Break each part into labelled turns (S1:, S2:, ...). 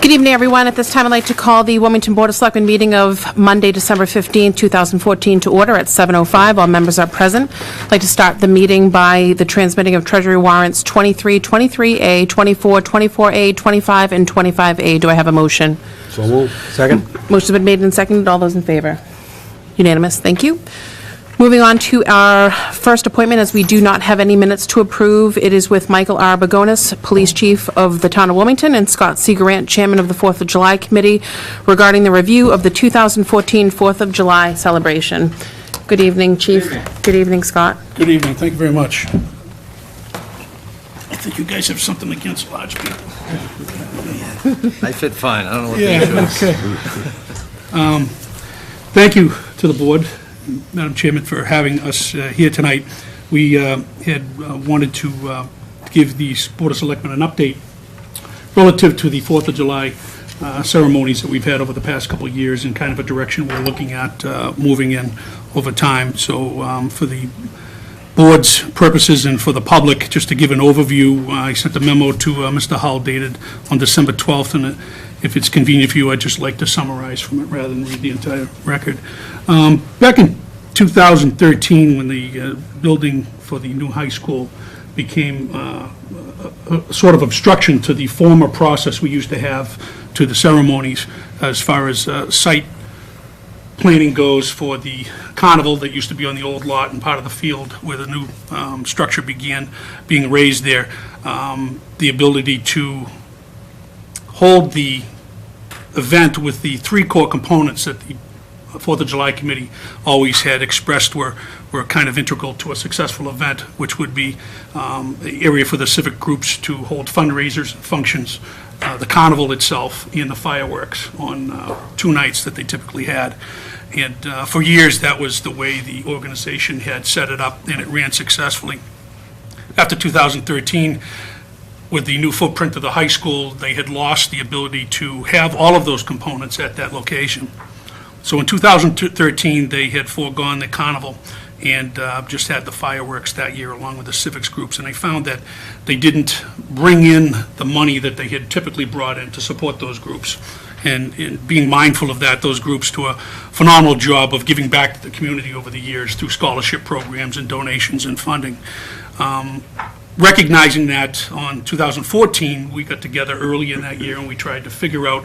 S1: Good evening, everyone. At this time, I'd like to call the Wilmington Board of Selectmen meeting of Monday, December 15, 2014 to order at 7:05. All members are present. I'd like to start the meeting by the transmitting of Treasury warrants 23, 23A, 24, 24A, 25, and 25A. Do I have a motion?
S2: So moved. Second.
S1: Motion's been made and seconded. All those in favor? Unanimous. Thank you. Moving on to our first appointment, as we do not have any minutes to approve. It is with Michael R. Bagonis, Police Chief of the Town of Wilmington, and Scott C. Grant, Chairman of the 4th of July Committee, regarding the review of the 2014 4th of July celebration. Good evening, Chief. Good evening, Scott.
S3: Good evening. Thank you very much. I think you guys have something against large people.
S2: I fit fine. I don't know what the issue is.
S3: Okay. Thank you to the board, Madam Chairman, for having us here tonight. We had wanted to give the Board of Selectmen an update relative to the 4th of July ceremonies that we've had over the past couple of years, and kind of a direction we're looking at moving in over time. So for the board's purposes and for the public, just to give an overview, I sent a memo to Mr. Hull dated on December 12th, and if it's convenient for you, I'd just like to summarize from it rather than read the entire record. Back in 2013, when the building for the new high school became a sort of obstruction to the former process we used to have to the ceremonies as far as site planning goes for the carnival that used to be on the old lot and part of the field where the new structure began being raised there, the ability to hold the event with the three core components that the 4th of July Committee always had expressed were kind of integral to a successful event, which would be the area for the civic groups to hold fundraisers and functions, the carnival itself, and the fireworks on 2 nights that they typically had. And for years, that was the way the organization had set it up, and it ran successfully. After 2013, with the new footprint of the high school, they had lost the ability to have all of those components at that location. So in 2013, they had foregone the carnival and just had the fireworks that year along with the civics groups, and they found that they didn't bring in the money that they had typically brought in to support those groups. And being mindful of that, those groups do a phenomenal job of giving back to the community over the years through scholarship programs and donations and funding. Recognizing that, on 2014, we got together early in that year and we tried to figure out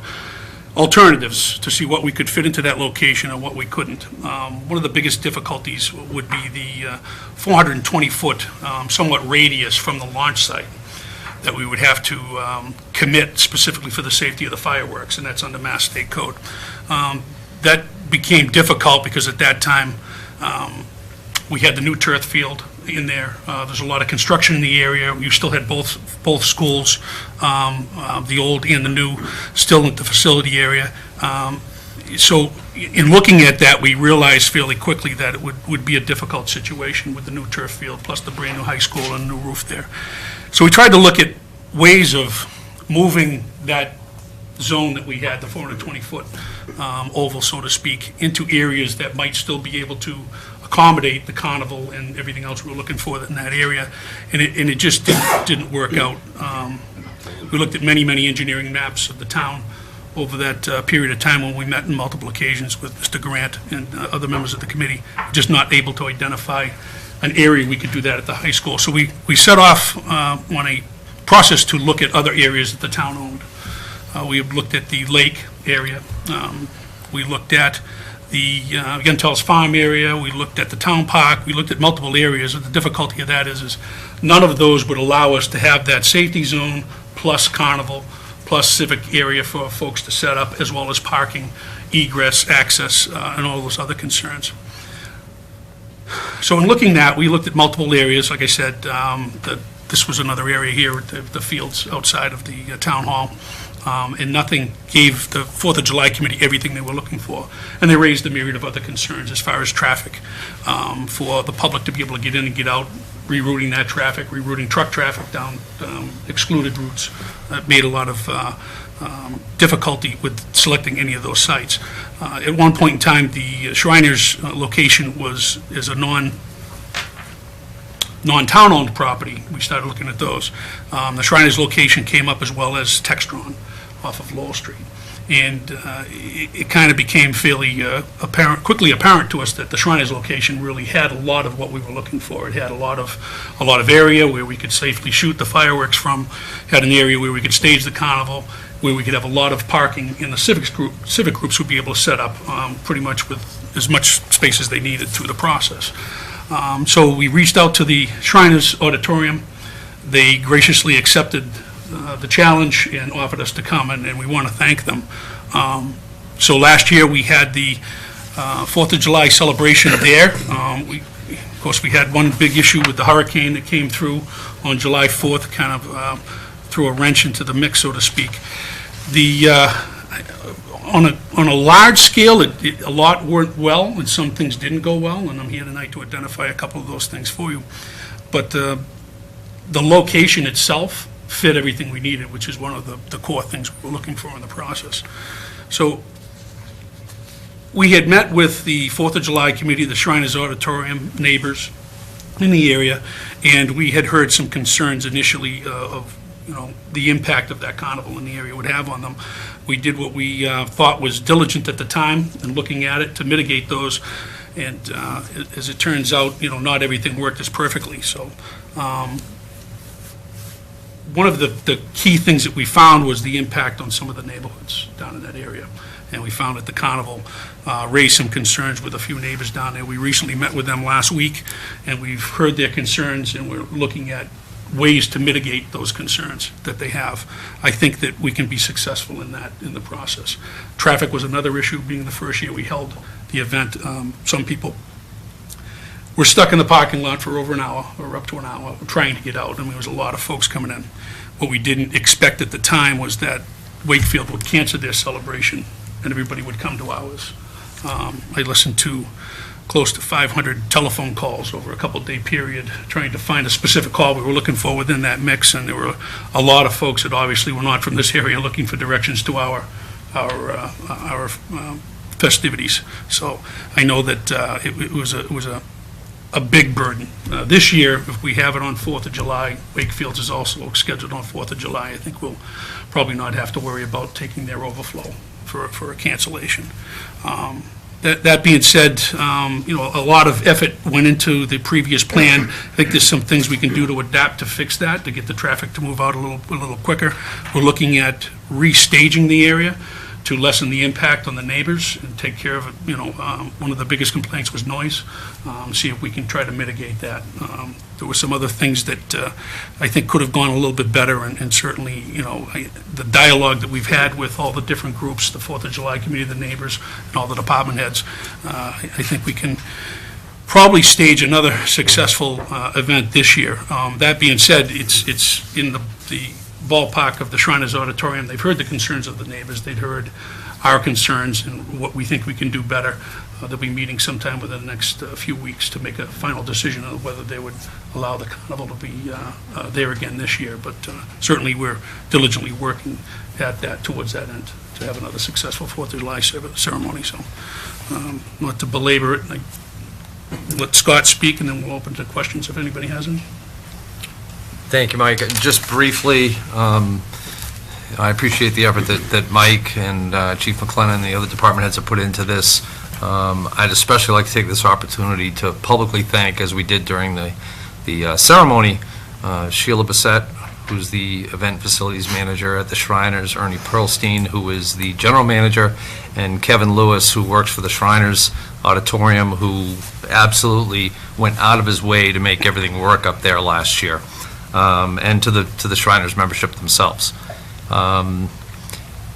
S3: alternatives to see what we could fit into that location and what we couldn't. One of the biggest difficulties would be the 420-foot somewhat radius from the launch site that we would have to commit specifically for the safety of the fireworks, and that's under Mass State Code. That became difficult because at that time we had the new turf field in there. There's a lot of construction in the area. You still had both schools, the old and the new, still in the facility area. So in looking at that, we realized fairly quickly that it would be a difficult situation with the new turf field plus the brand new high school and a new roof there. So we tried to look at ways of moving that zone that we had, the 420-foot oval, so to speak, into areas that might still be able to accommodate the carnival and everything else we were looking for in that area, and it just didn't work out. We looked at many engineering maps of the town over that period of time when we met on multiple occasions with Mr. Grant and other members of the committee, just not able to identify an area we could do that at the high school. So we set off on a process to look at other areas that the town owned. We have looked at the lake area. We looked at the Gentell's Farm area. We looked at the town park. We looked at multiple areas. And the difficulty of that is none of those would allow us to have that safety zone plus carnival plus civic area for folks to set up, as well as parking, egress, access, and all those other concerns. So in looking at that, we looked at multiple areas. Like I said, this was another area here at the fields outside of the town hall. And nothing gave the 4th of July Committee everything they were looking for. And they raised a myriad of other concerns as far as traffic, for the public to be able to get in and get out, rerouting that traffic, rerouting truck traffic down excluded routes. That made a lot of difficulty with selecting any of those sites. At one point in time, the Shriners location is a non-town-owned property. We started looking at those. The Shriners location came up as well as Textron. off of Lowell Street. And it kind of became fairly quickly apparent to us that the Shriners location really had a lot of what we were looking for. It had a lot of area where we could safely shoot the fireworks from, had an area where we could stage the carnival, where we could have a lot of parking, and the civic groups would be able to set up pretty much with as much space as they needed through the process. So we reached out to the Shriners Auditorium. They graciously accepted the challenge and offered us to come, and we want to thank them. So last year we had the 4th of July celebration there. Of course, we had one big issue with the hurricane that came through on July 4th, kind of threw a wrench into the mix, so to speak. On a large scale, a lot went well, and some things didn't go well, and I'm here tonight to identify a couple of those things for you. But the location itself fit everything we needed, which is one of the core things we were looking for in the process. So we had met with the 4th of July committee, the Shriners Auditorium neighbors in the area, and we had heard some concerns initially of the impact of that carnival in the area would have on them. We did what we thought was diligent at the time in looking at it to mitigate those, and as it turns out, not everything worked as perfectly. So one of the key things that we found was the impact on some of the neighborhoods down in that area. And we found that the carnival raised some concerns with a few neighbors down there. We recently met with them last week, and we've heard their concerns, and we're looking at ways to mitigate those concerns that they have. I think that we can be successful in the process. Traffic was another issue, being the first year we held the event. Some people were stuck in the parking lot for over an hour, or up to an hour, trying to get out, and there was a lot of folks coming in. What we didn't expect at the time was that Wakefield would cancel their celebration, and everybody would come to ours. I listened to close to 500 telephone calls over a couple-day period, trying to find a specific call we were looking for within that mix, and there were a lot of folks that obviously were not from this area looking for directions to our festivities. So I know that it was a big burden. This year, if we have it on 4th of July, Wakefield's is also scheduled on 4th of July. I think we'll probably not have to worry about taking their overflow for a cancellation. That being said, a lot of effort went into the previous plan. I think there's some things we can do to adapt to fix that, to get the traffic to move out a little quicker. We're looking at restaging the area to lessen the impact on the neighbors and take care of it. One of the biggest complaints was noise. See if we can try to mitigate that. There were some other things that I think could have gone a little bit better, and certainly, the dialogue that we've had with all the different groups, the 4th of July committee, the neighbors, and all the department heads, I think we can probably stage another successful event this year. That being said, it's in the ballpark of the Shriners Auditorium. They've heard the concerns of the neighbors. They've heard our concerns and what we think we can do better. They'll be meeting sometime within the next few weeks to make a final decision on whether they would allow the carnival to be there again this year. But certainly we're diligently working at that, towards that end, to have another successful 4th of July ceremony. So not to belabor it, let Scott speak, and then we'll open to questions if anybody has any.
S2: Thank you, Mike. Just briefly, I appreciate the effort that Mike and Chief McLennan and the other department heads have put into this. I'd especially like to take this opportunity to publicly thank, as we did during the ceremony, Sheila Bissett, who's the event facilities manager at the Shriners, Ernie Perlstein, who is the general manager, and Kevin Lewis, who works for the Shriners Auditorium, who absolutely went out of his way to make everything work up there last year. And to the Shriners membership themselves.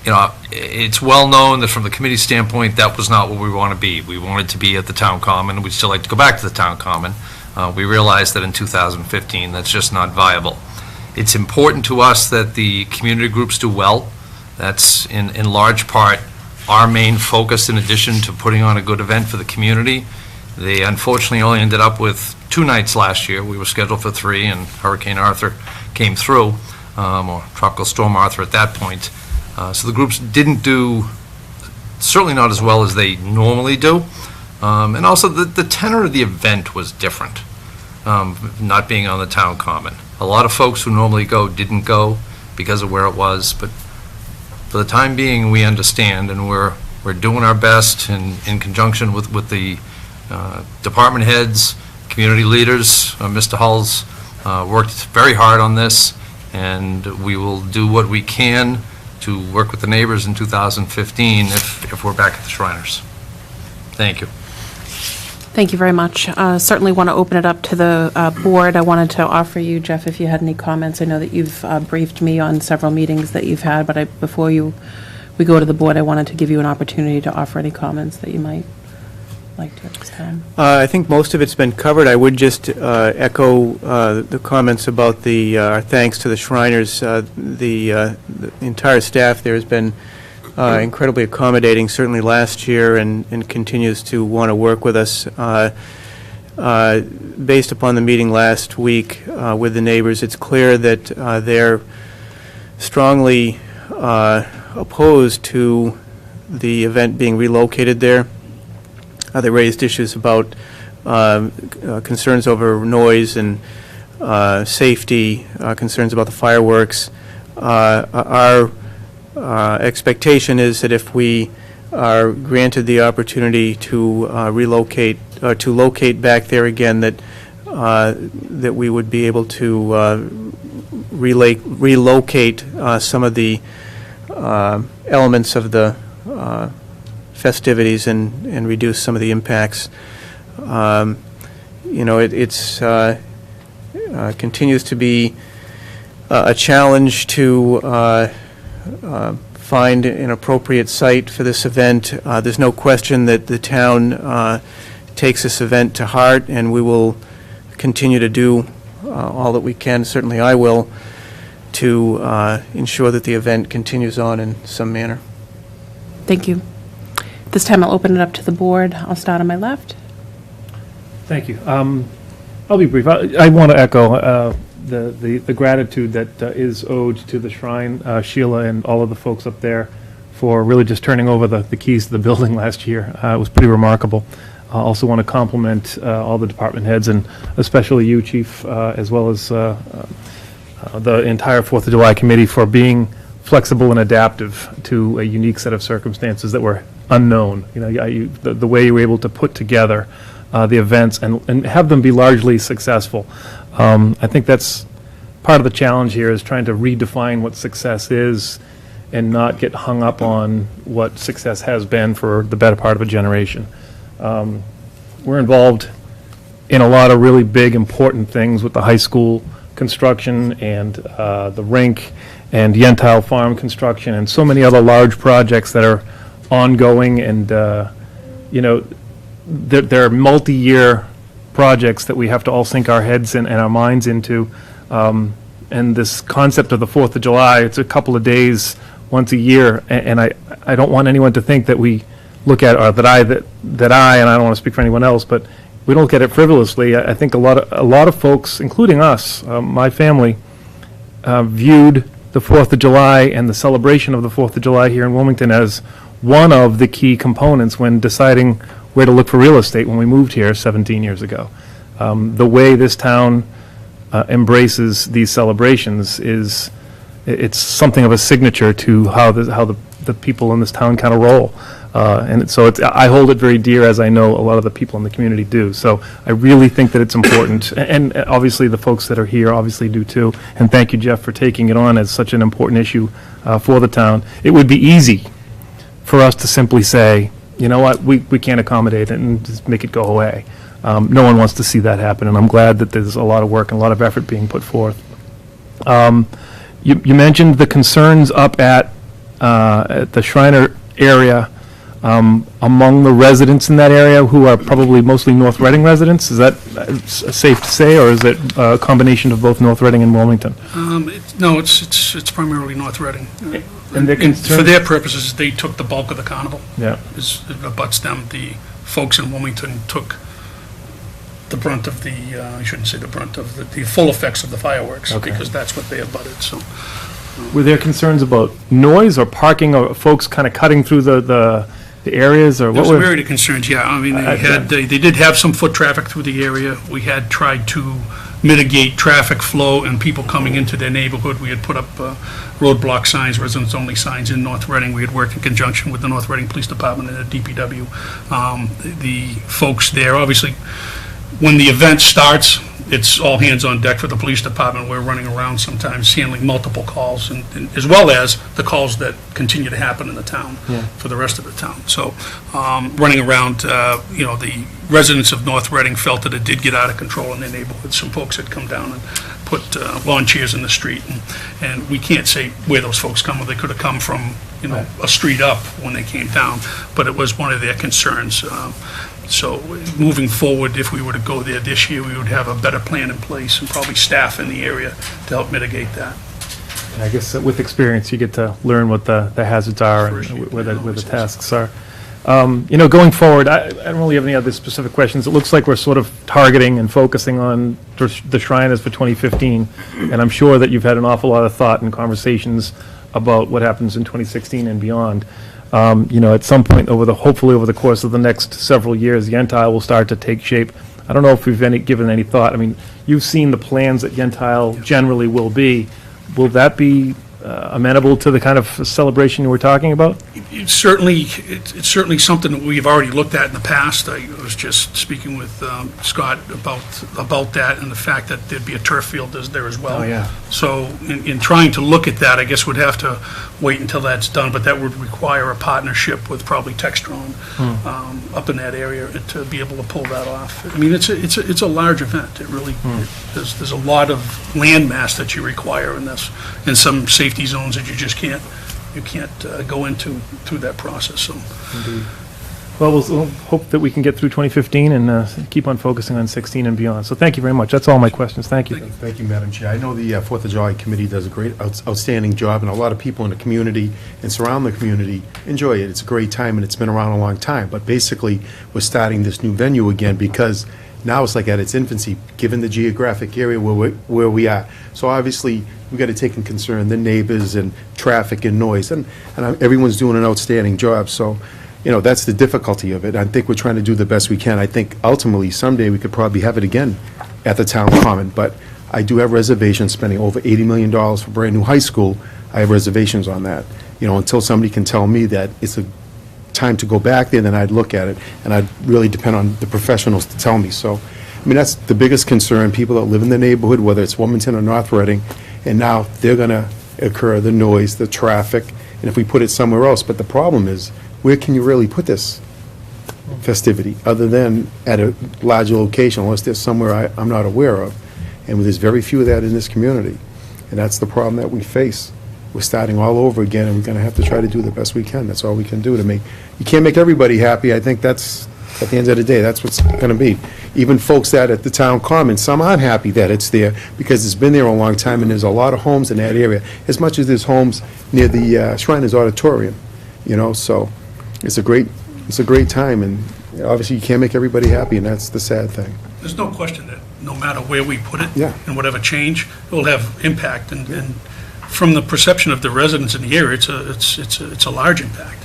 S2: It's well known that from the committee standpoint, that was not what we want to be. We wanted to be at the Town Common. We'd still like to go back to the Town Common. We realized that in 2015, that's just not viable. It's important to us that the community groups do well. That's in large part our main focus, in addition to putting on a good event for the community. They unfortunately only ended up with 2 nights last year. We were scheduled for 3, and Hurricane Arthur came through, or Tropical Storm Arthur at that point. So the groups didn't do, certainly not as well as they normally do. And also the tenor of the event was different, not being on the Town Common. A lot of folks who normally go didn't go because of where it was, but for the time being, we understand, and we're doing our best in conjunction with the department heads, community leaders. Mr. Hull's worked very hard on this, and we will do what we can to work with the neighbors in 2015 if we're back at the Shriners. Thank you.
S1: Thank you very much. Certainly want to open it up to the board. I wanted to offer you, Jeff, if you had any comments. I know that you've briefed me on several meetings that you've had, but before we go to the board, I wanted to give you an opportunity to offer any comments that you might like to at this time.
S4: I think most of it's been covered. I would just echo the comments about our thanks to the Shriners. The entire staff there has been incredibly accommodating, certainly last year, and continues to want to work with us. Based upon the meeting last week with the neighbors, it's clear that they're strongly opposed to the event being relocated there. They raised issues about concerns over noise and safety, concerns about the fireworks. Our expectation is that if we are granted the opportunity to relocate, to locate back there again, that we would be able to relocate some of the elements of the festivities and reduce some of the impacts. It's continues to be a challenge to find an appropriate site for this event. There's no question that the town takes this event to heart, and we will continue to do all that we can, certainly I will, to ensure that the event continues on in some manner.
S1: Thank you. This time I'll open it up to the board. I'll start on my left.
S5: Thank you. I'll be brief. I want to echo the gratitude that is owed to the Shrine, Sheila and all of the folks up there for really just turning over the keys to the building last year. It was pretty remarkable. I also want to compliment all the department heads, and especially you, Chief, as well as the entire 4th of July committee for being flexible and adaptive to a unique set of circumstances that were unknown. The way you were able to put together the events and have them be largely successful. I think that's part of the challenge here, is trying to redefine what success is and not get hung up on what success has been for the better part of a generation. We're involved in a lot of really big, important things with the high school construction and the rink and Yentile Farm construction and so many other large projects that are ongoing, and they're multi-year projects that we have to all sink our heads and our minds into. And this concept of the 4th of July, it's a couple of days once a year, and I don't want anyone to think that we look at, or that I, and I don't want to speak for anyone else, but we don't look at it frivolously. I think a lot of folks, including us, my family, viewed the 4th of July and the celebration of the 4th of July here in Wilmington as one of the key components when deciding where to look for real estate when we moved here 17 years ago. The way this town embraces these celebrations it's something of a signature to how the people in this town kind of roll. And so I hold it very dear, as I know a lot of the people in the community do. So I really think that it's important, and obviously the folks that are here obviously do too. And thank you, Jeff, for taking it on as such an important issue for the town. It would be easy for us to simply say, you know what, we can't accommodate it and just make it go away. No one wants to see that happen, and I'm glad that there's a lot of work and a lot of effort being put forth. You mentioned the concerns up at the Shriner area among the residents in that area, who are probably mostly North Reading residents. Is that safe to say, or is it a combination of both North Reading and Wilmington?
S3: No, it's primarily North Reading.
S5: And
S3: for their purposes, they took the bulk of the carnival.
S5: Yeah.
S3: It abuts them. The folks in Wilmington took the brunt of I shouldn't say the brunt of the full effects of the fireworks,
S5: Okay.
S3: because that's what they abutted, so.
S5: Were there concerns about noise or parking, or folks kind of cutting through the areas, or
S3: There
S5: what
S3: was a
S5: were?
S3: myriad of concerns, yeah. I mean, they did have some foot traffic through the area. We had tried to mitigate traffic flow and people coming into their neighborhood. We had put up roadblock signs, residents-only signs in North Reading. We had worked in conjunction with the North Reading Police Department and the DPW. The folks there, obviously, when the event starts, it's all hands on deck for the police department. We're running around sometimes handling multiple calls, and as well as the calls that continue to happen in the town for the rest of the town. So running around, the residents of North Reading felt that it did get out of control in their neighborhood. Some folks had come down and put lawn chairs in the street, and we can't say where those folks come. They could have come from, a street up when they came down, but it was one of their concerns. So moving forward, if we were to go there this year, we would have a better plan in place and probably staff in the area to help mitigate that.
S5: And I guess with experience, you get to learn what the hazards are and
S3: First,
S5: where the tasks are. Going forward, I don't really have any other specific questions. It looks like we're sort of targeting and focusing on the Shriners for 2015, and I'm sure that you've had an awful lot of thought and conversations about what happens in 2016 and beyond. At some point hopefully over the course of the next several years, Yentile will start to take shape. I don't know if we've given any thought. I mean, you've seen the plans that Yentile generally will be. Will that be amenable to the kind of celebration we're talking about?
S3: It's certainly something that we've already looked at in the past. I was just speaking with Scott about that and the fact that there'd be a turf field there as well.
S5: Oh, yeah.
S3: So in trying to look at that, I guess we'd have to wait until that's done, but that would require a partnership with probably Textron up in that area to be able to pull that off. I mean, it's a large event. It really there's a lot of land mass that you require in this, and some safety zones that you just can't go into through that process. So.
S5: Indeed. Well, we'll hope that we can get through 2015 and keep on focusing on 16 and beyond. So thank you very much. That's all my questions. Thank you.
S6: Thank you, Madam Chair. I know the 4th of July Committee does a great, outstanding job, and a lot of people in the community and surround the community enjoy it. It's a great time, and it's been around a long time. But basically, we're starting this new venue again because now it's like at its infancy, given the geographic area where we are. So obviously, we've got to take in concern the neighbors and traffic and noise, and everyone's doing an outstanding job. So, that's the difficulty of it. I think we're trying to do the best we can. I think ultimately, someday, we could probably have it again at the town common, but I do have reservations spending over $80 million for a brand-new high school. I have reservations on that. Until somebody can tell me that it's a time to go back there, then I'd look at it, and I'd really depend on the professionals to tell me. So, that's the biggest concern, people that live in the neighborhood, whether it's Wilmington or North Reading, and now they're going to incur the noise, the traffic, and if we put it somewhere else. But the problem is, where can you really put this festivity, other than at a larger location, unless there's somewhere I'm not aware of? And there's very few of that in this community, and that's the problem that we face. We're starting all over again, and we're going to have to try to do the best we can. That's all we can do to make. You can't make everybody happy. I think that's, at the end of the day, that's what's going to be. Even folks that at the town common, some aren't happy that it's there because it's been there a long time, and there's a lot of homes in that area, as much as there's homes near the Shriners Auditorium. So it's a great time, and obviously you can't make everybody happy, and that's the sad thing.
S3: There's no question that no matter where we put it
S6: Yeah.
S3: and whatever change, it will have impact. And from the perception of the residents in the area, it's a large impact.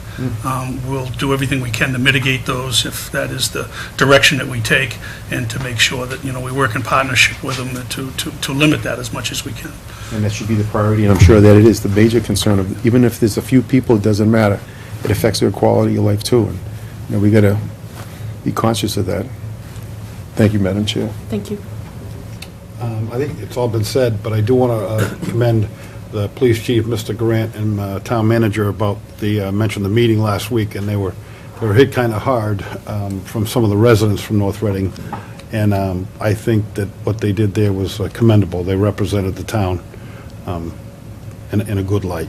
S3: We'll do everything we can to mitigate those if that is the direction that we take, and to make sure that, we work in partnership with them to limit that as much as we can.
S6: And that should be the priority, and I'm sure that it is the major concern of, even if there's a few people, it doesn't matter. It affects their quality of life too, and we got to be conscious of that. Thank you, Madam Chair.
S1: Thank you.
S7: I think it's all been said, but I do want to commend the police chief, Mr. Grant, and town manager about mentioned the meeting last week, and they were hit kind of hard from some of the residents from North Reading, and I think that what they did there was commendable. They represented the town in a good light,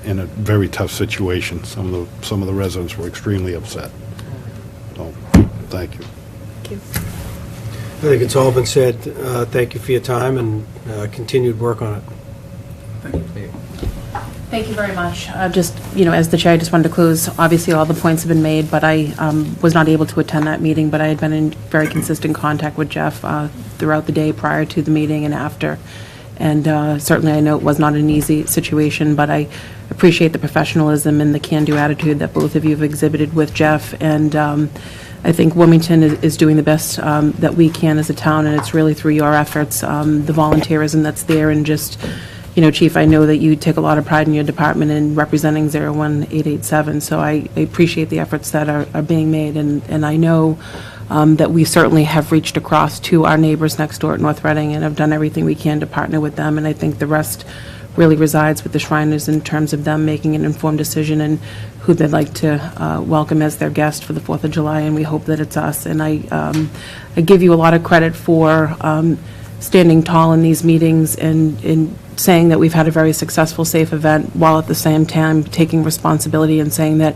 S7: in a very tough situation. Some of the residents were extremely upset. So, thank you.
S1: Thank you.
S8: I think it's all been said. Thank you for your time and continued work on it.
S1: Thank you very much. Just, as the chair, I just wanted to close. Obviously, all the points have been made, but I was not able to attend that meeting, but I had been in very consistent contact with Jeff throughout the day prior to the meeting and after. And certainly I know it was not an easy situation, but I appreciate the professionalism and the can-do attitude that both of you have exhibited with Jeff. And I think Wilmington is doing the best that we can as a town, and it's really through your efforts, the volunteerism that's there, and just, Chief, I know that you take a lot of pride in your department in representing 01887, so I appreciate the efforts that are being made, and I know that we certainly have reached across to our neighbors next door at North Reading and have done everything we can to partner with them, and I think the rest really resides with the Shriners in terms of them making an informed decision and who they'd like to welcome as their guest for the 4th of July, and we hope that it's us. And I give you a lot of credit for standing tall in these meetings and saying that we've had a very successful, safe event, while at the same time taking responsibility and saying that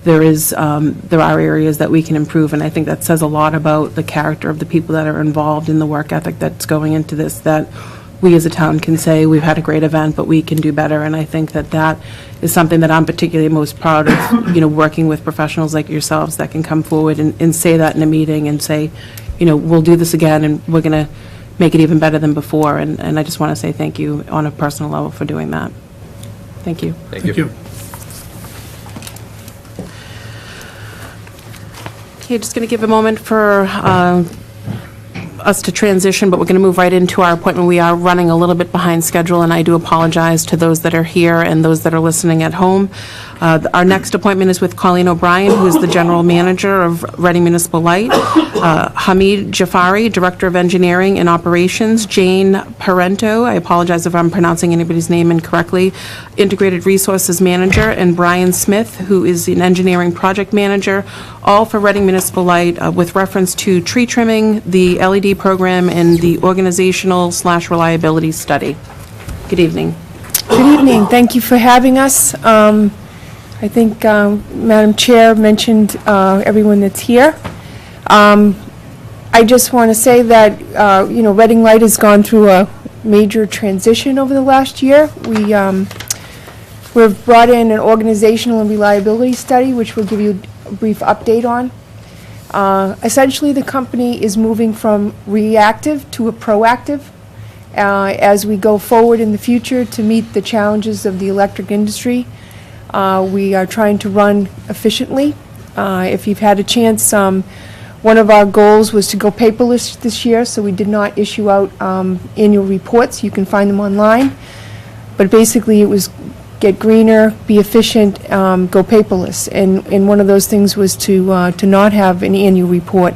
S1: there are areas that we can improve, and I think that says a lot about the character of the people that are involved in the work ethic that's going into this, that we as a town can say we've had a great event, but we can do better, and I think that is something that I'm particularly most proud of, working with professionals like yourselves that can come forward and say that in a meeting and say, we'll do this again, and we're going to make it even better than before, and I just want to say thank you on a personal level for doing that. Thank you.
S2: Thank you.
S1: Okay, just going to give a moment for us to transition, but we're going to move right into our appointment. We are running a little bit behind schedule, and I do apologize to those that are here and those that are listening at home. Our next appointment is with Colleen O'Brien, who is the General Manager of Reading Municipal Light, Hamid Jafari, Director of Engineering and Operations, Jane Parento, I apologize if I'm pronouncing anybody's name incorrectly, Integrated Resources Manager, and Brian Smith, who is an Engineering Project Manager, all for Reading Municipal Light, with reference to tree trimming, the LED program, and the organizational/reliability study. Good evening.
S9: Good evening. Thank you for having us. I think Madam Chair mentioned everyone that's here. I just want to say that, Reading Light has gone through a major transition over the last year. We've brought in an organizational and reliability study, which we'll give you a brief update on. Essentially, the company is moving from reactive to a proactive as we go forward in the future to meet the challenges of the electric industry. We are trying to run efficiently. If you've had a chance, one of our goals was to go paperless this year, so we did not issue out annual reports. You can find them online. But basically, it was get greener, be efficient, go paperless. And one of those things was to not have an annual report.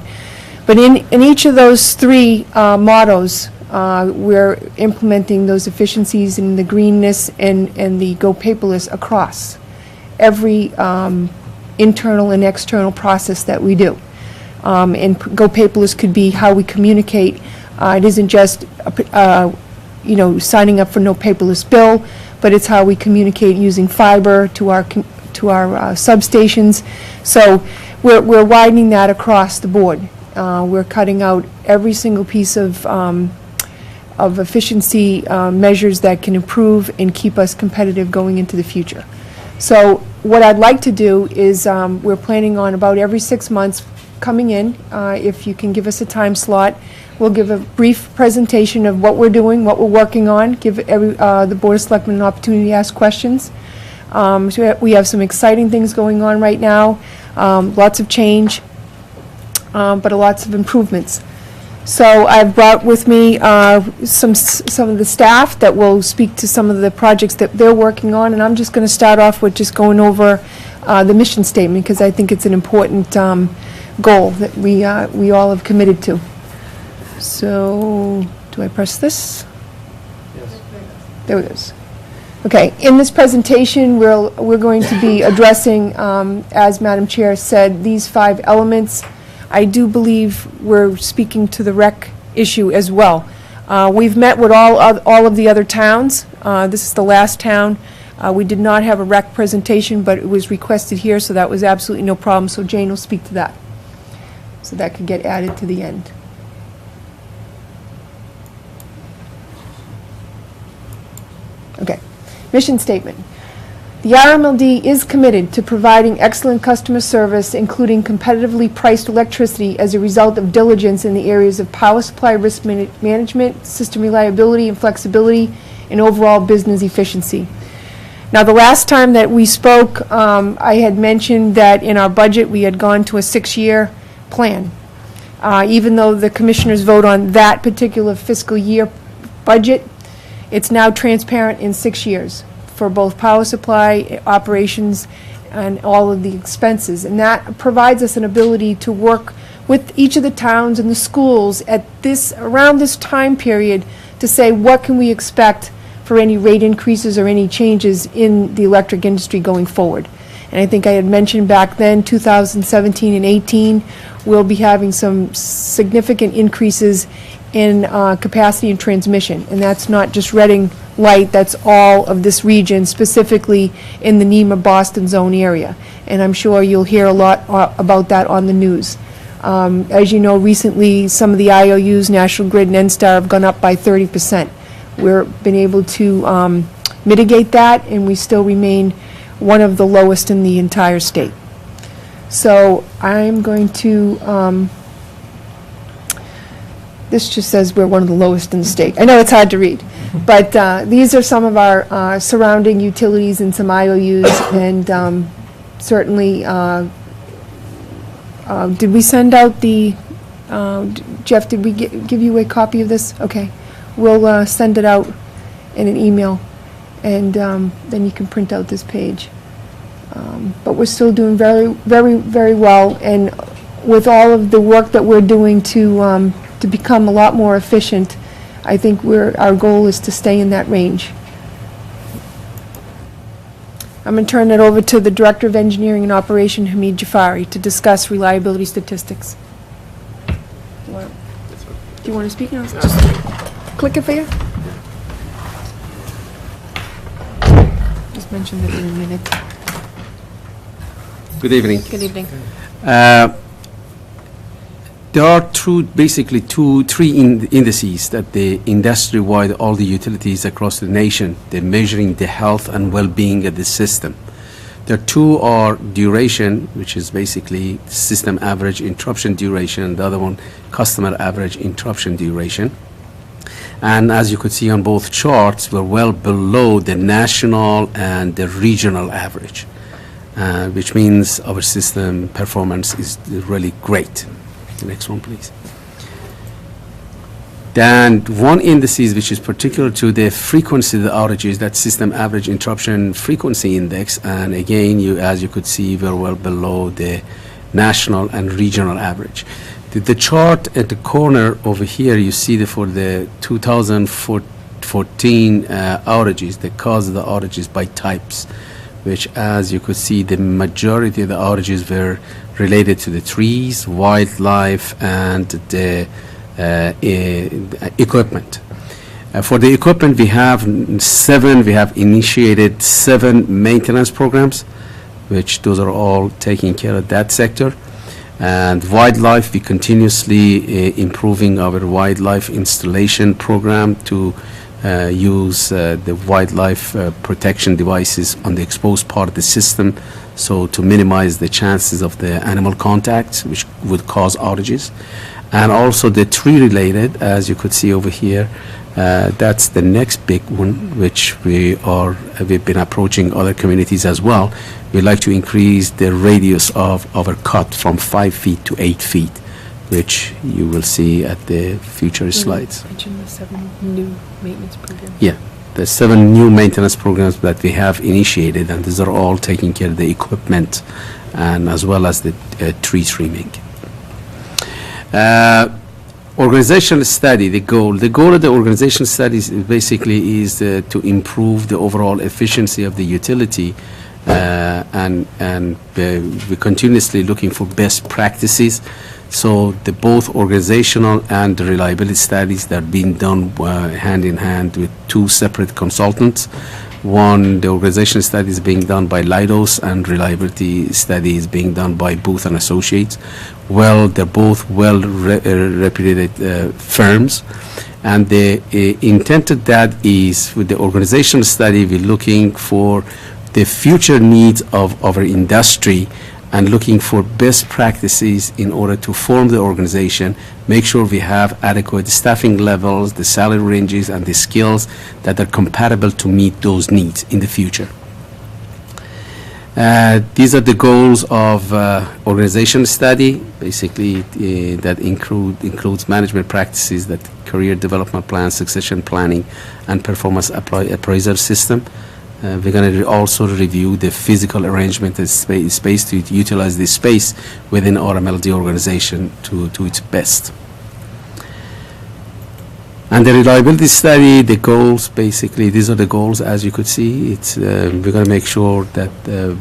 S9: But in each of those three mottos, we're implementing those efficiencies in the greenness and the go paperless across every internal and external process that we do. And go paperless could be how we communicate. It isn't just signing up for no paperless bill, but it's how we communicate using fiber to our substations. So we're widening that across the board. We're cutting out every single piece of efficiency measures that can improve and keep us competitive going into the future. So what I'd like to do is we're planning on about every 6 months coming in. If you can give us a time slot, we'll give a brief presentation of what we're doing, what we're working on, give the Board of Selectmen an opportunity to ask questions. So we have some exciting things going on right now, lots of change, but lots of improvements. So I've brought with me some of the staff that will speak to some of the projects that they're working on, and I'm just going to start off with just going over the mission statement, because I think it's an important goal that we all have committed to. So, do I press this? Yes. There it is. Okay, in this presentation, we're going to be addressing, as Madam Chair said, these 5 elements. I do believe we're speaking to the rec issue as well. We've met with all of the other towns. This is the last town. We did not have a rec presentation, but it was requested here, so that was absolutely no problem. So Jane will speak to that. So that could get added to the end. Okay, mission statement. The RMLD is committed to providing excellent customer service, including competitively priced electricity as a result of diligence in the areas of power supply risk management, system reliability and flexibility, and overall business efficiency. Now, the last time that we spoke, I had mentioned that in our budget we had gone to a 6-year plan. Even though the commissioners vote on that particular fiscal year budget, it's now transparent in 6 years for both power supply, operations, and all of the expenses. And that provides us an ability to work with each of the towns and the schools at this, around this time period, to say what can we expect for any rate increases or any changes in the electric industry going forward. And I think I had mentioned back then, 2017 and 18, we'll be having some significant increases in capacity and transmission. And that's not just Reading Light, that's all of this region, specifically in the NEMA-Boston zone area. And I'm sure you'll hear a lot about that on the news. As you know, recently, some of the IOUs, National Grid and NSTAR, have gone up by 30%. We've been able to mitigate that, and we still remain one of the lowest in the entire state. So I'm going to, this just says we're one of the lowest in the state. I know it's hard to read, but these are some of our surrounding utilities and some IOUs, and certainly, did we send out the, Jeff, did we give you a copy of this? Okay. We'll send it out in an email, and then you can print out this page. But we're still doing very, very, very well, and with all of the work that we're doing to become a lot more efficient, I think our goal is to stay in that range. I'm going to turn it over to the Director of Engineering and Operation, Hamid Jafari, to discuss reliability statistics. Do you want to speak now? Just click it for you. Just mention it in a minute.
S10: Good evening.
S1: Good evening.
S10: There are three indices that the industry-wide, all the utilities across the nation, they're measuring the health and well-being of the system. There are two are duration, which is basically system average interruption duration, and the other one, customer average interruption duration. And as you could see on both charts, we're well below the national and the regional average, which means our system performance is really great. The next one, please. Then one indices which is particular to the frequency of the outages, that system average interruption frequency index, and again, as you could see, we're well below the national and regional average. The chart at the corner over here, you see for the 2014 outages, the cause of the outages by types, which, as you could see, the majority of the outages were related to the trees, wildlife, and the equipment. For the equipment, we have initiated 7 maintenance programs, which those are all taking care of that sector. And wildlife, we continuously improving our wildlife installation program to use the wildlife protection devices on the exposed part of the system, so to minimize the chances of the animal contact, which would cause outages. And also the tree-related, as you could see over here, that's the next big one, which we've been approaching other communities as well. We'd like to increase the radius of our cut from 5 feet to 8 feet, which you will see at the future slides.
S1: Mention the 7 new maintenance programs.
S10: Yeah, the 7 new maintenance programs that we have initiated, and these are all taking care of the equipment and as well as the tree trimming. Organizational study, the goal of the organizational studies basically is to improve the overall efficiency of the utility, and we're continuously looking for best practices. So the both organizational and the reliability studies that are being done hand in hand with 2 separate consultants. One, the organizational study is being done by Leidos, and reliability study is being done by Booth and Associates. Well, they're both well-reputed firms, and the intent of that is, with the organizational study, we're looking for the future needs of our industry and looking for best practices in order to form the organization, make sure we have adequate staffing levels, the salary ranges, and the skills that are compatible to meet those needs in the future. These are the goals of organization study, basically that includes management practices, that career development plan, succession planning, and performance appraisal system. We're going to also review the physical arrangement of space to utilize the space within RMLD organization to its best. And the reliability study, the goals, basically, these are the goals, as you could see. It's we're going to make sure that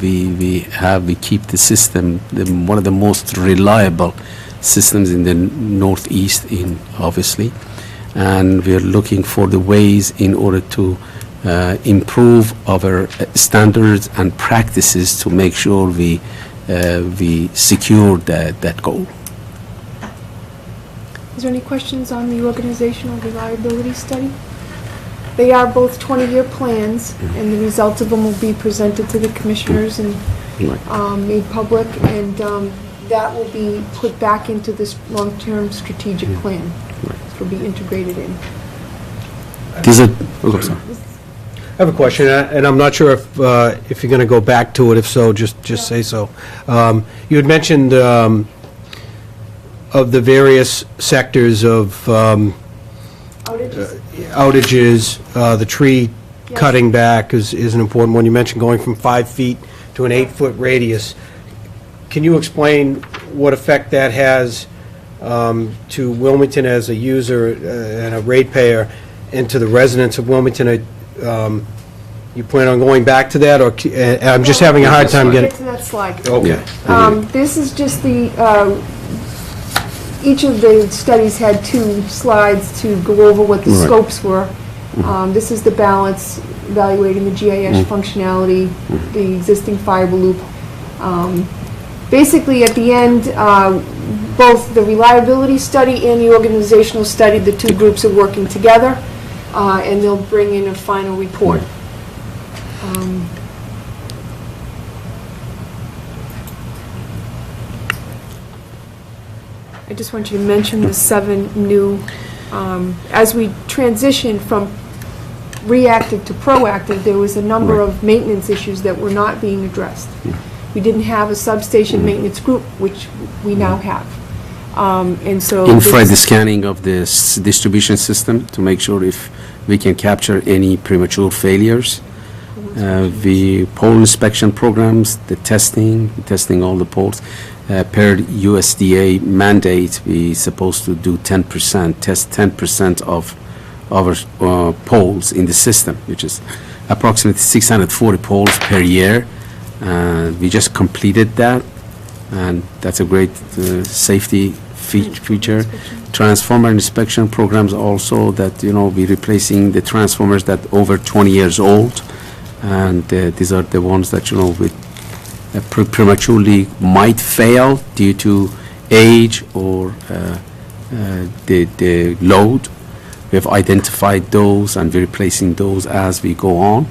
S10: we keep the system, one of the most reliable systems in the Northeast, obviously. And we're looking for the ways in order to improve our standards and practices to make sure we secure that goal.
S9: Is there any questions on the organizational reliability study? They are both 20-year plans, and the results of them will be presented to the commissioners and made public, and that will be put back into this long-term strategic plan. It will be integrated in.
S8: I have a question, and I'm not sure if you're going to go back to it. If so, just say so. You had mentioned of the various sectors of outages, the tree cutting back is an important one. You mentioned going from 5 feet to an 8-foot radius. Can you explain what effect that has to Wilmington as a user and a ratepayer, and to the residents of Wilmington? You plan on going back to that, or I'm just having a hard time getting...
S9: Get to that slide.
S8: Okay.
S9: This is just the, each of the studies had 2 slides to go over what the scopes were. This is the balance, evaluating the GIS functionality, the existing fiber loop. Basically, at the end, both the reliability study and the organizational study, the 2 groups are working together, and they'll bring in a final report. I just want you to mention the 7 new, as we transitioned from reactive to proactive, there was a number of maintenance issues that were not being addressed. We didn't have a substation maintenance group, which we now have. And so...
S10: Infrared scanning of the distribution system to make sure if we can capture any premature failures. The pole inspection programs, the testing all the poles. Per USDA mandate, we supposed to do 10%, test 10% of our poles in the system, which is approximately 640 poles per year. We just completed that, and that's a great safety feature. Transformer inspection programs also, that we're replacing the transformers that over 20 years old, and these are the ones that with prematurely might fail due to age or the load. We have identified those, and we're replacing those as we go on.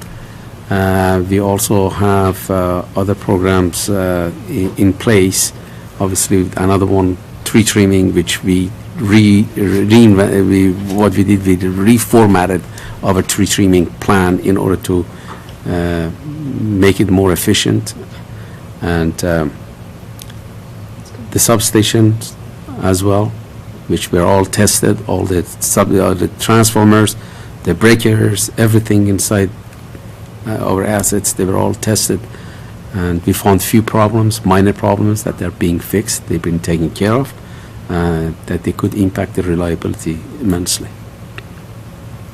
S10: We also have other programs in place. Obviously, another one, tree trimming, which we reformatted our tree trimming plan in order to make it more efficient. And the substations as well, which were all tested, all the transformers, the breakers, everything inside our assets, they were all tested, and we found few problems, minor problems, that they're being fixed, they've been taken care of, that they could impact the reliability immensely.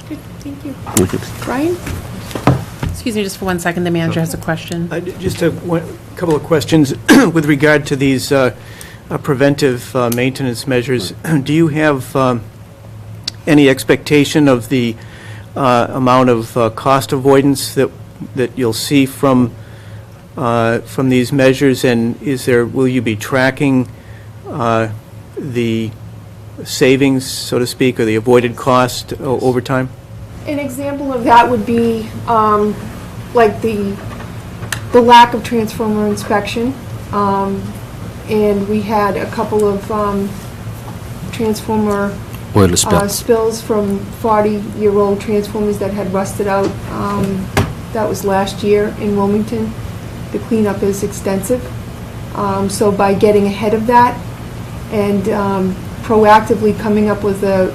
S9: Good, thank you.
S10: Okay.
S9: Brian?
S1: Excuse me just for 1 second, the manager has a question.
S4: Just a couple of questions with regard to these preventive maintenance measures. Do you have any expectation of the amount of cost avoidance that you'll see from these measures, and will you be tracking the savings, so to speak, or the avoided cost over time?
S9: An example of that would be like the lack of transformer inspection, and we had a couple of transformer
S10: Oil spill.
S9: spills from 40-year-old transformers that had rusted out. That was last year in Wilmington. the cleanup is extensive. So by getting ahead of that and proactively coming up with a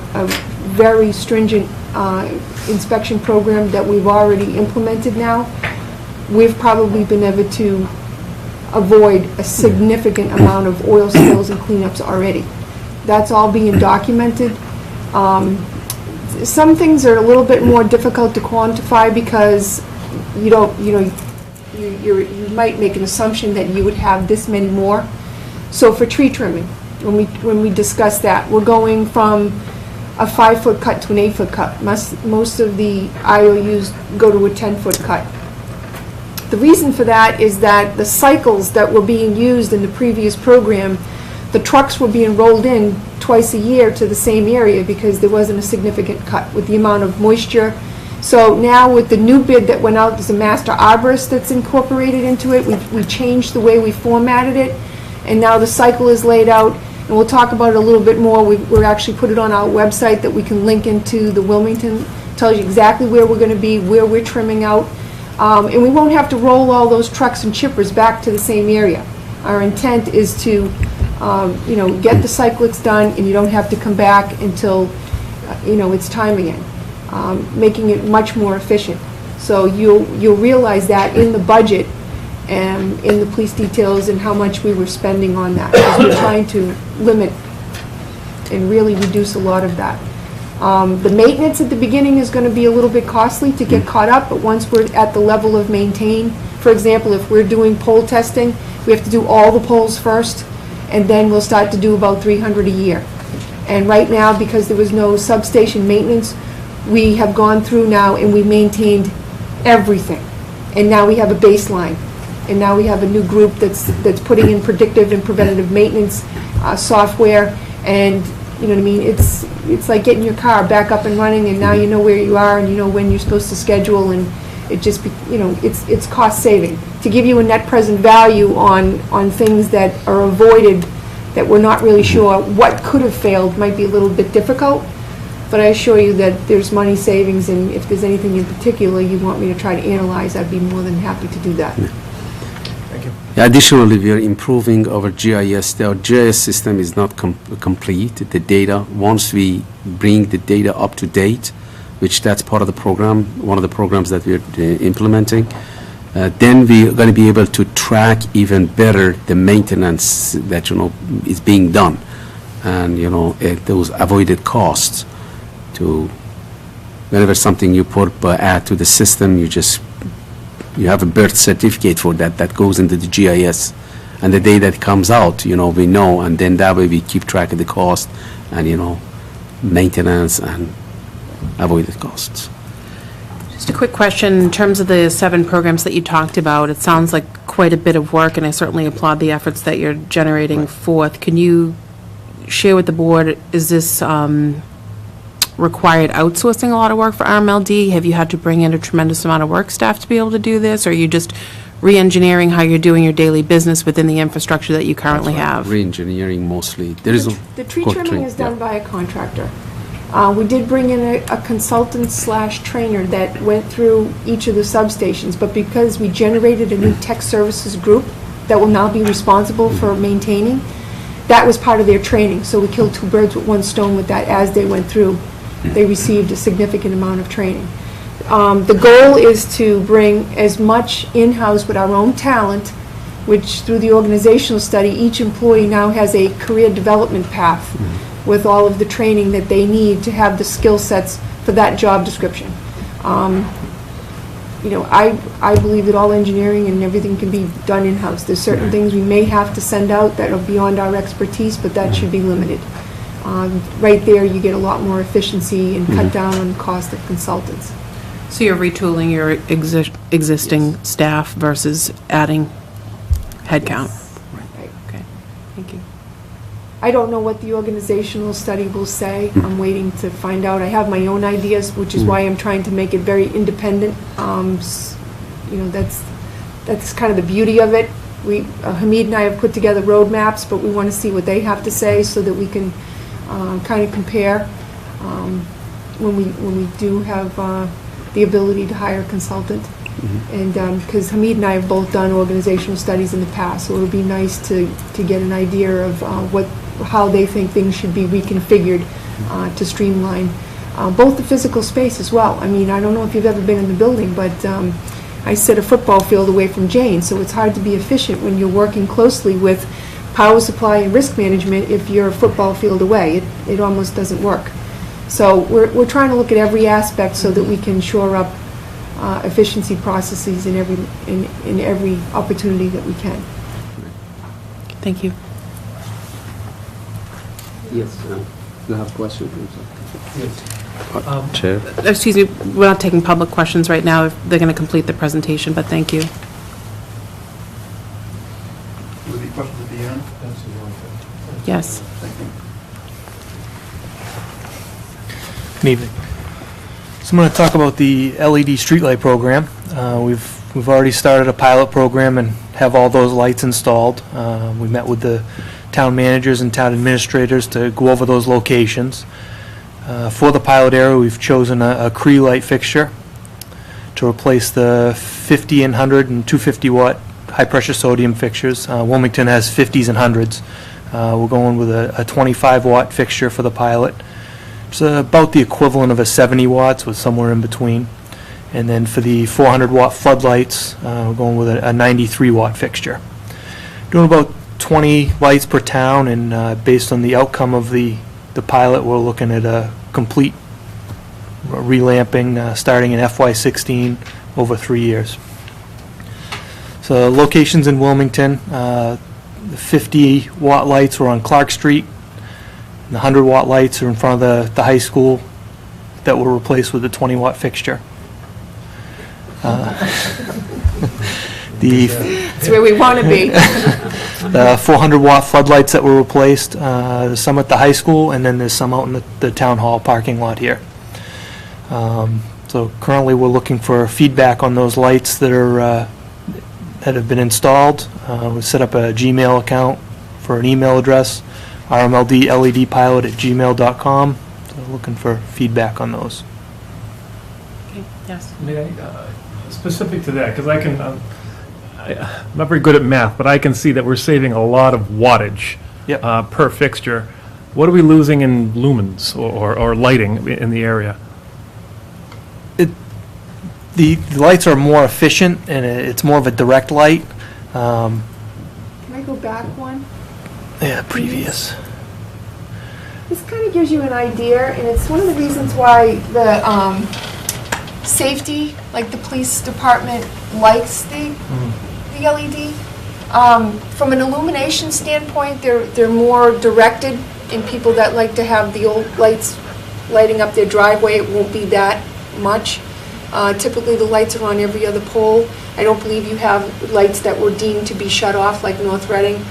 S9: very stringent inspection program that we've already implemented now, we've probably been able to avoid a significant amount of oil spills and cleanups already. That's all being documented. Some things are a little bit more difficult to quantify because you might make an assumption that you would have this many more. So for tree trimming, when we discuss that, we're going from a 5-foot cut to an 8-foot cut. Most of the IOUs go to a 10-foot cut. The reason for that is that the cycles that were being used in the previous program, the trucks were being rolled in twice a year to the same area because there wasn't a significant cut with the amount of moisture. So now with the new bid that went out, there's a master arborist that's incorporated into it. We changed the way we formatted it, and now the cycle is laid out, and we'll talk about it a little bit more. We're actually put it on our website that we can link into the Wilmington. Tells you exactly where we're going to be, where we're trimming out, and we won't have to roll all those trucks and chippers back to the same area. Our intent is to get the cyclics done, and you don't have to come back until it's time again. Making it much more efficient. So you'll realize that in the budget and in the police details and how much we were spending on that. Because we're trying to limit and really reduce a lot of that. The maintenance at the beginning is going to be a little bit costly to get caught up, but once we're at the level of maintain, for example, if we're doing pole testing, we have to do all the poles first, and then we'll start to do about 300 a year. And right now, because there was no substation maintenance, we have gone through now and we maintained everything. And now we have a baseline. And now we have a new group that's putting in predictive and preventative maintenance software. And you know what I mean? It's like getting your car back up and running, and now you know where you are and you know when you're supposed to schedule, and it just it's cost saving. To give you a net present value on things that are avoided that we're not really sure what could have failed might be a little bit difficult. But I assure you that there's money savings, and if there's anything in particular you want me to try to analyze, I'd be more than happy to do that.
S6: Thank you.
S10: Additionally, we are improving our GIS. Our GIS system is not complete. The data, once we bring the data up to date, which that's part of the program, one of the programs that we're implementing, then we're going to be able to track even better the maintenance that is being done, and those avoided costs. Whenever something you add to the system, you have a birth certificate for that goes into the GIS, and the day that comes out, we know, and then that way we keep track of the cost and maintenance and avoided costs.
S1: Just a quick question, in terms of the 7 programs that you talked about, it sounds like quite a bit of work, and I certainly applaud the efforts that you're generating forth. Can you share with the board, is this required outsourcing a lot of work for RMLD? Have you had to bring in a tremendous amount of work staff to be able to do this, or are you just re-engineering how you're doing your daily business within the infrastructure that you currently have?
S10: Re-engineering mostly.
S9: The tree trimming is done by a contractor. We did bring in a consultant/trainer that went through each of the substations, but because we generated a new tech services group that will now be responsible for maintaining, that was part of their training. So we killed 2 birds with 1 stone with that. As they went through, they received a significant amount of training. The goal is to bring as much in-house with our own talent, which through the organizational study, each employee now has a career development path with all of the training that they need to have the skill sets for that job description. I believe that all engineering and everything can be done in-house. There's certain things we may have to send out that are beyond our expertise, but that should be limited. Right there, you get a lot more efficiency and cut down on the cost of consultants.
S1: So you're retooling your existing staff versus adding headcount?
S9: Right.
S1: Okay, thank you.
S9: I don't know what the organizational study will say. I'm waiting to find out. I have my own ideas, which is why I'm trying to make it very independent. That's kind of the beauty of it. Hamid and I have put together roadmaps, but we want to see what they have to say so that we can kind of compare when we do have the ability to hire a consultant. And, because Hamid and I have both done organizational studies in the past, so it would be nice to get an idea of how they think things should be reconfigured to streamline both the physical space as well. I mean, I don't know if you've ever been in the building, but I sit a football field away from Jane, so it's hard to be efficient when you're working closely with power supply and risk management if you're a football field away. It almost doesn't work. So we're trying to look at every aspect so that we can shore up efficiency processes in every opportunity that we can.
S1: Thank you.
S10: Yes, you have a question? Chair?
S1: Excuse me, we're not taking public questions right now. They're going to complete the presentation, but thank you.
S11: Will there be questions at the end?
S1: Yes.
S12: Good evening. So I'm going to talk about the LED streetlight program. We've already started a pilot program and have all those lights installed. We met with the town managers and town administrators to go over those locations. For the pilot area, we've chosen a Cree light fixture to replace the 50 and 100 and 250 watt high pressure sodium fixtures. Wilmington has 50s and 100s. We're going with a 25 watt fixture for the pilot. It's about the equivalent of a 70 watts with somewhere in between. And then for the 400 watt floodlights, we're going with a 93 watt fixture. Doing about 20 lights per town, and based on the outcome of the pilot, we're looking at a complete relamping starting in FY16 over 3 years. So locations in Wilmington, the 50 watt lights were on Clark Street. The 100 watt lights are in front of the high school that were replaced with a 20 watt fixture.
S9: That's where we want to be.
S12: The 400 watt floodlights that were replaced, there's some at the high school, and then there's some out in the town hall parking lot here. So currently we're looking for feedback on those lights that have been installed. We set up a Gmail account for an email address, rmldledpilot@gmail.com. So looking for feedback on those.
S1: Okay. Yes.
S5: Specific to that, because I'm not very good at math, but I can see that we're saving a lot of wattage per fixture. What are we losing in lumens or lighting in the area?
S12: The lights are more efficient, and it's more of a direct light.
S9: Can I go back one?
S12: Yeah, previous.
S9: This kind of gives you an idea, and it's one of the reasons why the safety, like the police department, likes the LED. From an illumination standpoint, they're more directed, and people that like to have the old lights lighting up their driveway, it won't be that much. Typically, the lights are on every other pole. I don't believe you have lights that were deemed to be shut off, like North Reading,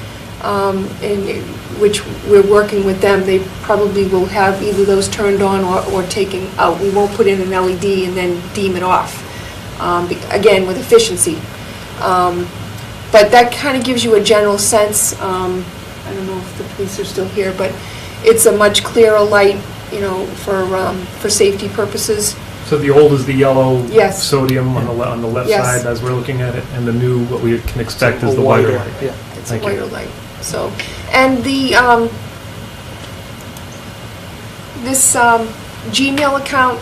S9: which we're working with them. They probably will have either those turned on or taken out. We won't put in an LED and then deem it off, again, with efficiency. But that kind of gives you a general sense. I don't know if the police are still here, but it's a much clearer light, for safety purposes.
S5: So the old is the yellow
S9: Yes.
S5: sodium on the left
S9: Yes.
S5: side as we're looking at it, and the new, what we can expect, is
S12: A
S5: the whiter
S12: whiter,
S5: light.
S12: yeah.
S9: It's
S5: Thank
S9: a
S5: you.
S9: whiter light. So, and the this Gmail account,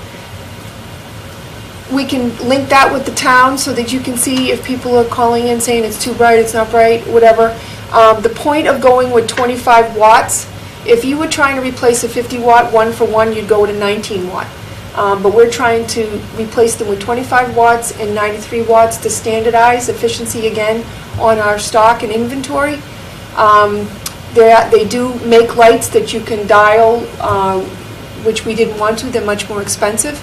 S9: we can link that with the town so that you can see if people are calling in saying it's too bright, it's not bright, whatever. The point of going with 25 watts, if you were trying to replace a 50 watt one-for-one, you'd go with a 19 watt. But we're trying to replace them with 25 watts and 93 watts to standardize efficiency again on our stock and inventory. They do make lights that you can dial, which we didn't want to. They're much more expensive.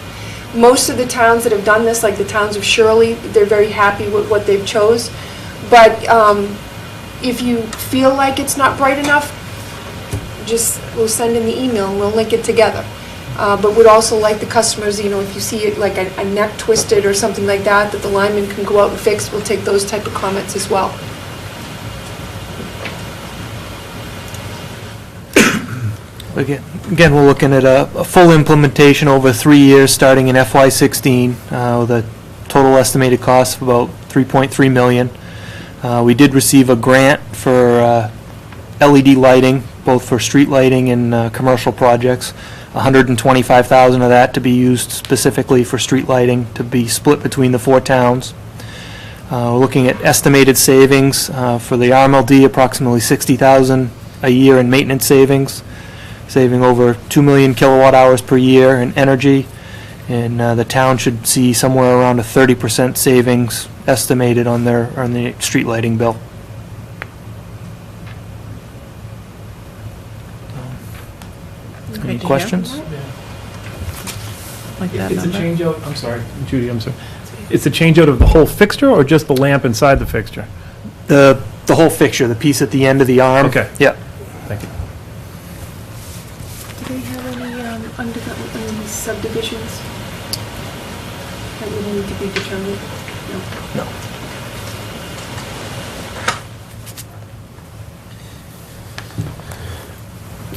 S9: Most of the towns that have done this, like the towns of Shirley, they're very happy with what they've chose. But if you feel like it's not bright enough, we'll send in the email and we'll link it together. But we'd also like the customers, if you see it like a neck twisted or something like that the lineman can go out and fix, we'll take those type of comments as well.
S12: Again, we're looking at a full implementation over 3 years, starting in FY16, with a total estimated cost of about $3.3 million. We did receive a grant for LED lighting, both for street lighting and commercial projects. $125,000 of that to be used specifically for street lighting, to be split between the 4 towns. We're looking at estimated savings for the RMLD, approximately $60,000 a year in maintenance savings, saving over 2 million kilowatt hours per year in energy, and the town should see somewhere around a 30% savings estimated on the street lighting bill. Any questions?
S1: Like that
S5: It's a
S1: number?
S5: change out, I'm sorry, Judy, I'm sorry. It's a change out of the whole fixture or just the lamp inside the fixture?
S12: The whole fixture, the piece at the end of the arm.
S5: Okay.
S12: Yep.
S5: Thank you.
S9: Do they have any subdivisions that would need to be determined?
S12: No.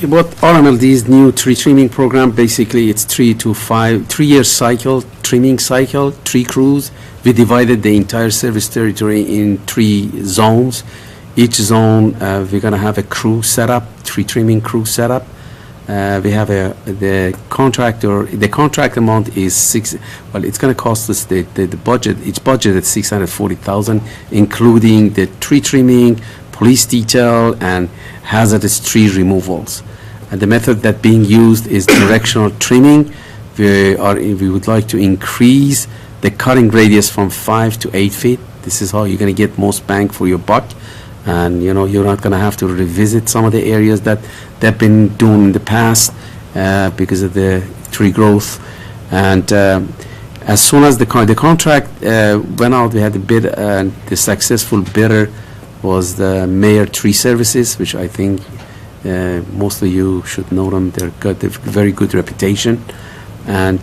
S10: About RMLD's new tree trimming program, basically it's 3-year cycle, trimming cycle, tree crews. We divided the entire service territory in 3 zones. Each zone, we're going to have a crew set up, tree trimming crew set up. We have the contract amount is it's going to cost us the budget, it's budgeted $640,000, including the tree trimming, police detail, and hazardous tree removals. And the method that being used is directional trimming. We would like to increase the cutting radius from 5 to 8 feet. This is how you're going to get most bang for your buck. And you're not going to have to revisit some of the areas that they've been doing in the past because of the tree growth. And as soon as the contract went out, we had the bid, and the successful bidder was the Mayor Tree Services, which I think most of you should know them. They've got a very good reputation. And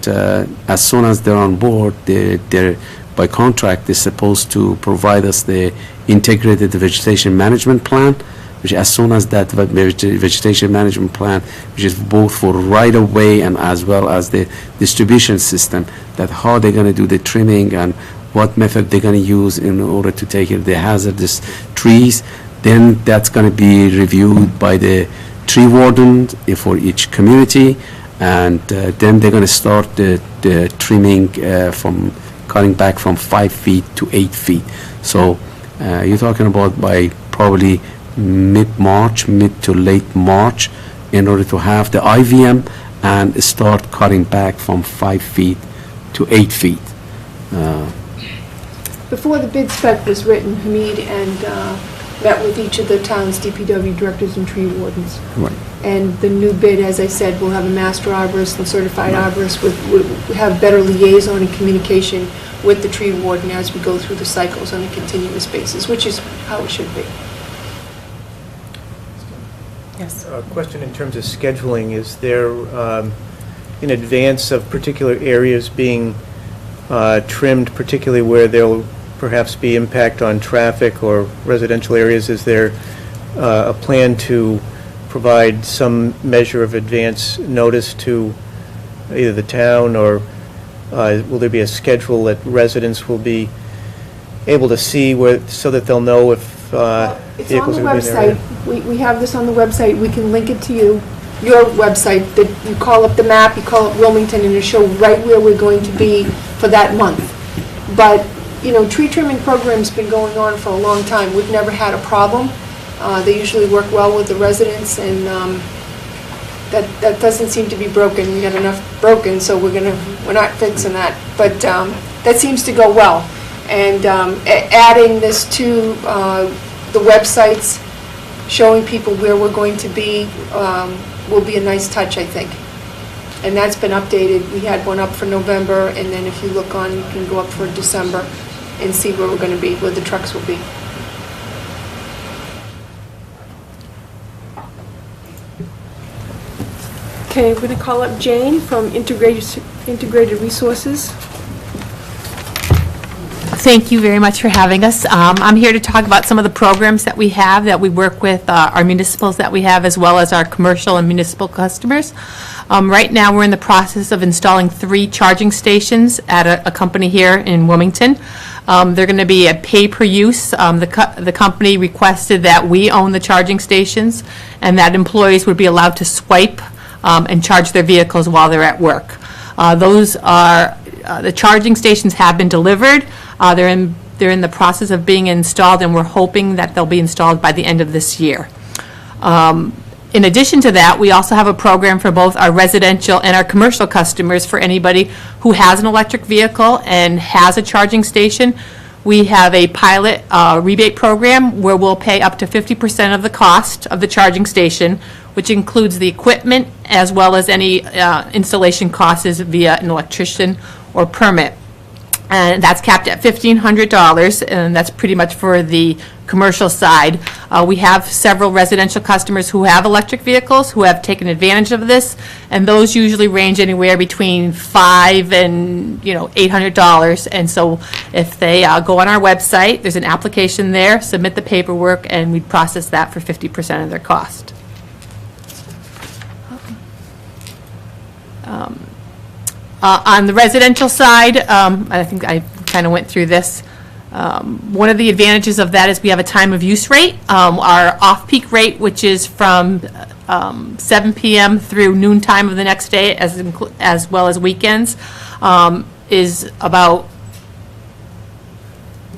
S10: as soon as they're on board, they're by contract, they're supposed to provide us the integrated vegetation management plan, which as soon as that vegetation management plan, which is both for right-of-way and as well as the distribution system, that how they're going to do the trimming and what method they're going to use in order to take care of the hazardous trees, then that's going to be reviewed by the tree warden for each community, and then they're going to start the trimming from cutting back from 5 feet to 8 feet. So you're talking about by probably mid-March, mid to late March, in order to have the IVM and start cutting back from 5 feet to 8 feet.
S9: Before the bid spec was written, Hamid and met with each of the town's DPW directors and tree wardens.
S10: Right.
S9: And the new bid, as I said, will have a master arborist and certified arborist, will have better liaison and communication with the tree warden as we go through the cycles on a continuous basis, which is how it should be.
S1: Yes.
S4: A question in terms of scheduling, is there, in advance of particular areas being trimmed, particularly where there'll perhaps be impact on traffic or residential areas, is there a plan to provide some measure of advance notice to either the town, or will there be a schedule that residents will be able to see so that they'll know if
S9: It's on
S4: vehicles
S9: the
S4: are going to be in their
S9: website.
S4: area?
S9: We have this on the website. We can link it to your website, that you call up the map, you call up Wilmington, and it'll show right where we're going to be for that month. But, tree trimming program's been going on for a long time. We've never had a problem. They usually work well with the residents, and that doesn't seem to be broken. We got enough broken, so we're not fixing that. But that seems to go well. And adding this to the websites, showing people where we're going to be, will be a nice touch, I think. And that's been updated. We had one up for November, and then if you look on, you can go up for December and see where we're going to be, where the trucks will be. Okay, we're going to call up Jane from Integrated Resources.
S13: Thank you very much for having us. I'm here to talk about some of the programs that we have, that we work with our municipals that we have, as well as our commercial and municipal customers. Right now, we're in the process of installing 3 charging stations at a company here in Wilmington. They're going to be a pay-per-use. The company requested that we own the charging stations and that employees would be allowed to swipe and charge their vehicles while they're at work. The charging stations have been delivered. They're in the process of being installed, and we're hoping that they'll be installed by the end of this year. In addition to that, we also have a program for both our residential and our commercial customers. For anybody who has an electric vehicle and has a charging station, we have a pilot rebate program where we'll pay up to 50% of the cost of the charging station, which includes the equipment as well as any installation costs via an electrician or permit. And that's capped at $1,500, and that's pretty much for the commercial side. We have several residential customers who have electric vehicles who have taken advantage of this, and those usually range anywhere between $500 and $800. And so if they go on our website, there's an application there, submit the paperwork, and we process that for 50% of their cost. On the residential side, I think I kind of went through this. One of the advantages of that is we have a time of use rate. Our off-peak rate, which is from 7 p.m. through noon time of the next day, as well as weekends, is about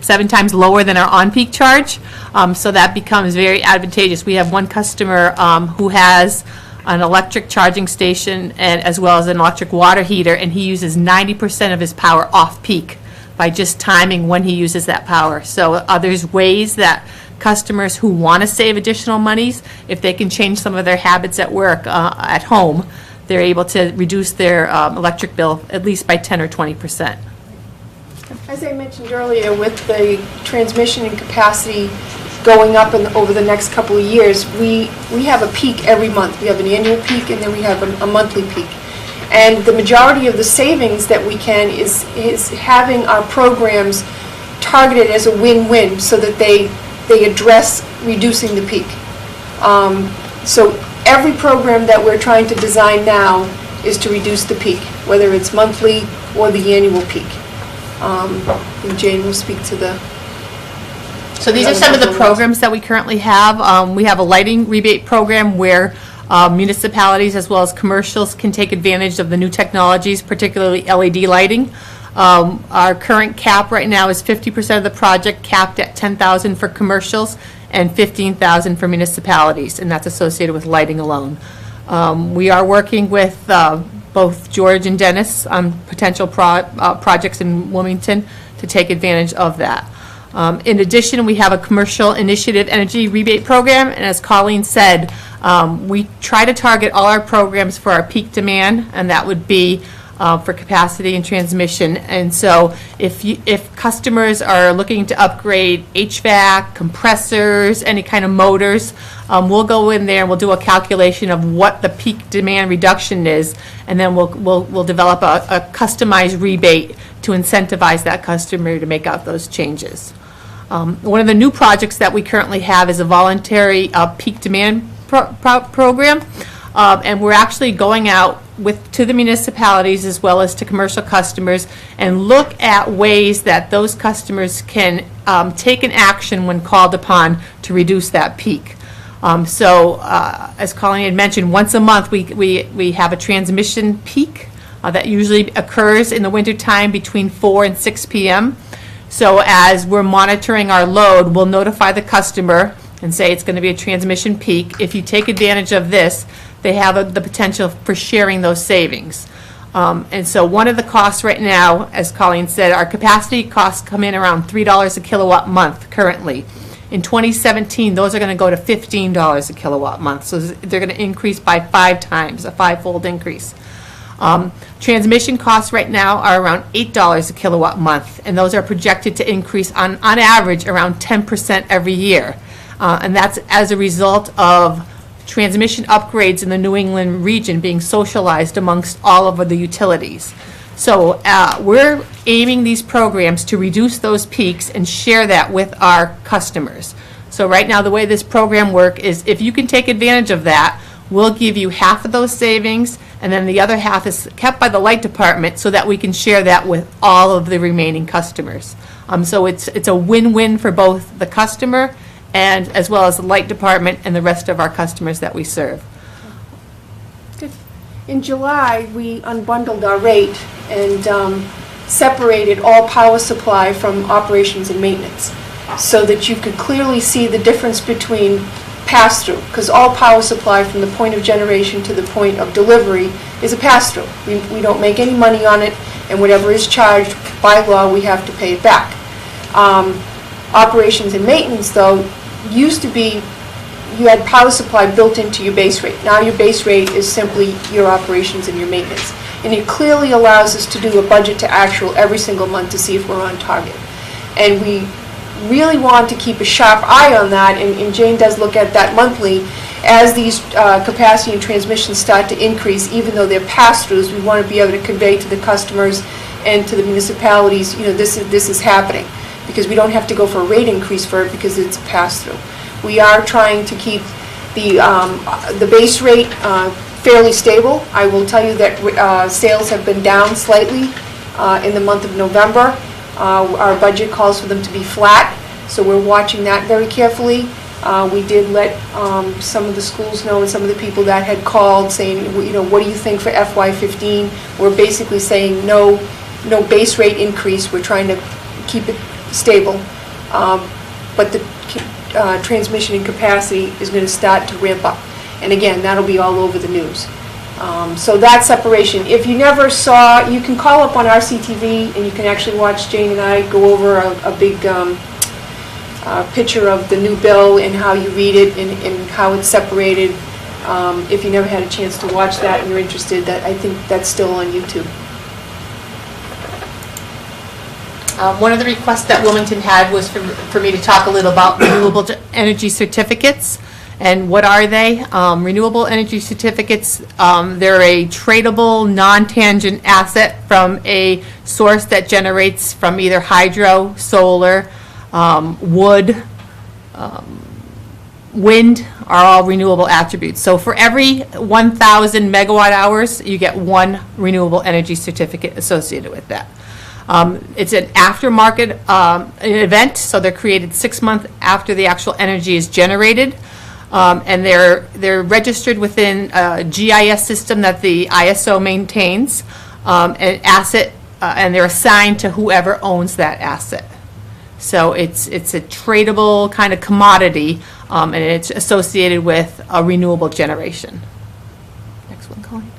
S13: 7 times lower than our on-peak charge. So that becomes very advantageous. We have one customer who has an electric charging station and as well as an electric water heater, and he uses 90% of his power off-peak by just timing when he uses that power. So there's ways that customers who want to save additional monies, if they can change some of their habits at work, at home, they're able to reduce their electric bill at least by 10 or 20%.
S9: As I mentioned earlier, with the transmission and capacity going up over the next couple of years, we have a peak every month. We have an annual peak and then we have a monthly peak. And the majority of the savings that we can is having our programs targeted as a win-win so that they address reducing the peak. So every program that we're trying to design now is to reduce the peak, whether it's monthly or the annual peak. And Jane will speak to the...
S13: So these are some of the programs that we currently have. We have a lighting rebate program where municipalities as well as commercials can take advantage of the new technologies, particularly LED lighting. Our current cap right now is 50% of the project capped at $10,000 for commercials and $15,000 for municipalities, and that's associated with lighting alone. We are working with both George and Dennis on potential projects in Wilmington to take advantage of that. In addition, we have a commercial initiative energy rebate program, and as Colleen said, we try to target all our programs for our peak demand, and that would be for capacity and transmission. And so if customers are looking to upgrade HVAC, compressors, any kind of motors, we'll go in there and we'll do a calculation of what the peak demand reduction is, and then we'll develop a customized rebate to incentivize that customer to make out those changes. One of the new projects that we currently have is a voluntary peak demand program, and we're actually going out to the municipalities as well as to commercial customers and look at ways that those customers can take an action when called upon to reduce that peak. As Colleen had mentioned, once a month we have a transmission peak that usually occurs in the wintertime between 4 and 6 p.m. So as we're monitoring our load, we'll notify the customer and say it's going to be a transmission peak. If you take advantage of this, they have the potential for sharing those savings. And so one of the costs right now, as Colleen said, our capacity costs come in around $3 a kilowatt month currently. In 2017, those are going to go to $15 a kilowatt month. So they're going to increase by 5 times, a 5-fold increase. Transmission costs right now are around $8 a kilowatt month, and those are projected to increase on average around 10% every year. And that's as a result of transmission upgrades in the New England region being socialized amongst all of the utilities. So we're aiming these programs to reduce those peaks and share that with our customers. So right now the way this program works is if you can take advantage of that, We'll give you half of those savings, and then the other half is kept by the light department so that we can share that with all of the remaining customers. So it's a win-win for both the customer and as well as the light department and the rest of our customers that we serve.
S9: In July, we unbundled our rate and separated all power supply from operations and maintenance, so that you could clearly see the difference between pass-through, because all power supply from the point of generation to the point of delivery is a pass-through. We don't make any money on it, and whatever is charged by law, we have to pay it back. Operations and maintenance, though, used to be you had power supply built into your base rate. Now your base rate is simply your operations and your maintenance. And it clearly allows us to do a budget to actual every single month to see if we're on target. And we really want to keep a sharp eye on that, and Jane does look at that monthly. As these capacity and transmissions start to increase, even though they're pass-throughs, we want to be able to convey to the customers and to the municipalities, this is happening, because we don't have to go for a rate increase for it because it's a pass-through. We are trying to keep the base rate fairly stable. I will tell you that sales have been down slightly in the month of November. Our budget calls for them to be flat, so we're watching that very carefully. We did let some of the schools know and some of the people that had called saying, what do you think for FY15? We're basically saying no base rate increase. We're trying to keep it stable, but the transmission and capacity is going to start to ramp up. And again, that'll be all over the news. So that separation, if you never saw, you can call up on RCTV and you can actually watch Jane and I go over a big picture of the new bill and how you read it and how it's separated. If you never had a chance to watch that and you're interested, I think that's still on YouTube.
S13: One of the requests that Wilmington had was for me to talk a little about renewable energy certificates. And what are they? Renewable energy certificates, they're a tradable, non-tangent asset from a source that generates from either hydro, solar, wood, wind, are all renewable attributes. So for every 1,000 megawatt hours, you get one renewable energy certificate associated with that. It's an aftermarket event, so they're created 6 months after the actual energy is generated. And they're registered within a GIS system that the ISO maintains, an asset, and they're assigned to whoever owns that asset. So it's a tradable kind of commodity, and it's associated with a renewable generation. Next one, Colleen.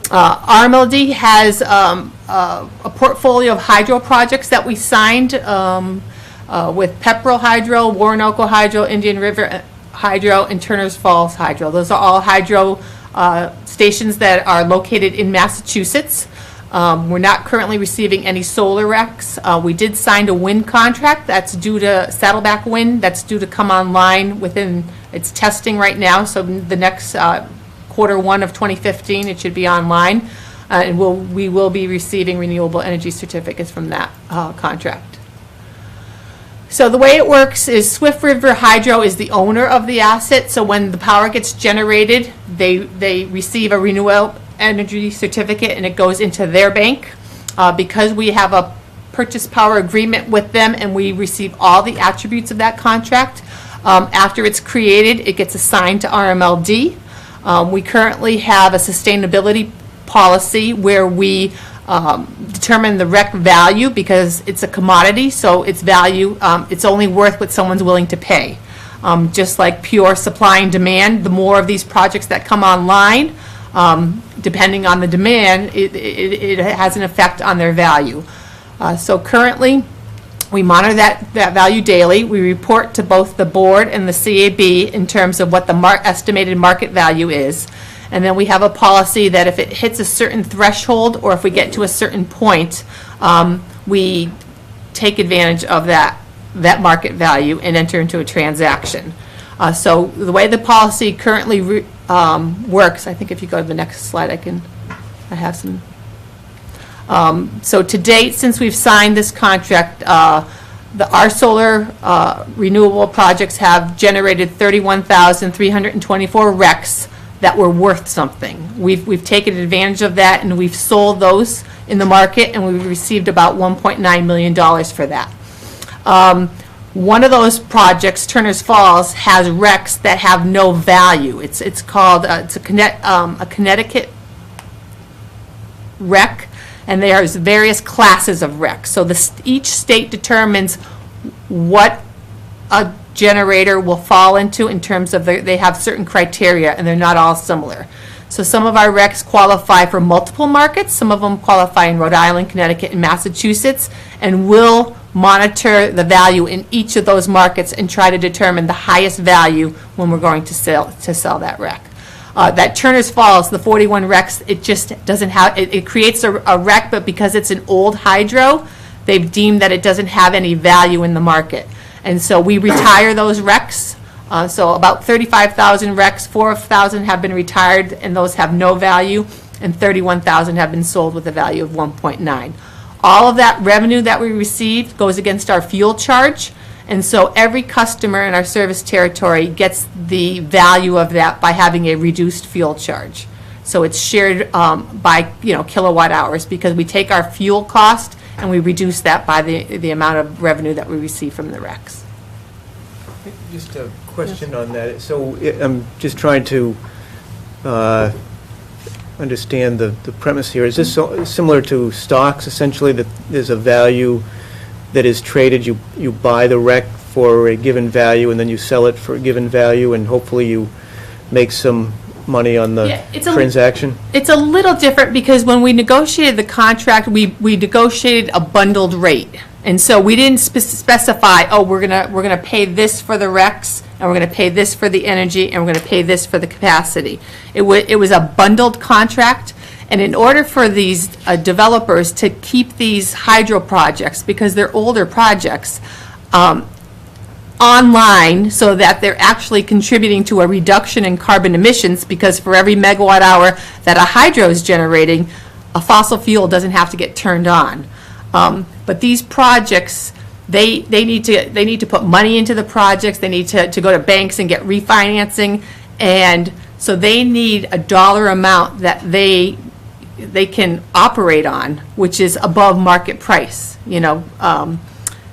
S13: RMLD has a portfolio of hydro projects that we signed with Pepperell Hydro, Warnoco Hydro, Indian River Hydro, and Turner's Falls Hydro. Those are all hydro stations that are located in Massachusetts. We're not currently receiving any solar RECs. We did sign a wind contract that's due to, Saddleback Wind, that's due to come online within, it's testing right now, so the next Q1 of 2015, it should be online. And we will be receiving renewable energy certificates from that contract. So the way it works is Swift River Hydro is the owner of the asset, so when the power gets generated, they receive a renewable energy certificate and it goes into their bank. Because we have a purchase power agreement with them and we receive all the attributes of that contract, after it's created, it gets assigned to RMLD. We currently have a sustainability policy where we determine the REC value because it's a commodity, so its value, it's only worth what someone's willing to pay. Just like pure supply and demand, the more of these projects that come online, depending on the demand, it has an effect on their value. So currently, we monitor that value daily. We report to both the board and the CAB in terms of what the estimated market value is. And then we have a policy that if it hits a certain threshold or if we get to a certain point, we take advantage of that market value and enter into a transaction. So the way the policy currently works, I think if you go to the next slide, I have some. So to date, since we've signed this contract, Our solar renewable projects have generated 31,324 RECs that were worth something. We've taken advantage of that, and we've sold those in the market, and we've received about $1.9 million for that. One of those projects, Turner's Falls, has RECs that have no value. It's called, it's a Connecticut REC, and there's various classes of RECs. So each state determines what a generator will fall into in terms of they have certain criteria, and they're not all similar. So some of our RECs qualify for multiple markets. Some of them qualify in Rhode Island, Connecticut, and Massachusetts, and will monitor the value in each of those markets and try to determine the highest value when we're going to sell that REC. That Turner's Falls, the 41 RECs, it just doesn't have, it creates a REC, but because it's an old hydro, they've deemed that it doesn't have any value in the market. And so we retire those RECs. So about 35,000 RECs, 4,000 have been retired, and those have no value, and 31,000 have been sold with a value of 1.9. All of that revenue that we received goes against our fuel charge, and so every customer in our service territory gets the value of that by having a reduced fuel charge. So it's shared by kilowatt hours, because we take our fuel cost and we reduce that by the amount of revenue that we receive from the RECs.
S4: Just a question on that. So I'm just trying to understand the premise here. Is this similar to stocks, essentially, that there's a value that is traded? You buy the REC for a given value, and then you sell it for a given value, and hopefully you make some money on the transaction?
S13: It's a little different, because when we negotiated the contract, we negotiated a bundled rate. And so we didn't specify, oh, we're gonna pay this for the RECs, and we're gonna pay this for the energy, and we're gonna pay this for the capacity. It was a bundled contract, and in order for these developers to keep these hydro projects, because they're older projects, online, so that they're actually contributing to a reduction in carbon emissions, because for every megawatt hour that a hydro is generating, a fossil fuel doesn't have to get turned on. But these projects, they need to put money into the projects. They need to go to banks and get refinancing, and so they need a dollar amount that they can operate on, which is above market price.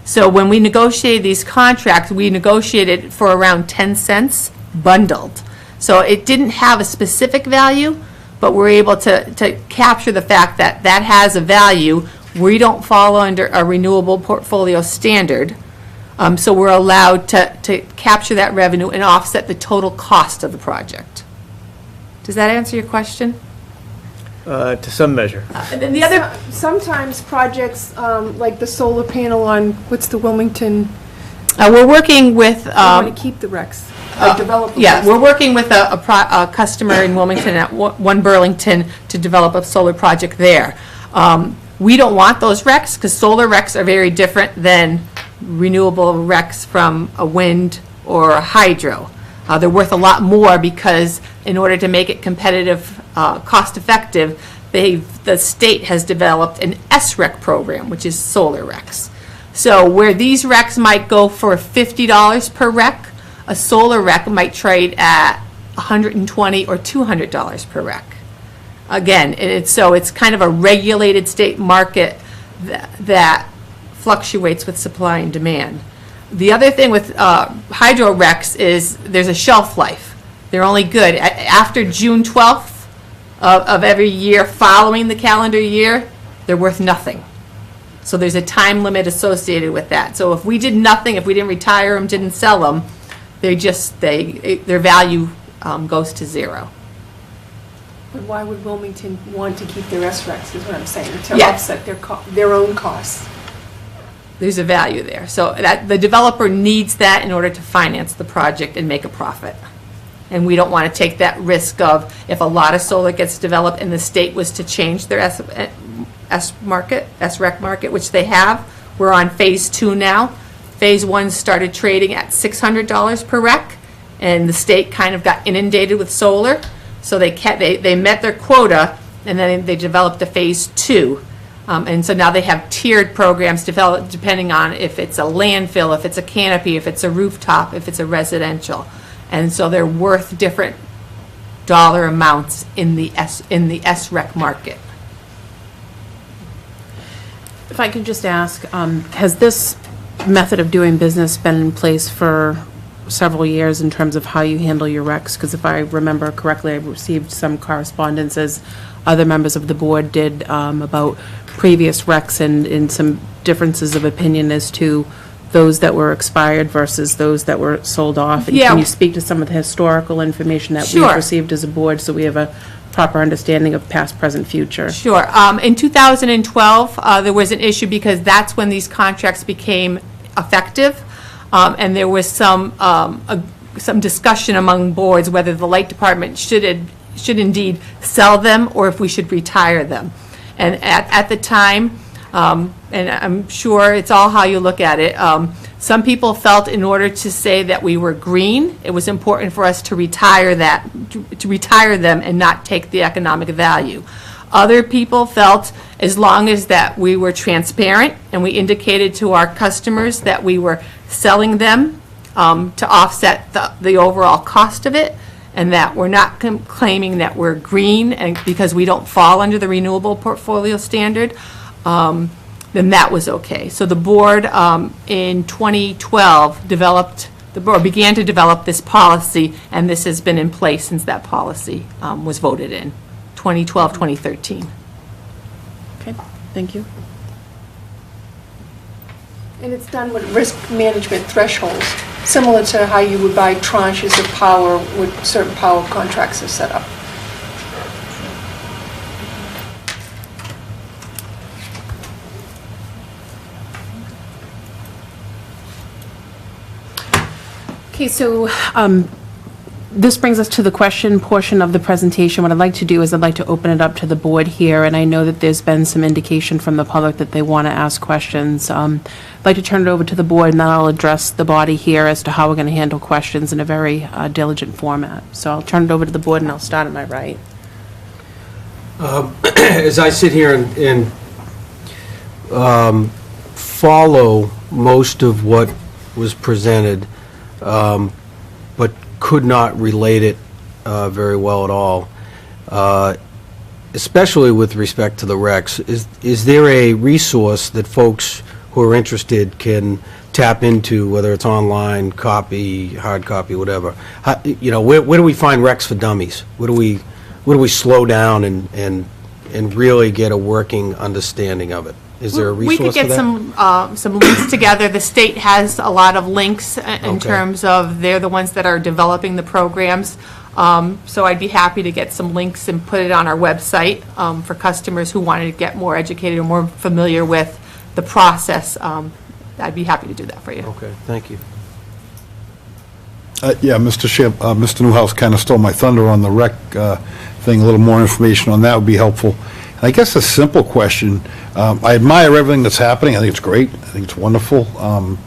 S13: So when we negotiated these contracts, we negotiated for around 10 cents bundled. So it didn't have a specific value, but we're able to capture the fact that that has a value. We don't fall under a renewable portfolio standard, so we're allowed to capture that revenue and offset the total cost of the project. Does that answer your question?
S4: To some measure.
S13: And then the other,
S9: Sometimes projects, like the solar panel on, what's the Wilmington,
S13: we're working with.
S9: I want to keep the RECs, develop the
S13: Yeah,
S9: RECs.
S13: we're working with a customer in Wilmington at 1 Burlington to develop a solar project there. We don't want those RECs, because solar RECs are very different than renewable RECs from a wind or a hydro. They're worth a lot more, because in order to make it competitive, cost-effective, the state has developed an SREC program, which is solar RECs. So where these RECs might go for $50 per REC, a solar REC might trade at $120 or $200 per REC. Again, so it's kind of a regulated state market that fluctuates with supply and demand. The other thing with hydro RECs is there's a shelf life. They're only good after June 12th of every year following the calendar year. They're worth nothing. So there's a time limit associated with that. So if we did nothing, if we didn't retire them, didn't sell them, their value goes to zero.
S9: But why would Wilmington want to keep their SRECs, is what I'm saying, to
S13: Yeah.
S9: offset their own costs?
S13: There's a value there. So that the developer needs that in order to finance the project and make a profit. And we don't want to take that risk of, if a lot of solar gets developed and the state was to change their SREC market, which they have. We're on phase 2 now. Phase 1 started trading at $600 per REC, and the state kind of got inundated with solar. So they met their quota, and then they developed a phase 2. And so now they have tiered programs developed depending on if it's a landfill, if it's a canopy, if it's a rooftop, if it's a residential. And so they're worth different dollar amounts in the SREC market.
S1: If I could just ask, has this method of doing business been in place for several years in terms of how you handle your recs? Because if I remember correctly, I received some correspondence, as other members of the board did, about previous recs and some differences of opinion as to those that were expired versus those that were sold off. And
S13: Yeah.
S1: can you speak to some of the historical information that
S13: Sure.
S1: we've received as a board so we have a proper understanding of past, present, future?
S13: Sure. In 2012, there was an issue because that's when these contracts became effective, and there was some discussion among boards whether the light department should indeed sell them or if we should retire them. And at the time, and I'm sure it's all how you look at it, some people felt in order to say that we were green, it was important for us to retire them and not take the economic value. Other people felt as long as that we were transparent and we indicated to our customers that we were selling them to offset the overall cost of it, and that we're not claiming that we're green and because we don't fall under the renewable portfolio standard, then that was okay. So the board in 2012 began to develop this policy, and this has been in place since that policy was voted in 2012, 2013.
S1: Okay, thank you.
S9: And it's done with risk management thresholds, similar to how you would buy tranches of power with certain power contracts are set up.
S1: Okay, so this brings us to the question portion of the presentation. What I'd like to do is I'd like to open it up to the board here, and I know that there's been some indication from the public that they want to ask questions. I'd like to turn it over to the board, and then I'll address the body here as to how we're going to handle questions in a very diligent format. So I'll turn it over to the board, and I'll start at my right.
S8: As I sit here and follow most of what was presented, but could not relate it very well at all, especially with respect to the recs. Is there a resource that folks who are interested can tap into, whether it's online, copy, hard copy, whatever? Where do we find recs for dummies? Where do we slow down and really get a working understanding of it? Is there a resource for that?
S13: We could get some links together. The state has a lot of links in terms of they're the ones that are developing the programs. So I'd be happy to get some links and put it on our website for customers who wanted to get more educated or more familiar with the process. I'd be happy to do that for you.
S8: Okay, thank you.
S7: Yeah, Mr. Newhouse kind of stole my thunder on the rec thing. A little more information on that would be helpful. I guess a simple question. I admire everything that's happening. I think it's great. I think it's wonderful.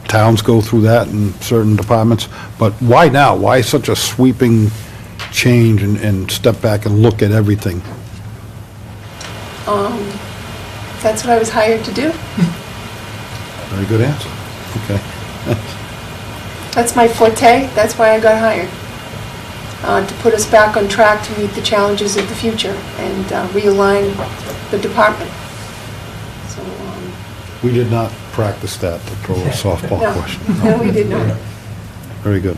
S7: Towns go through that in certain departments. But why now? Why such a sweeping change and step back and look at everything?
S9: That's what I was hired to do.
S7: Very good answer. Okay.
S9: That's my forte. That's why I got hired. To put us back on track to meet the challenges of the future and realign the department. So,
S7: We did not practice that, to throw a softball
S9: no,
S7: question.
S9: no, we did not.
S7: Very good.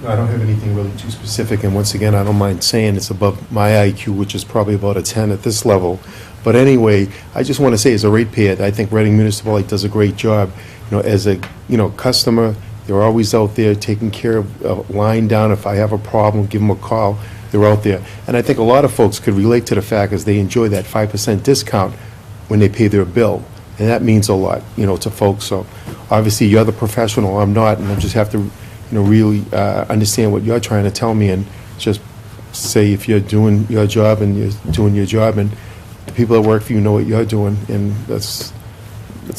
S6: I don't have anything really too specific, and once again, I don't mind saying it's above my IQ, which is probably about a 10 at this level. But anyway, I just want to say, as a ratepayer, I think Reading Municipal Light does a great job. As a customer, they're always out there taking care of, lying down. If I have a problem, give them a call. They're out there. And I think a lot of folks could relate to the fact as they enjoy that 5% discount when they pay their bill. And that means a lot, to folks. So obviously, you're the professional. I'm not, and I just have to, really understand what you're trying to tell me and just say if you're doing your job and you're doing your job and the people that work for you know what you're doing, and that's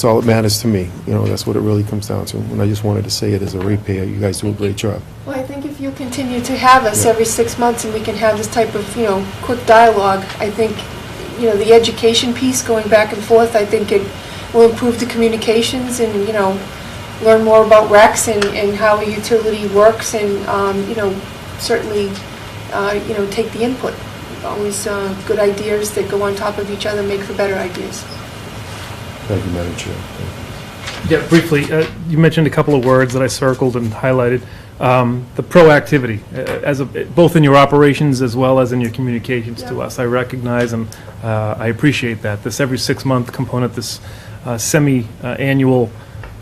S6: all that matters to me. That's what it really comes down to. And I just wanted to say it as a ratepayer. You guys do a great job.
S9: Well, I think if you continue to have us every 6 months and we can have this type of, quick dialogue, I think, the education piece going back and forth. I think it will improve the communications and, learn more about RECs and how a utility works and, certainly, take the input. Always good ideas that go on top of each other make for better ideas.
S6: Thank you, Madam Chair.
S5: Yeah, briefly, you mentioned a couple of words that I circled and highlighted. The proactivity, both in your operations as well as in your communications to us. I recognize and I appreciate that. This every 6-month component, this semi-annual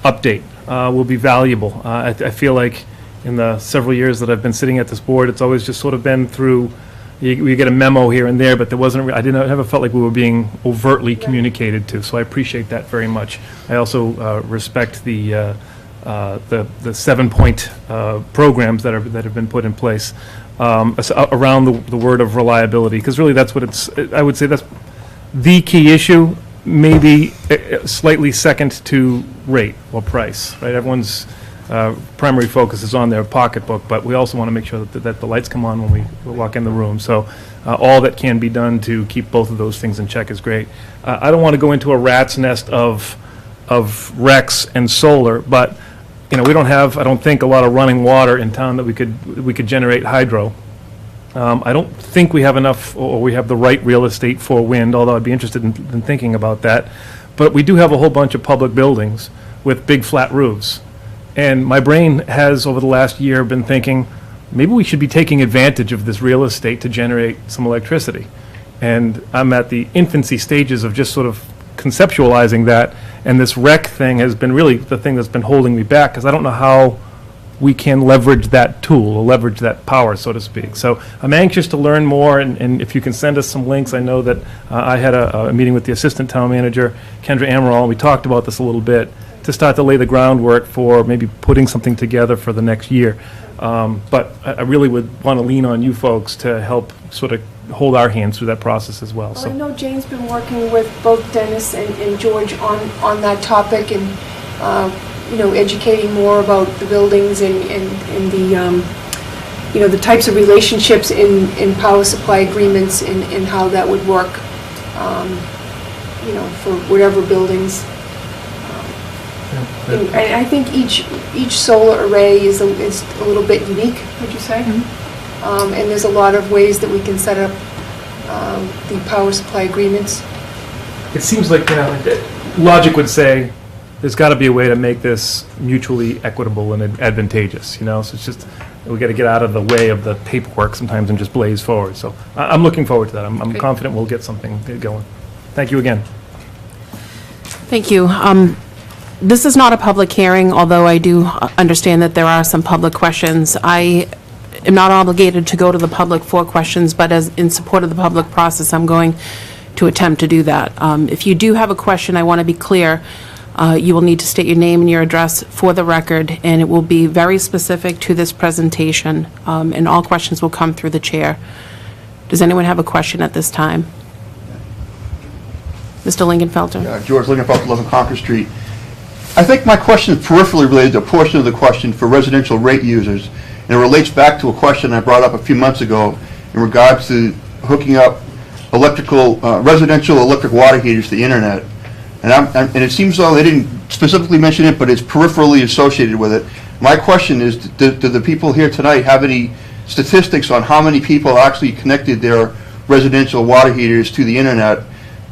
S5: update will be valuable. I feel like in the several years that I've been sitting at this board, it's always just sort of been through, you get a memo here and there, but there wasn't, I never felt like we were being overtly communicated to, so I appreciate that very much. I also respect the 7-point programs that have been put in place around the word of reliability, because really that's what I would say that's the key issue, maybe slightly second to rate or price, right? Everyone's primary focus is on their pocketbook, but we also want to make sure that the lights come on when we walk in the room. So all that can be done to keep both of those things in check is great. I don't want to go into a rat's nest of RECs and solar, but we don't have, I don't think, a lot of running water in town that we could generate hydro. I don't think we have enough, or we have the right real estate for wind, although I'd be interested in thinking about that. But we do have a whole bunch of public buildings with big flat roofs. And my brain has, over the last year, been thinking, maybe we should be taking advantage of this real estate to generate some electricity. And I'm at the infancy stages of just sort of conceptualizing that, and this REC thing has been really the thing that's been holding me back, because I don't know how we can leverage that tool, or leverage that power, so to speak. So I'm anxious to learn more, and if you can send us some links. I know that I had a meeting with the Assistant Town Manager, Kendra Amaral, and we talked about this a little bit, to start to lay the groundwork for maybe putting something together for the next year. But I really would want to lean on you folks to help sort of hold our hands through that process as well.
S9: Well, I know Jane's been working with both Dennis and George on that topic, and educating more about the buildings and the the types of relationships in power supply agreements and how that would work for whatever buildings. And I think each solar array is a little bit unique, would you say? Mm-hmm. And there's a lot of ways that we can set up the power supply agreements.
S5: It seems like logic would say there's got to be a way to make this mutually equitable and advantageous. So it's just we got to get out of the way of the paperwork sometimes and just blaze forward. So I'm looking forward to that. I'm confident we'll get something going. Thank you again.
S1: Thank you. This is not a public hearing, although I do understand that there are some public questions. I am not obligated to go to the public for questions, but as in support of the public process, I'm going to attempt to do that. If you do have a question, I want to be clear. You will need to state your name and your address for the record, and it will be very specific to this presentation, and all questions will come through the chair. Does anyone have a question at this time? Mr. Lingenfelter?
S11: George Lingenfelter, 11 Concord Street. I think my question is peripherally related to a portion of the question for residential rate users, and it relates back to a question I brought up a few months ago in regards to hooking up residential electric water heaters to the internet. And it seems though they didn't specifically mention it, but it's peripherally associated with it. My question is, do the people here tonight have any statistics on how many people actually connected their residential water heaters to the internet?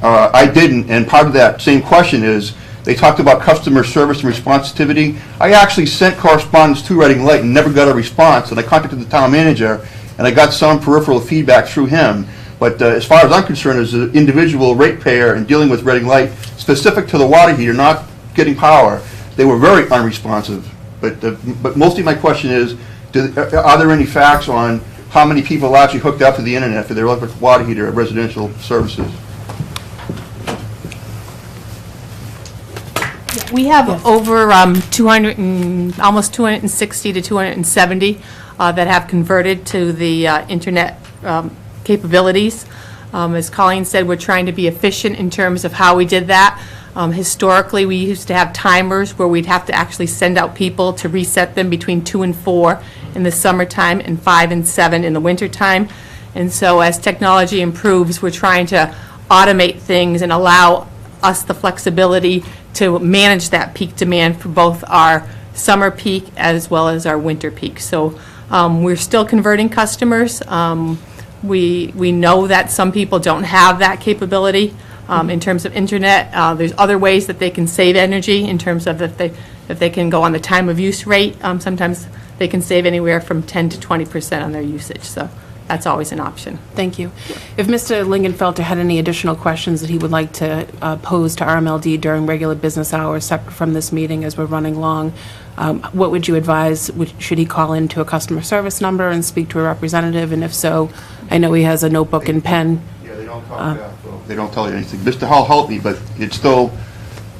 S11: I didn't, and part of that same question is, they talked about customer service and responsitivity. I actually sent correspondence to Reading Light and never got a response, and I contacted the town manager, and I got some peripheral feedback through him. But as far as I'm concerned, as an individual ratepayer and dealing with Reading Light, specific to the water heater, not getting power, they were very unresponsive. But mostly my question is, are there any facts on how many people actually hooked up to the internet for their electric water heater at residential services?
S13: We have over 200 and almost 260 to 270 that have converted to the internet capabilities. As Colleen said, we're trying to be efficient in terms of how we did that. Historically, we used to have timers where we'd have to actually send out people to reset them between 2 and 4 in the summertime and 5 and 7 in the wintertime. And so as technology improves, we're trying to automate things and allow us the flexibility to manage that peak demand for both our summer peak as well as our winter peak. So we're still converting customers. We know that some people don't have that capability in terms of internet. There's other ways that they can save energy in terms of if they can go on the time of use rate. Sometimes they can save anywhere from 10 to 20% on their usage. So that's always an option.
S1: Thank you. If Mr. Lingenfelter had any additional questions that he would like to pose to RMLD during regular business hours, separate from this meeting as we're running long, what would you advise? Should he call in to a customer service number and speak to a representative? And if so, I know he has a notebook and pen.
S11: Yeah, they don't talk back, so they don't tell you anything. Mr. Hall helped me, but it's still,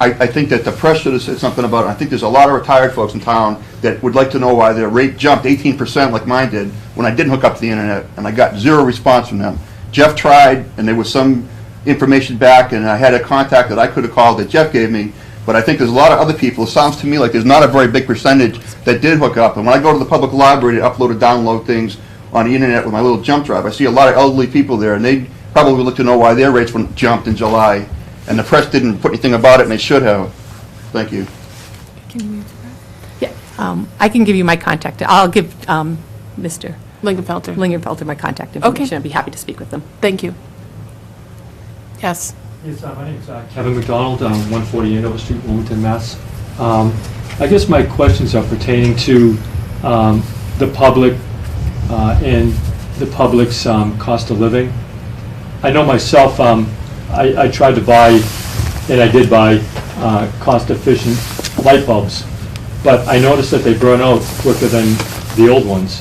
S11: I think that the press should have said something about it. I think there's a lot of retired folks in town that would like to know why their rate jumped 18% like mine did when I didn't hook up to the internet, and I got zero response from them. Jeff tried, and there was some information back, and I had a contact that I could have called that Jeff gave me, but I think there's a lot of other people. It sounds to me like there's not a very big percentage that did hook up, and when I go to the public library to upload and download things on the internet with my little jump drive, I see a lot of elderly people there, and they probably would look to know why their rates jumped in July, and the press didn't put anything about it, and they should have. Thank you.
S13: Yeah, I can give you my contact. I'll give Mr.
S1: Lingenfelter
S13: my contact information.
S1: Okay.
S13: I'd be happy to speak with them.
S1: Thank you. Yes.
S14: Yes, my name is Kevin McDonald, 140 Andover Street, Wilmington, Mass. I guess my questions are pertaining to the public and the public's cost of living. I know myself, I tried to buy, and I did buy, cost-efficient light bulbs, but I noticed that they burn out quicker than the old ones.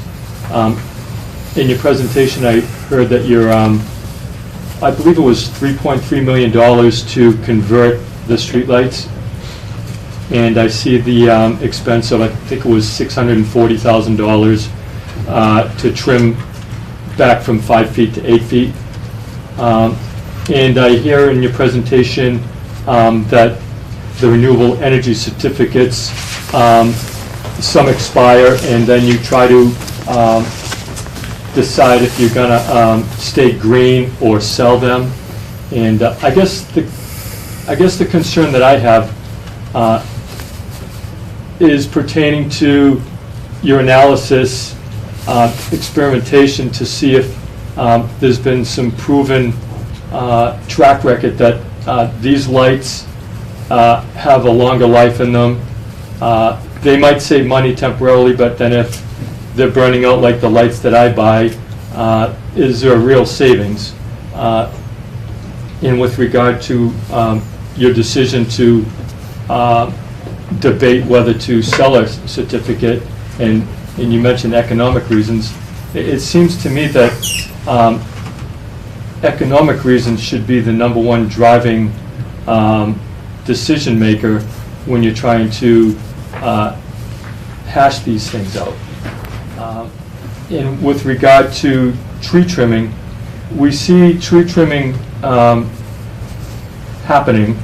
S14: In your presentation, I heard that you're, I believe it was $3.3 million to convert the streetlights, and I see the expense of, I think it was $640,000 to trim back from 5 feet to 8 feet. And I hear in your presentation that the renewable energy certificates, some expire, and then you try to decide if you're going to stay green or sell them. And I guess the concern that I have is pertaining to your analysis, experimentation to see if there's been some proven track record that these lights have a longer life in them. They might save money temporarily, but then if they're burning out like the lights that I buy, is there a real savings? And with regard to your decision to debate whether to sell a certificate, and you mentioned economic reasons, it seems to me that economic reasons should be the #1 driving decision maker when you're trying to hash these things out. And with regard to tree trimming, we see tree trimming happening,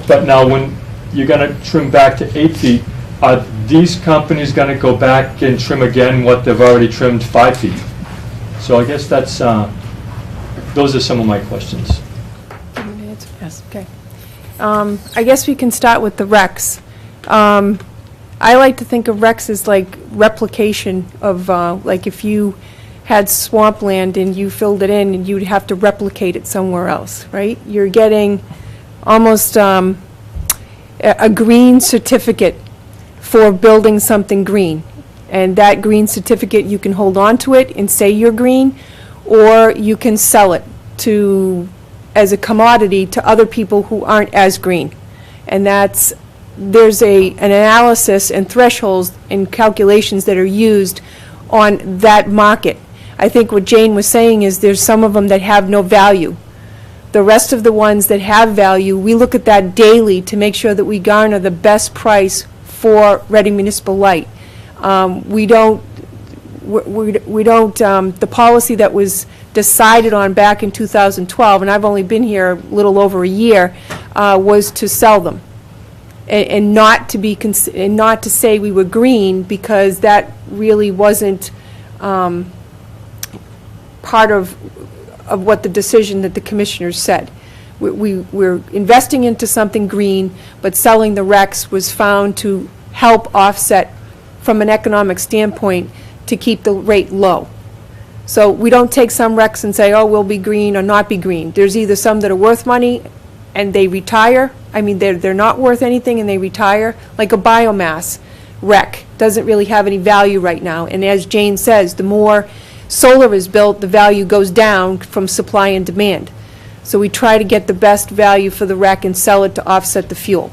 S14: but now when you're going to trim back to 8 feet, are these companies going to go back and trim again what they've already trimmed 5 feet? So I guess that's, those are some of my questions.
S9: Yes, okay. I guess we can start with the RECs. I like to think of RECs as like replication of, like if you had swampland and you filled it in and you'd have to replicate it somewhere else, right? You're getting almost a green certificate for building something green. And that green certificate, you can hold on to it and say you're green, or you can sell it to, as a commodity to other people who aren't as green. And there's an analysis and thresholds and calculations that are used on that market. I think what Jane was saying is there's some of them that have no value. The rest of the ones that have value, we look at that daily to make sure that we garner the best price for Reading Municipal Light. The policy that was decided on back in 2012, and I've only been here a little over a year, was to sell them. And not to say we were green, because that really wasn't part of what the decision that the commissioners said. we're investing into something green, but selling the wrecks was found to help offset from an economic standpoint to keep the rate low. So we don't take some wrecks and say, oh, we'll be green or not be green. There's either some that are worth money and they retire. I mean, they're not worth anything and they retire. Like a biomass wreck doesn't really have any value right now. And as Jane says, the more solar is built, the value goes down from supply and demand. So we try to get the best value for the wreck and sell it to offset the fuel.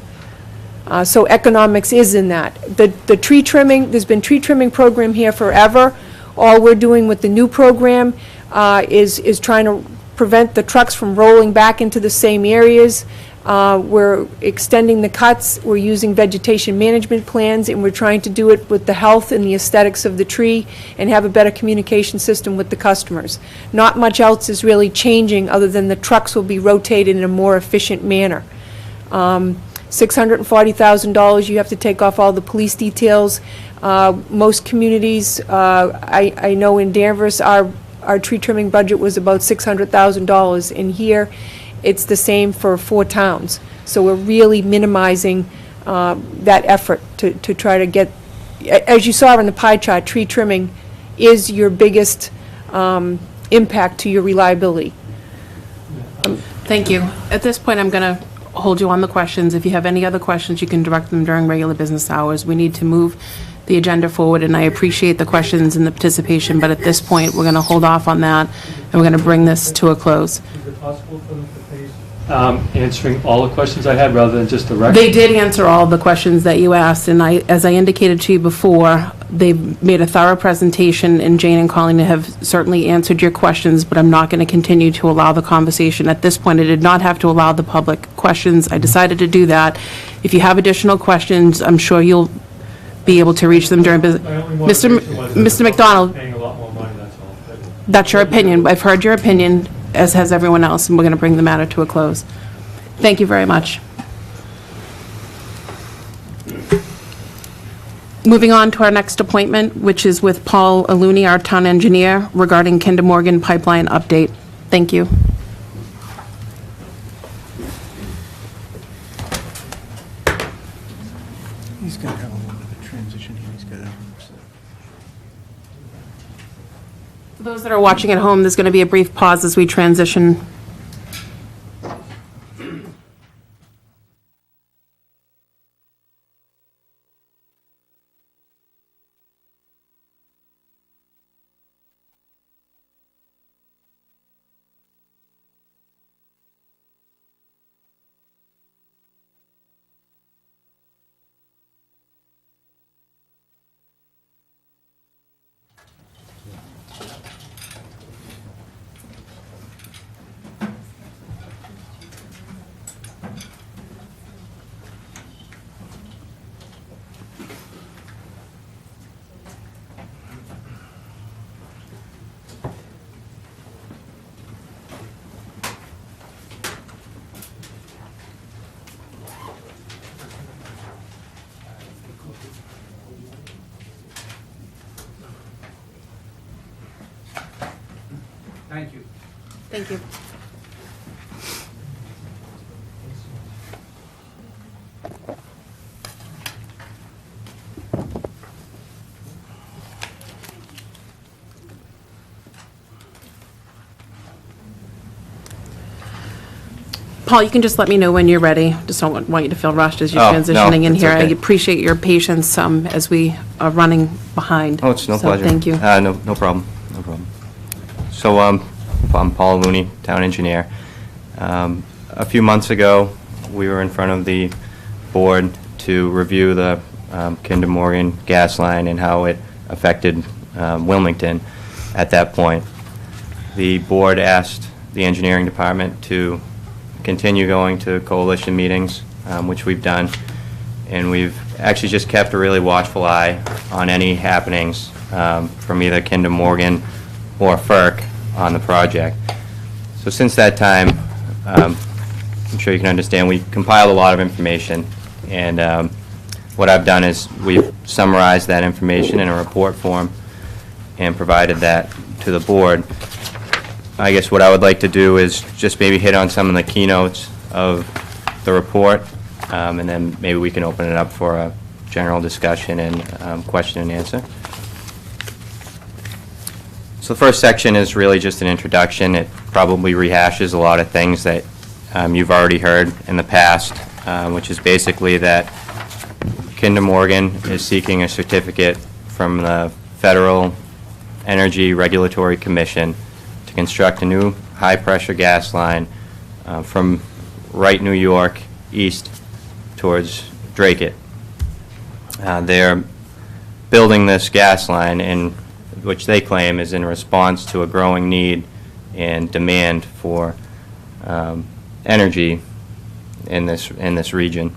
S9: So economics is in that. The tree trimming, there's been tree trimming program here forever. All we're doing with the new program is trying to prevent the trucks from rolling back into the same areas. We're extending the cuts, we're using vegetation management plans, and we're trying to do it with the health and the aesthetics of the tree and have a better communication system with the customers. Not much else is really changing other than the trucks will be rotated in a more efficient manner. $640,000, you have to take off all the police details. Most communities, I know in Danvers, our tree trimming budget was about $600,000. And here, it's the same for 4 towns. So we're really minimizing that effort to try to get, as you saw in the pie chart, tree trimming is your biggest impact to your reliability.
S1: Thank you. At this point, I'm going to hold you on the questions. If you have any other questions, you can direct them during regular business hours. We need to move the agenda forward, and I appreciate the questions and the participation, but at this point, we're going to hold off on that, and we're going to bring this to a close.
S14: Is it possible for them to face answering all the questions I had rather than just the record?
S1: They did answer all the questions that you asked, and as I indicated to you before, they made a thorough presentation, and Jane and Colleen have certainly answered your questions, but I'm not going to continue to allow the conversation. At this point, I did not have to allow the public questions. I decided to do that. If you have additional questions, I'm sure you'll be able to reach them during business. Mr. McDonald,
S14: Paying a lot more money, that's all.
S1: that's your opinion. I've heard your opinion, as has everyone else, and we're going to bring the matter to a close. Thank you very much. Moving on to our next appointment, which is with Paul Aluni, our town engineer, regarding Kinder Morgan pipeline update. Thank you.
S4: He's going to have a little bit of a transition here. He's got to.
S1: For those that are watching at home, there's going to be a brief pause as we transition.
S3: Thank you.
S1: Thank you. Paul, you can just let me know when you're ready. Just don't want you to feel rushed as you're transitioning in
S15: it's
S1: here. I
S15: okay.
S1: appreciate your patience as we are running behind.
S15: Oh, it's no
S1: So,
S15: pleasure.
S1: thank you.
S15: No problem, no problem. So, I'm Paul Looney, town engineer. A few months ago, we were in front of the board to review the Kinder Morgan gas line and how it affected Wilmington at that point. The board asked the engineering department to continue going to coalition meetings, which we've done, and we've actually just kept a really watchful eye on any happenings from either Kinder Morgan or FERC on the project. So since that time, I'm sure you can understand, we compiled a lot of information, and what I've done is we've summarized that information in a report form and provided that to the board. I guess what I would like to do is just maybe hit on some of the keynotes of the report, and then maybe we can open it up for a general discussion and question and answer. So the first section is really just an introduction. It probably rehashes a lot of things that you've already heard in the past, which is basically that Kinder Morgan is seeking a certificate from the Federal Energy Regulatory Commission to construct a new high-pressure gas line from Wright, New York, east towards Dracut. They're building this gas line, which they claim is in response to a growing need and demand for energy in this region.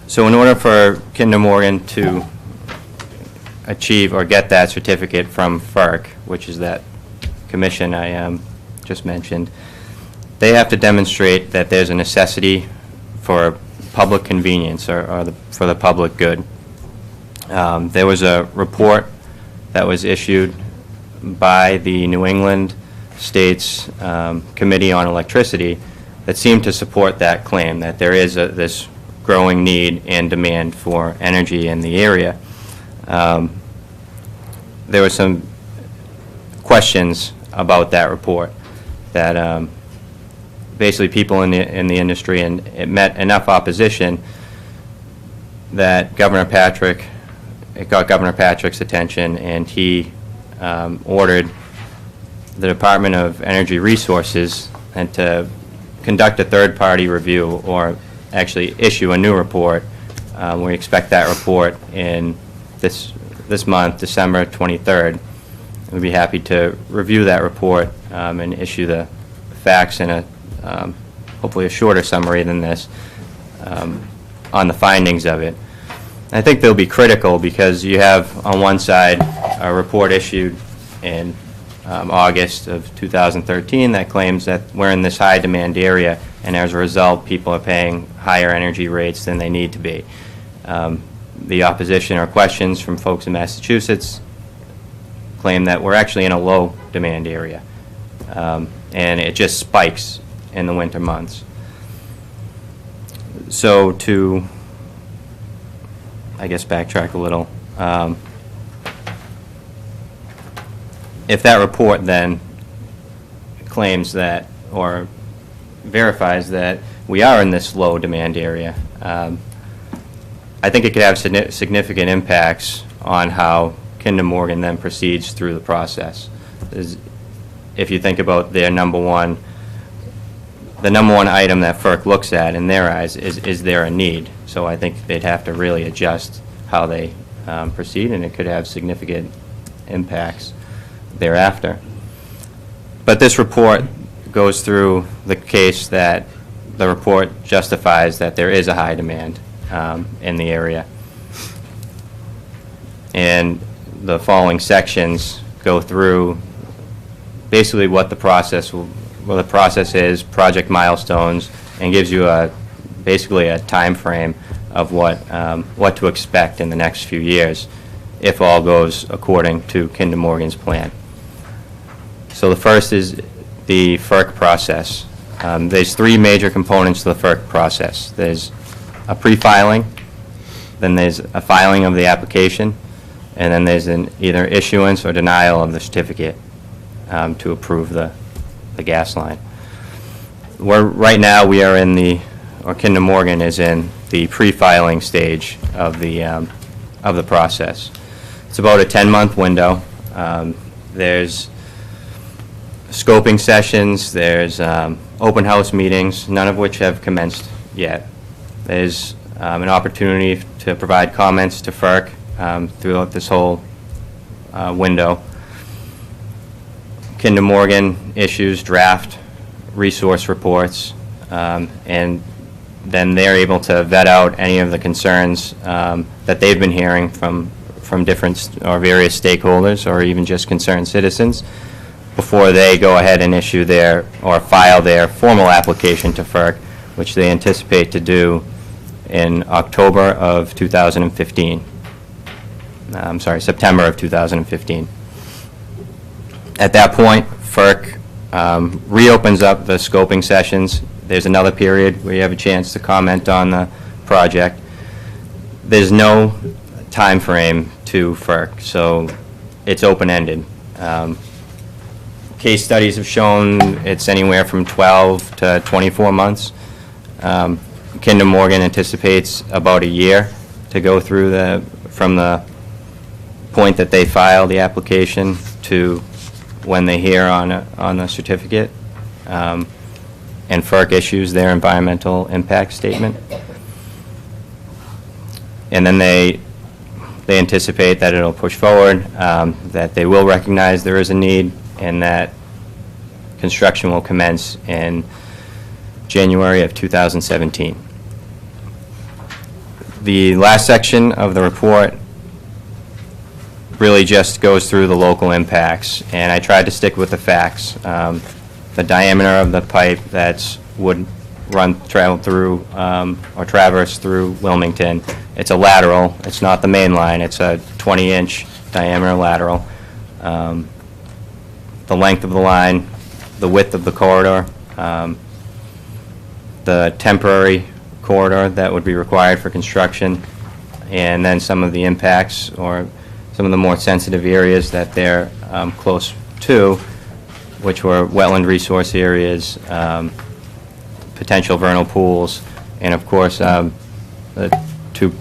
S15: So in order for Kinder Morgan to achieve or get that certificate from FERC, which is that commission I just mentioned, they have to demonstrate that there's a necessity for public convenience or for the public good. There was a report that was issued by the New England States Committee on Electricity that seemed to support that claim, that there is this growing need and demand for energy in the area. There were some questions about that report that basically people in the industry, and it met enough opposition that it got Governor Patrick's attention, and he ordered the Department of Energy Resources and to conduct a third-party review, or actually issue a new report. We expect that report in this month, December 23rd. We'd be happy to review that report and issue the facts in a hopefully a shorter summary than this on the findings of it. I think they'll be critical because you have on one side a report issued in August of 2013 that claims that we're in this high demand area, and as a result people are paying higher energy rates than they need to be. The opposition or questions from folks in Massachusetts claim that we're actually in a low demand area, and it just spikes in the winter months. So to, I guess, backtrack a little, if that report then claims that or verifies that we are in this low demand area, I think it could have significant impacts on how Kinder Morgan then proceeds through the process. If you think about their number one item that FERC looks at in their eyes is there a need? So I think they'd have to really adjust how they proceed, and it could have significant impacts thereafter. But this report goes through the case that the report justifies that there is a high demand in the area. And the following sections go through basically what the process is, project milestones, and gives you basically a time frame of what to expect in the next few years if all goes according to Kinder Morgan's plan. So the first is the FERC process. There's three major components to the FERC process. There's a pre-filing, then there's a filing of the application, and then there's an either issuance or denial of the certificate to approve the gas line. Right now we are Kinder Morgan is in the pre-filing stage of the process. It's about a 10-month window. There's scoping sessions, there's open house meetings, none of which have commenced yet. There's an opportunity to provide comments to FERC throughout this whole window. Kinder Morgan issues draft resource reports, and then they're able to vet out any of the concerns that they've been hearing from different or various stakeholders or even just concerned citizens before they go ahead and issue file their formal application to FERC, which they anticipate to do in October of 2015. I'm sorry, September of 2015. At that point, FERC reopens up the scoping sessions. There's another period where you have a chance to comment on the project. There's no time frame to FERC, so it's open-ended. Case studies have shown it's anywhere from 12 to 24 months. Kinder Morgan anticipates about a year to go through from the point that they file the application to when they hear on the certificate, and FERC issues their environmental impact statement. And then they anticipate that it'll push forward, that they will recognize there is a need, and that construction will commence in January of 2017. The last section of the report really just goes through the local impacts, and I tried to stick with the facts. The diameter of the pipe would travel through or traverse through Wilmington. It's a lateral. It's not the main line. It's a 20-inch diameter lateral. The length of the line, the width of the corridor, the temporary corridor that would be required for construction, and then some of the impacts or some of the more sensitive areas that they're close to, which were wetland resource areas, potential vernal pools, and of course the two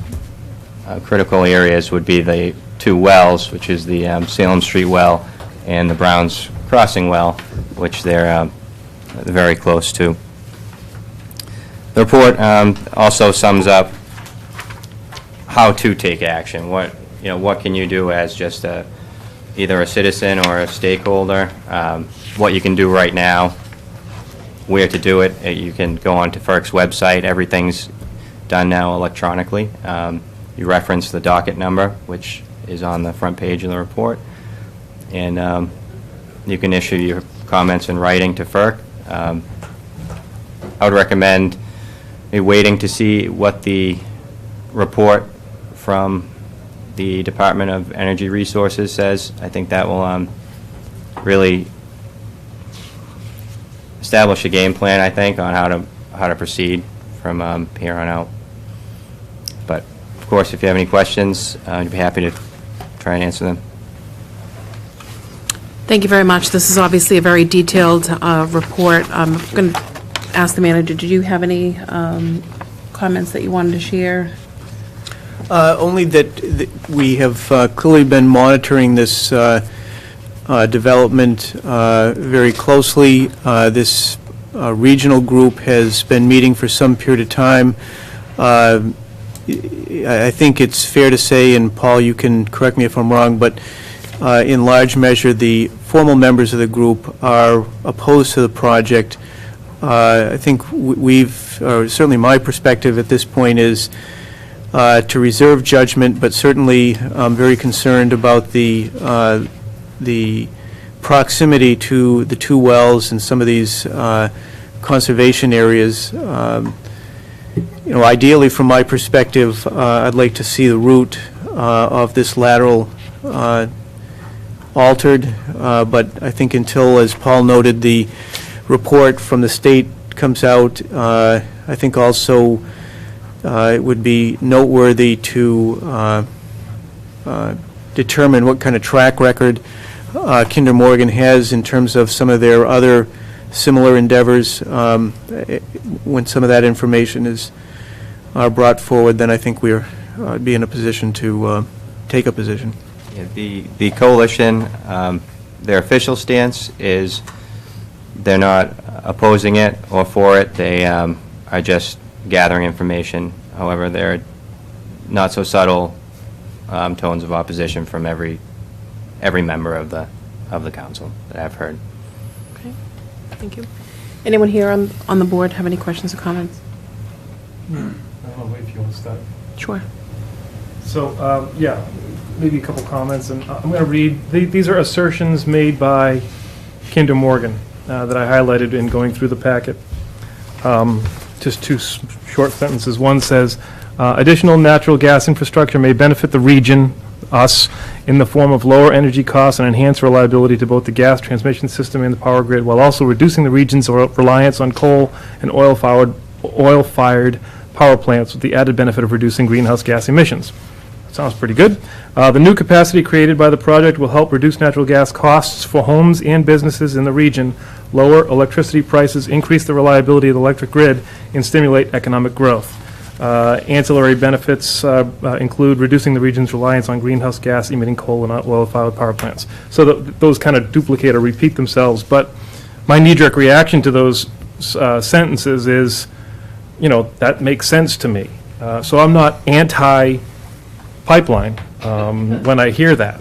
S15: critical areas would be the two wells, which is the Salem Street well and the Browns Crossing well, which they're very close to. The report also sums up how to take action. What can you do as just either a citizen or a stakeholder? What you can do right now, where to do it. You can go onto FERC's website. Everything's done now electronically. You reference the docket number, which is on the front page of the report, and you can issue your comments in writing to FERC. I would recommend waiting to see what the report from the Department of Energy Resources says. I think that will really establish a game plan, I think, on how to proceed from here on out. But of course, if you have any questions, I'd be happy to try and answer them.
S1: Thank you very much. This is obviously a very detailed report. I'm going to ask the manager, did you have any comments that you wanted to share?
S4: Only that we have clearly been monitoring this development very closely. This regional group has been meeting for some period of time. I think it's fair to say, and Paul, you can correct me if I'm wrong, but in large measure, the formal members of the group are opposed to the project. I think we've, or certainly my perspective at this point is to reserve judgment, but certainly I'm very concerned about the proximity to the two wells and some of these conservation areas. Ideally, from my perspective, I'd like to see the route of this lateral altered, but I think until, as Paul noted, the report from the state comes out, I think also it would be noteworthy to determine what kind of track record Kinder Morgan has in terms of some of their other similar endeavors. When some of that information is brought forward, then I think we'll be in a position to take a position.
S15: Yeah, the coalition, their official stance is they're not opposing it or for it. They are just gathering information. However, there are not so subtle tones of opposition from every member of the council that I've heard.
S1: Okay, thank you. Anyone here on the board have any questions or comments?
S5: I don't know if you want to start.
S1: Sure.
S5: So, yeah, maybe a couple comments, and I'm going to read. These are assertions made by Kinder Morgan that I highlighted in going through the packet. Just two short sentences. One says, additional natural gas infrastructure may benefit the region us in the form of lower energy costs and enhanced reliability to both the gas transmission system and the power grid, while also reducing the region's reliance on coal and oil-fired power plants with the added benefit of reducing greenhouse gas emissions. Sounds pretty good. The new capacity created by the project will help reduce natural gas costs for homes and businesses in the region, lower electricity prices, increase the reliability of the electric grid, and stimulate economic growth. Ancillary benefits include reducing the region's reliance on greenhouse gas emitting coal and oil-fired power plants. So those kind of duplicate or repeat themselves, but my knee-jerk reaction to those sentences is, that makes sense to me. So I'm not anti-pipeline when I hear that.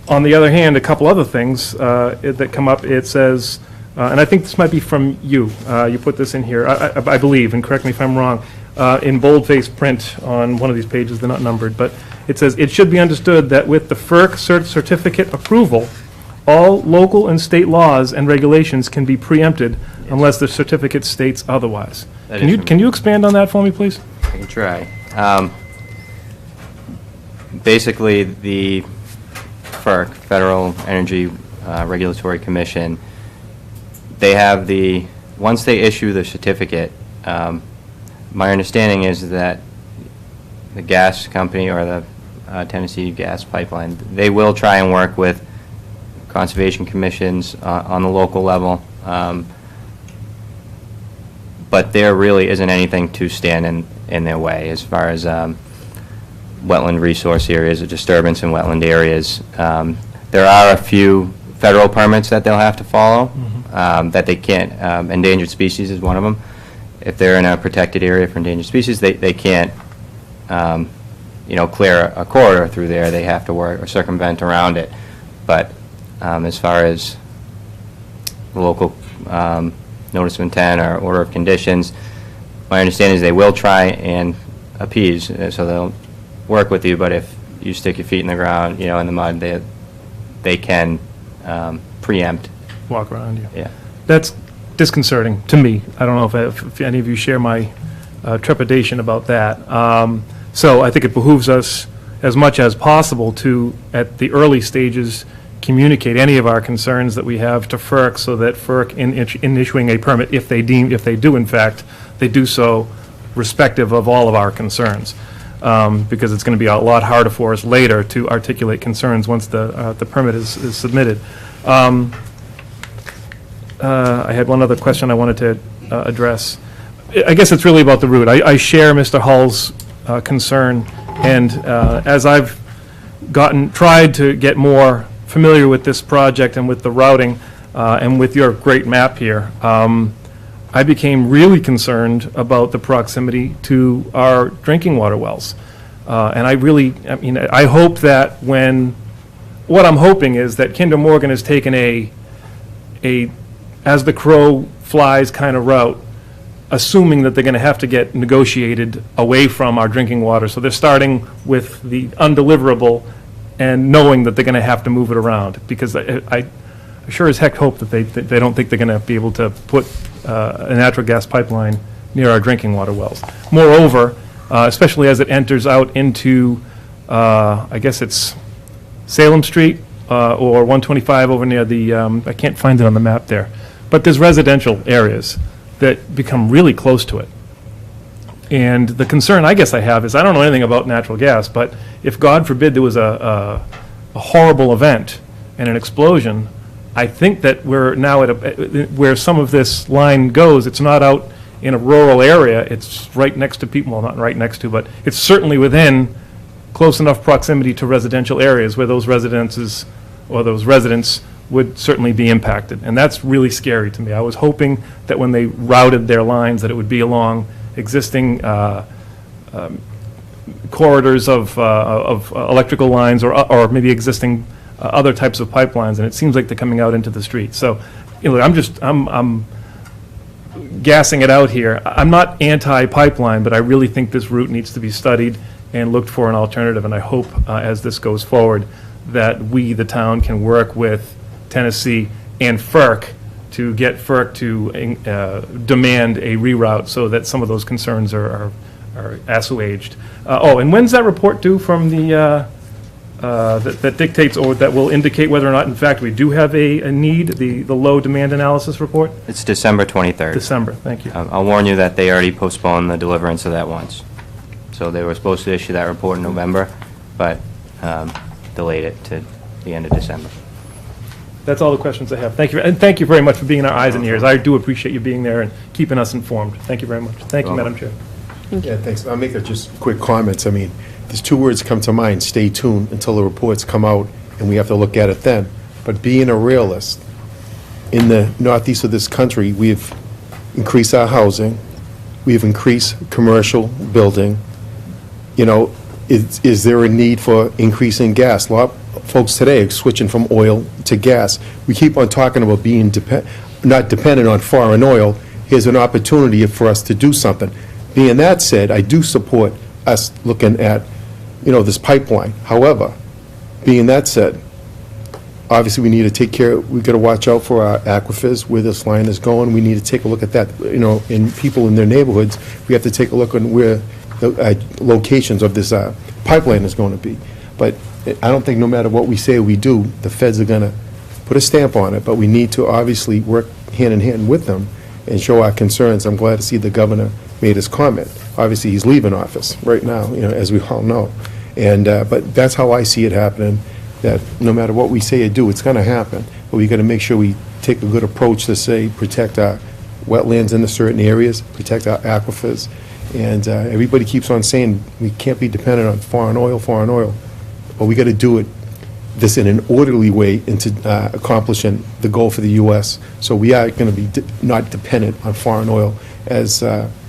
S5: On the other hand, a couple other things that come up, it says, and I think this might be from you, you put this in here, I believe, and correct me if I'm wrong, in boldface print on one of these pages, they're not numbered, but it says, it should be understood that with the FERC certificate approval, all local and state laws and regulations can be preempted unless the certificate states otherwise. Can you expand on that for me, please?
S15: I can try. Basically, the FERC, Federal Energy Regulatory Commission, they have once they issue the certificate, my understanding is that the gas company or the Tennessee Gas Pipeline, they will try and work with conservation commissions on the local level, but there really isn't anything to stand in their way as far as wetland resource areas or disturbance in wetland areas. There are a few federal permits that they'll have to follow, that they can't, endangered species is one of them. If they're in a protected area for endangered species, they can't, clear a corridor through there. They have to work or circumvent around it. But as far as the local notice of intent or order of conditions, my understanding is they will try and appease, so they'll work with you. But if you stick your feet in the ground, in the mud, they can preempt.
S5: Walk around you.
S15: Yeah.
S5: That's disconcerting to me. I don't know if any of you share my trepidation about that. So I think it behooves us as much as possible to, at the early stages, communicate any of our concerns that we have to FERC, so that FERC, in issuing a permit, if they do in fact, they do so respective of all of our concerns. Because it's going to be a lot harder for us later to articulate concerns once the permit is submitted. I had one other question I wanted to address. I guess it's really about the route. I share Mr. Hull's concern, and as I've tried to get more familiar with this project and with the routing, and with your great map here, I became really concerned about the proximity to our drinking water wells. And I hope that what I'm hoping is that Kinder Morgan has taken a as the crow flies kind of route, assuming that they're going to have to get negotiated away from our drinking water. So they're starting with the undeliverable and knowing that they're going to have to move it around, because I sure as heck hope that they don't think they're going to be able to put a natural gas pipeline near our drinking water wells. Moreover, especially as it enters out into, I guess it's Salem Street or 125 over near the, I can't find it on the map there, but there's residential areas that become really close to it. And the concern I guess I have is, I don't know anything about natural gas, but if God forbid there was a horrible event and an explosion, I think that we're now at where some of this line goes, it's not out in a rural area, it's right next to people, well, not right next to, but it's certainly within close enough proximity to residential areas where those residences or those residents would certainly be impacted. And that's really scary to me. I was hoping that when they routed their lines that it would be along existing corridors of electrical lines or maybe existing other types of pipelines, and it seems like they're coming out into the street. So, I'm gassing it out here. I'm not anti-pipeline, but I really think this route needs to be studied and looked for an alternative, and I hope as this goes forward that we, the town, can work with Tennessee and FERC to get FERC to demand a reroute so that some of those concerns are assuaged. And when's that report due from the that dictates or that will indicate whether or not, in fact, we do have a need, the low demand analysis report?
S15: It's December 23rd.
S5: December, thank you.
S15: I'll warn you that they already postponed the deliverance of that once. So they were supposed to issue that report in November, but delayed it to the end of December.
S5: That's all the questions I have. Thank you, and thank you very much for being our eyes and ears. I do appreciate you being there and keeping us informed. Thank you very much. Thank you, Madam Chair.
S6: Yeah, thanks. I'll make just quick comments. I mean, there's two words come to mind: stay tuned until the reports come out, and we have to look at it then. But being a realist, in the northeast of this country, we've increased our housing, we've increased commercial building. You know, is there a need for increasing gas? A lot of folks today are switching from oil to gas. We keep on talking about being not dependent on foreign oil. Here's an opportunity for us to do something. Being that said, I do support us looking at, you know, this pipeline. However, being that said, obviously we need to take care, we've got to watch out for our aquifers, where this line is going. We need to take a look at that, you know, in people in their neighborhoods. We have to take a look on where the locations of this pipeline is going to be. But I don't think no matter what we say we do, the feds are going to put a stamp on it, but we need to obviously work hand in hand with them and show our concerns. I'm glad to see the governor made his comment. Obviously, he's leaving office right now, you know, as we all know. And but that's how I see it happening, that no matter what we say or do, it's going to happen. But we got to make sure we take a good approach to say protect our wetlands in the certain areas, protect our aquifers. And everybody keeps on saying we can't be dependent on foreign oil. But we got to do it this in an orderly way into accomplishing the goal for the U.S. So we are going to be not dependent on foreign oil as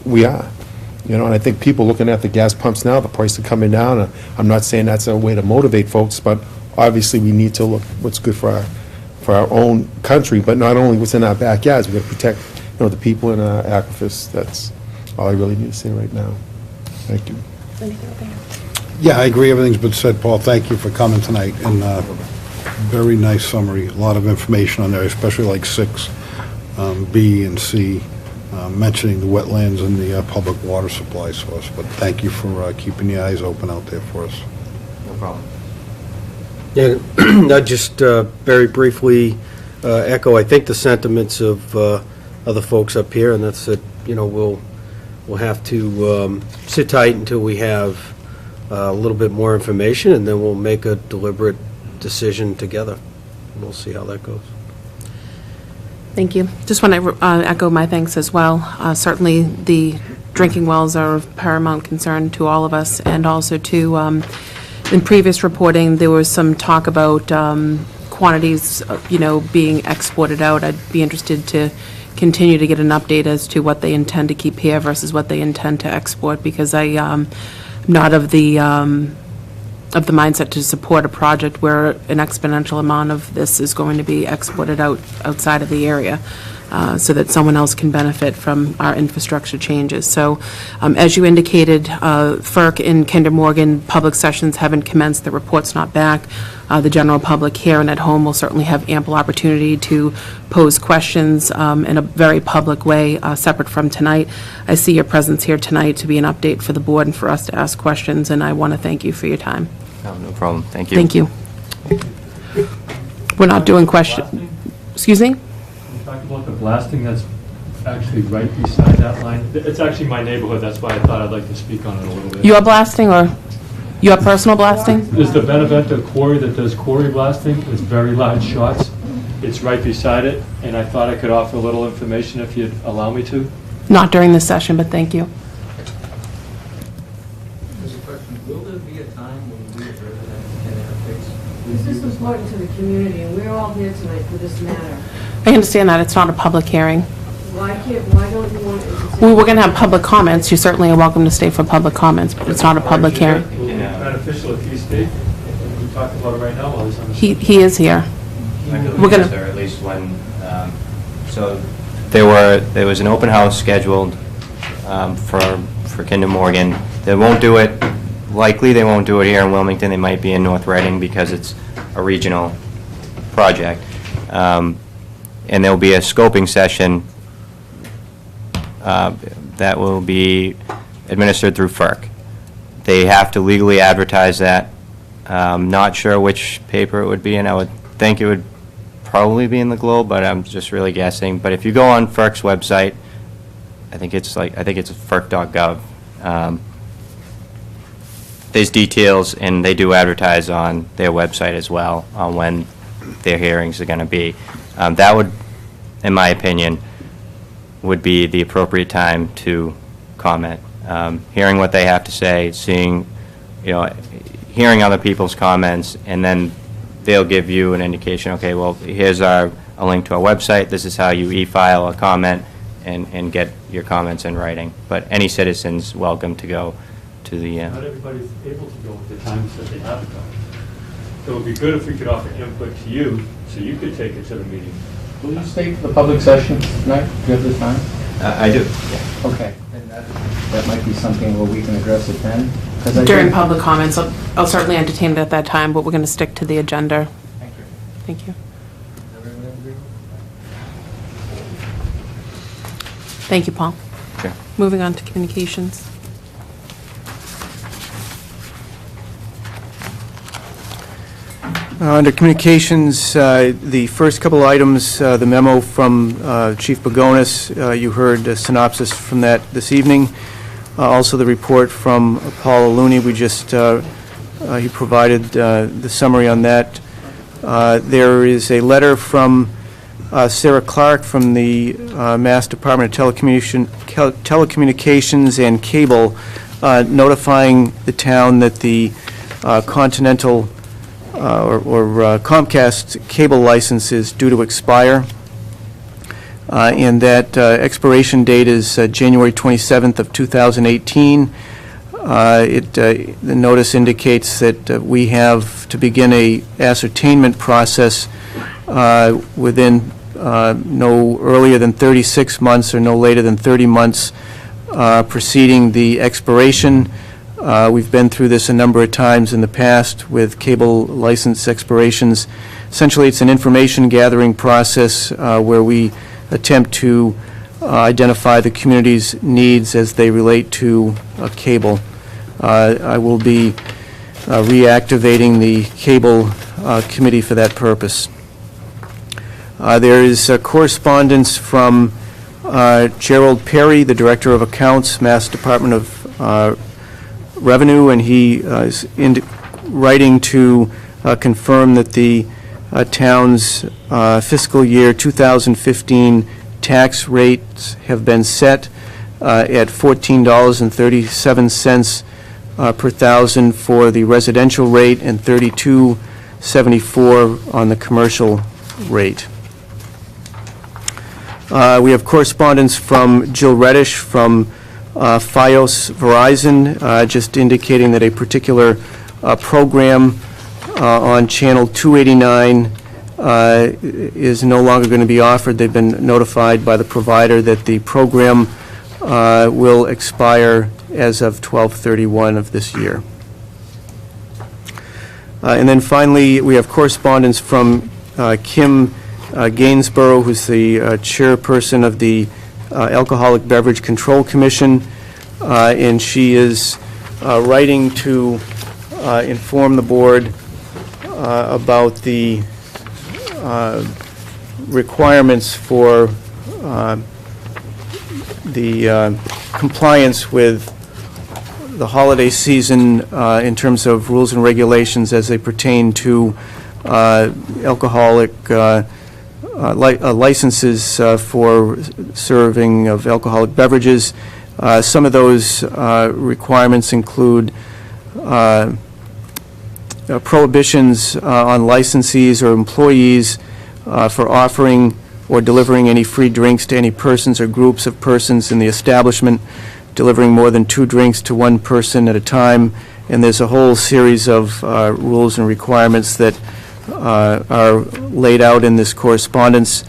S6: we are. You know, and I think people looking at the gas pumps now, the price is coming down. And I'm not saying that's a way to motivate folks, but obviously we need to look what's good for our own country, but not only what's in our backyards. We got to protect, you know, the people in our aquifers. That's all I really need to say right now. Thank you.
S7: Yeah, I agree, everything's been said, Paul. Thank you for coming tonight, and very nice summary. A lot of information on there, especially like 6B and C, mentioning the wetlands and the public water supply source. But thank you for keeping the eyes open out there for us.
S15: No problem.
S8: Yeah, I'd just very briefly echo, I think, the sentiments of other folks up here, and that's that, you know, we'll have to sit tight until we have a little bit more information, and then we'll make a deliberate decision together. We'll see how that goes.
S1: Thank you. Just want to echo my thanks as well. Certainly, the drinking wells are of paramount concern to all of us, and also to, in previous reporting, there was some talk about quantities, you know, being exported out. I'd be interested to continue to get an update as to what they intend to keep here versus what they intend to export, because I'm not of the mindset to support a project where an exponential amount of this is going to be exported outside of the area, so that someone else can benefit from our infrastructure changes. So, as you indicated, FERC in Kinder Morgan, public sessions haven't commenced, the report's not back. The general public here and at home will certainly have ample opportunity to pose questions in a very public way, separate from tonight. I see your presence here tonight to be an update for the board and for us to ask questions, and I want to thank you for your time.
S15: No problem. Thank you.
S1: Thank you. We're not doing questions. Excuse me?
S14: You talked about the blasting that's actually right beside that line. It's actually my neighborhood, that's why I thought I'd like to speak on it a little bit.
S1: Your blasting or your personal blasting?
S14: There's the Benevento quarry that does quarry blasting. It's very large shots. It's right beside it, and I thought I could offer a little information if you'd allow me to.
S1: Not during this session, but thank you.
S16: There's a question. Will there be a time when we as residents can interface? This is important to the community, and we're all here tonight for this matter.
S1: I understand that it's not a public hearing.
S16: Why don't you want it to...
S1: We're going to have public comments. You certainly are welcome to stay for public comments, but it's not a public hearing.
S14: Will it be beneficial if he stayed? We talked about it right now while he's on the...
S1: He is here.
S15: We're going to... At least when... So there was an open house scheduled for Kinder Morgan. They won't do it, likely they won't do it here in Wilmington. They might be in North Reading because it's a regional project. And there'll be a scoping session that will be administered through FERC. They have to legally advertise that Not sure which paper it would be in. I would think it would probably be in the Globe, but I'm just really guessing. But if you go on FERC's website, I think it's FERC.gov. There's details, and they do advertise on their website as well on when their hearings are going to be. That would, in my opinion, would be the appropriate time to comment. Hearing what they have to say, seeing, hearing other people's comments, and then they'll give you an indication, okay, well, here's a link to our website, this is how you e-file a comment and get your comments in writing. But any citizen's welcome to go to the...
S14: Not everybody's able to go at the times that they have to go. So it would be good if we could offer input to you, so you could take it to the meeting.
S17: Will you stay for the public session tonight? Do you have the time?
S15: I do, yeah.
S17: Okay. And that might be something where we can address it then?
S1: During public comments, I'll certainly entertain it at that time, but we're going to stick to the agenda.
S17: Thank you.
S1: Thank you. Thank you, Paul.
S15: Okay.
S1: Moving on to communications.
S4: Under communications, the first couple items, the memo from Chief Bagonis, you heard a synopsis from that this evening. Also the report from Paul Looney, he provided the summary on that. There is a letter from Sarah Clark from the Mass Department of Telecommunications and Cable, notifying the town that the Continental or Comcast cable license is due to expire, and that expiration date is January 27th of 2018. The notice indicates that we have to begin a ascertainment process within no earlier than 36 months or no later than 30 months preceding the expiration. We've been through this a number of times in the past with cable license expirations. Essentially, it's an information gathering process where we attempt to identify the community's needs as they relate to cable. I will be reactivating the cable committee for that purpose. There is correspondence from Gerald Perry, the Director of Accounts, Mass Department of Revenue, and he is writing to confirm that the town's fiscal year 2015 tax rates have been set at $14.37 per thousand for the residential rate and $32.74 on the commercial rate. We have correspondence from Jill Reddish from Fios Verizon, just indicating that a particular program on channel 289 is no longer going to be offered. They've been notified by the provider that the program will expire as of 12/31 of this year. And then finally, we have correspondence from Kim Gainsborough, who's the chairperson of the Alcoholic Beverage Control Commission, and she is writing to inform the board about the requirements for the compliance with the holiday season in terms of rules and regulations as they pertain to alcoholic licenses for serving of alcoholic beverages. Some of those requirements include prohibitions on licensees or employees for offering or delivering any free drinks to any persons or groups of persons in the establishment, delivering more than 2 drinks to one person at a time, and there's a whole series of rules and requirements that are laid out in this correspondence.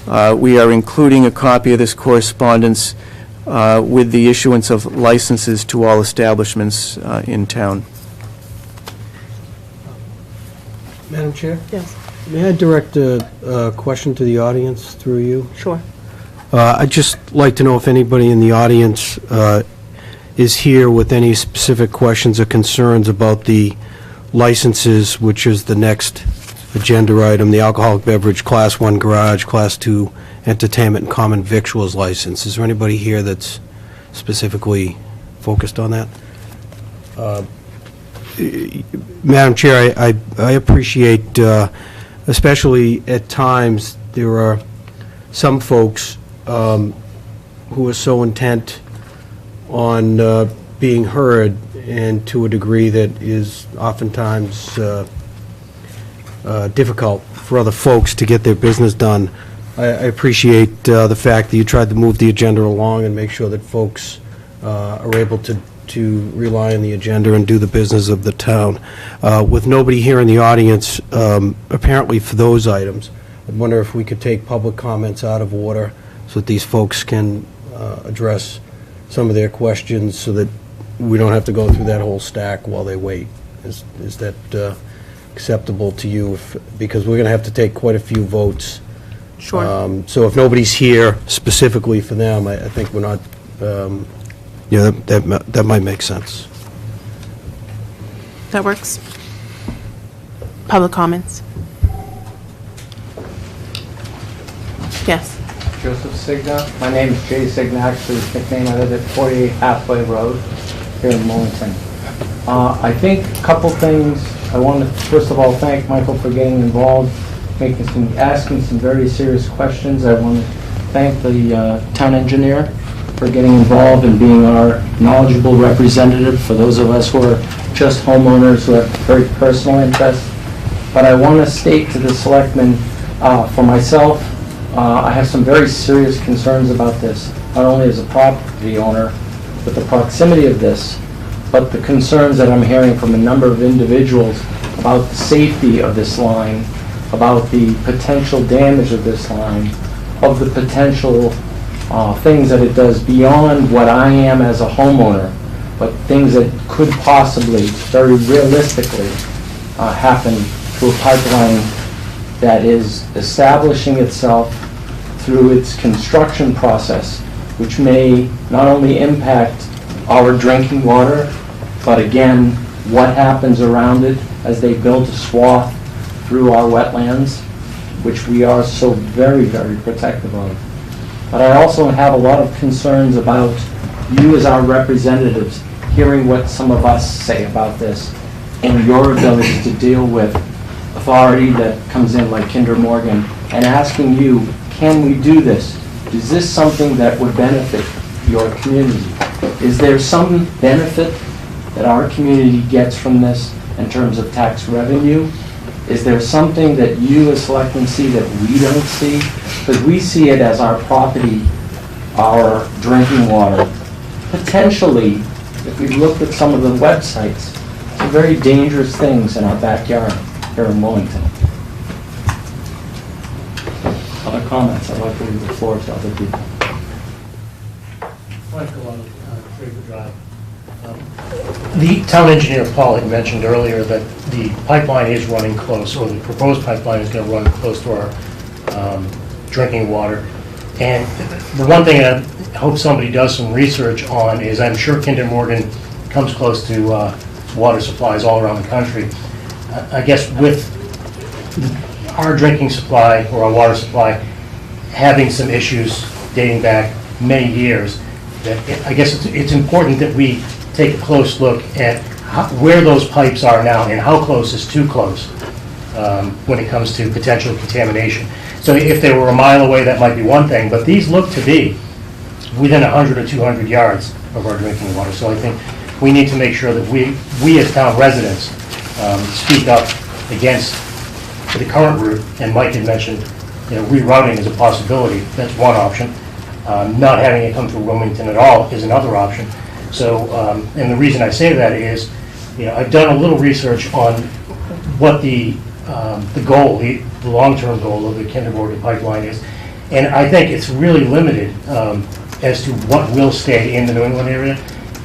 S4: We are including a copy of this correspondence with the issuance of licenses to all establishments in town.
S8: Madam Chair?
S1: Yes.
S8: May I direct a question to the audience through you?
S1: Sure.
S8: I'd just like to know if anybody in the audience is here with any specific questions or concerns about the licenses, which is the next agenda item, the alcoholic beverage Class 1 garage, Class 2 entertainment and common victuals license. Is there anybody here that's specifically focused on that? Madam Chair, I appreciate, especially at times, there are some folks who are so intent on being heard, and to a degree that is oftentimes difficult for other folks to get their business done. I appreciate the fact that you tried to move the agenda along and make sure that folks are able to rely on the agenda and do the business of the town. With nobody here in the audience, apparently for those items, I wonder if we could take public comments out of order so that these folks can address some of their questions so that we don't have to go through that whole stack while they wait. Is that acceptable to you? Because we're going to have to take quite a few votes.
S1: Sure.
S8: So if nobody's here specifically for them, I think we're not, yeah, that might make sense.
S1: That works. Public comments? Yes.
S17: Joseph Signa. My name is Jay Signa, actually his nickname. I live at 48 Halfway Road here in Wilmington. I think a couple things. I want to first of all thank Michael for getting involved, asking some very serious questions. I want to thank the town engineer for getting involved and being our knowledgeable representative for those of us who are just homeowners who have very personal interests. But I want to state to the selectmen, for myself, I have some very serious concerns about this, not only as a property owner, but the proximity of this, but the concerns that I'm hearing from a number of individuals about the safety of this line, about the potential damage of this line, of the potential things that it does beyond what I am as a homeowner, but things that could possibly, very realistically, happen through a pipeline that is establishing itself through its construction process, which may not only impact our drinking water, but again, what happens around it as they build a swath through our wetlands, which we are so very, very protective of. But I also have a lot of concerns about you as our representatives, hearing what some of us say about this, and your ability to deal with authority that comes in like Kinder Morgan, and asking you, can we do this? Is this something that would benefit your community? Is there some benefit that our community gets from this in terms of tax revenue? Is there something that you as selectmen see that we don't see? Because we see it as our property, our drinking water. Potentially, if we looked at some of the websites, some very dangerous things in our backyard here in Wilmington. Other comments? I'd like to leave the floor to other people.
S18: Michael on Draper Drive. The town engineer, Paul, had mentioned earlier that the pipeline is running close, or the proposed pipeline is going to run close to our drinking water. And the one thing I hope somebody does some research on is, I'm sure Kinder Morgan comes close to water supplies all around the country. I guess with our drinking supply, or our water supply, having some issues dating back many years, that I guess it's important that we take a close look at where those pipes are now and how close is too close when it comes to potential contamination. So if they were a mile away, that might be one thing, but these look to be within 100 or 200 yards of our drinking water. So I think we need to make sure that we as town residents speak up against the current route. And Mike had mentioned, rerouting is a possibility. That's one option. Not having it come through Wilmington at all is another option. So, and the reason I say that is, I've done a little research on what the goal, the long-term goal of the Kinder Morgan pipeline is, and I think it's really limited as to what will stay in the New England area.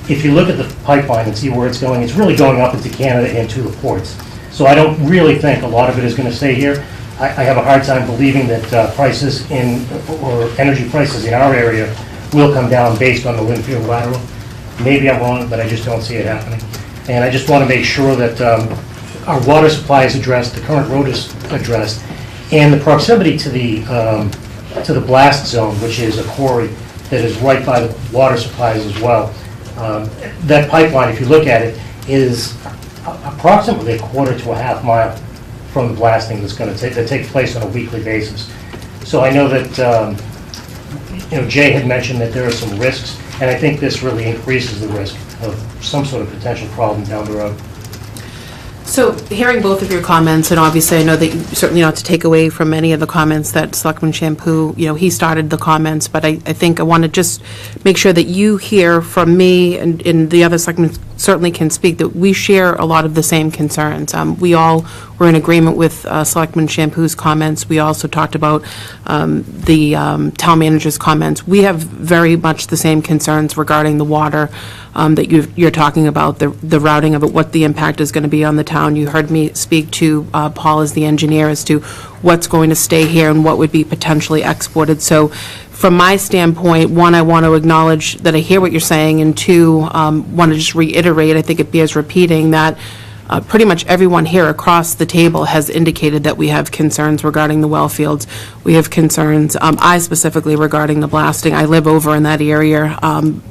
S18: If you look at the pipeline and see where it's really going up into Canada and to the ports. So I don't really think a lot of it is going to stay here. I have a hard time believing that prices or energy prices in our area will come down based on the Linfield lateral. Maybe I'm wrong, but I just don't see it happening. And I just want to make sure that our water supply is addressed, the current road is addressed, and the proximity to the blast zone, which is a quarry that is right by the water supplies as well. That pipeline, if you look at it, is approximately a quarter to a half mile from the blasting that takes place on a weekly basis. So I know that Jay had mentioned that there are some risks, and I think this really increases the risk of some sort of potential problem down the road.
S1: So, hearing both of your comments, and obviously I know that certainly not to take away from any of the comments that Selectman Shampoo, he started the comments, but I think I want to just make sure that you hear from me, and the other selectmen certainly can speak, that we share a lot of the same concerns. We all were in agreement with Selectman Shampoo's comments. We also talked about the town manager's comments. We have very much the same concerns regarding the water that you're talking about, the routing of it, what the impact is going to be on the town. You heard me speak to Paul as the engineer as to what's going to stay here and what would be potentially exported. So from my standpoint, one, I want to acknowledge that I hear what you're saying, and two, want to just reiterate, I think it bears repeating, that pretty much everyone here across the table has indicated that we have concerns regarding the well fields. We have concerns, I specifically, regarding the blasting. I live over in that area.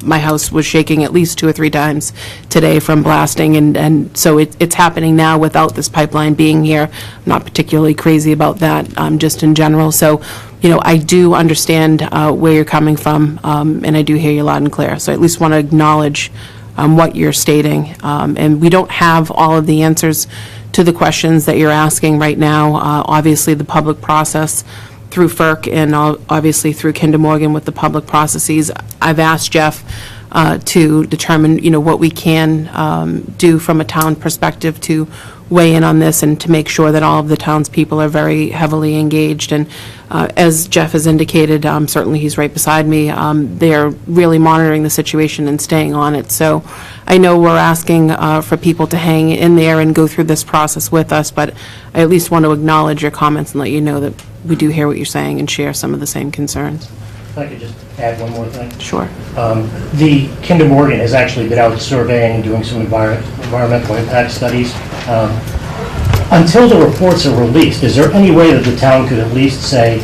S1: My house was shaking at least 2 or 3 times today from blasting, and so it's happening now without this pipeline being here. I'm not particularly crazy about that, just in general. So, I do understand where you're coming from, and I do hear you loud and clear. So I at least want to acknowledge what you're stating. And we don't have all of the answers to the questions that you're asking right now. Obviously, the public process through FERC and obviously through Kinder Morgan with the public processes. I've asked Jeff to determine, what we can do from a town perspective to weigh in on this and to make sure that all of the townspeople are very heavily engaged. And as Jeff has indicated, certainly he's right beside me, they're really monitoring the situation and staying on it. So I know we're asking for people to hang in there and go through this process with us, but I at least want to acknowledge your comments and let you know that we do hear what you're saying and share some of the same concerns.
S18: If I could just add one more thing.
S1: Sure.
S18: The Kinder Morgan has actually been out surveying and doing some environmental impact studies. Until the reports are released, is there any way that the town could at least say,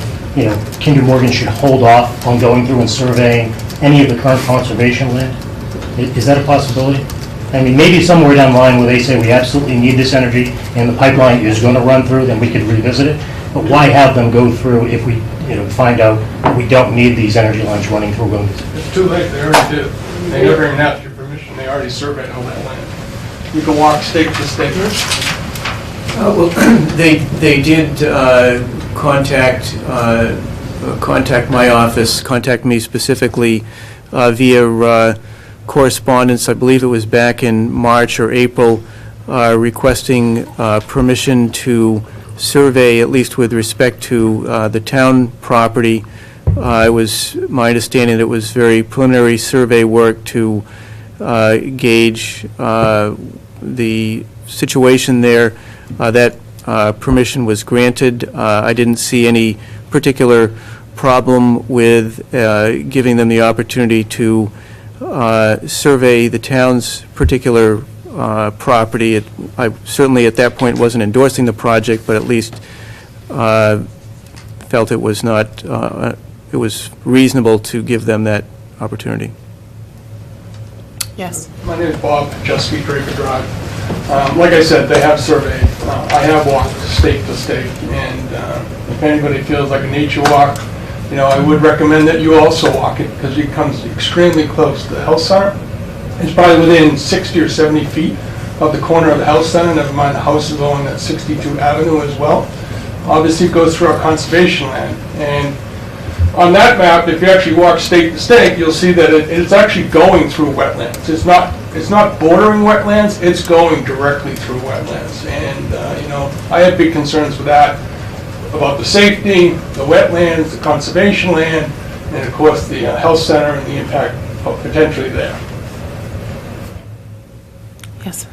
S18: Kinder Morgan should hold off on going through and surveying any of the current conservation land? Is that a possibility? I mean, maybe somewhere down the line where they say we absolutely need this energy and the pipeline is going to run through, then we could revisit it. But why have them go through if we find out that we don't need these energy lines running through Wilmington?
S19: It's too late, they already did. They never even asked your permission, they already surveyed all that land. You can walk state to state.
S4: Well, they did contact my office, contact me specifically via correspondence. I believe it was back in March or April, requesting permission to survey, at least with respect to the town property. It was my understanding that it was very preliminary survey work to gauge the situation there. That permission was granted. I didn't see any particular problem with giving them the opportunity to survey the town's particular property. I certainly at that point wasn't endorsing the project, but at least felt it was not, it was reasonable to give them that opportunity.
S1: Yes.
S19: My name is Bob, Just Street, Draper Drive. Like I said, they have surveyed. I have walked state to state, and if anybody feels like a nature walk, I would recommend that you also walk it, because it comes extremely close to the health center. It's probably within 60 or 70 feet of the corner of the health center, never mind the house is on that 62 Avenue as well. Obviously, it goes through our conservation land, and on that map, if you actually walk state to state, you'll see that it's actually going through wetlands. It's not bordering wetlands, it's going directly through wetlands. And, I have big concerns with that, about the safety, the wetlands, the conservation land, and of course the health center and the impact potentially there.
S1: Yes.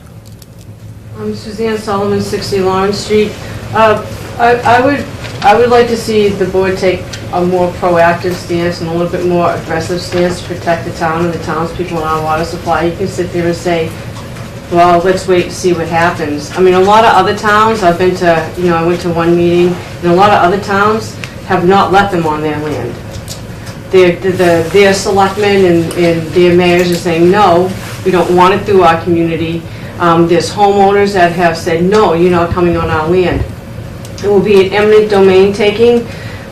S16: I'm Suzanne Solomon, 60 Lawrence Street. I would like to see the board take a more proactive stance and a little bit more aggressive stance to protect the town and the townspeople and our water supply. You can sit there and say, well, let's wait to see what happens. I mean, a lot of other towns, I've been to, I went to one meeting, and a lot of other towns have not let them on their land. Their selectmen and their mayors are saying, no, we don't want it through our community. There's homeowners that have said, no, you're not coming on our land. It will be an eminent domain taking.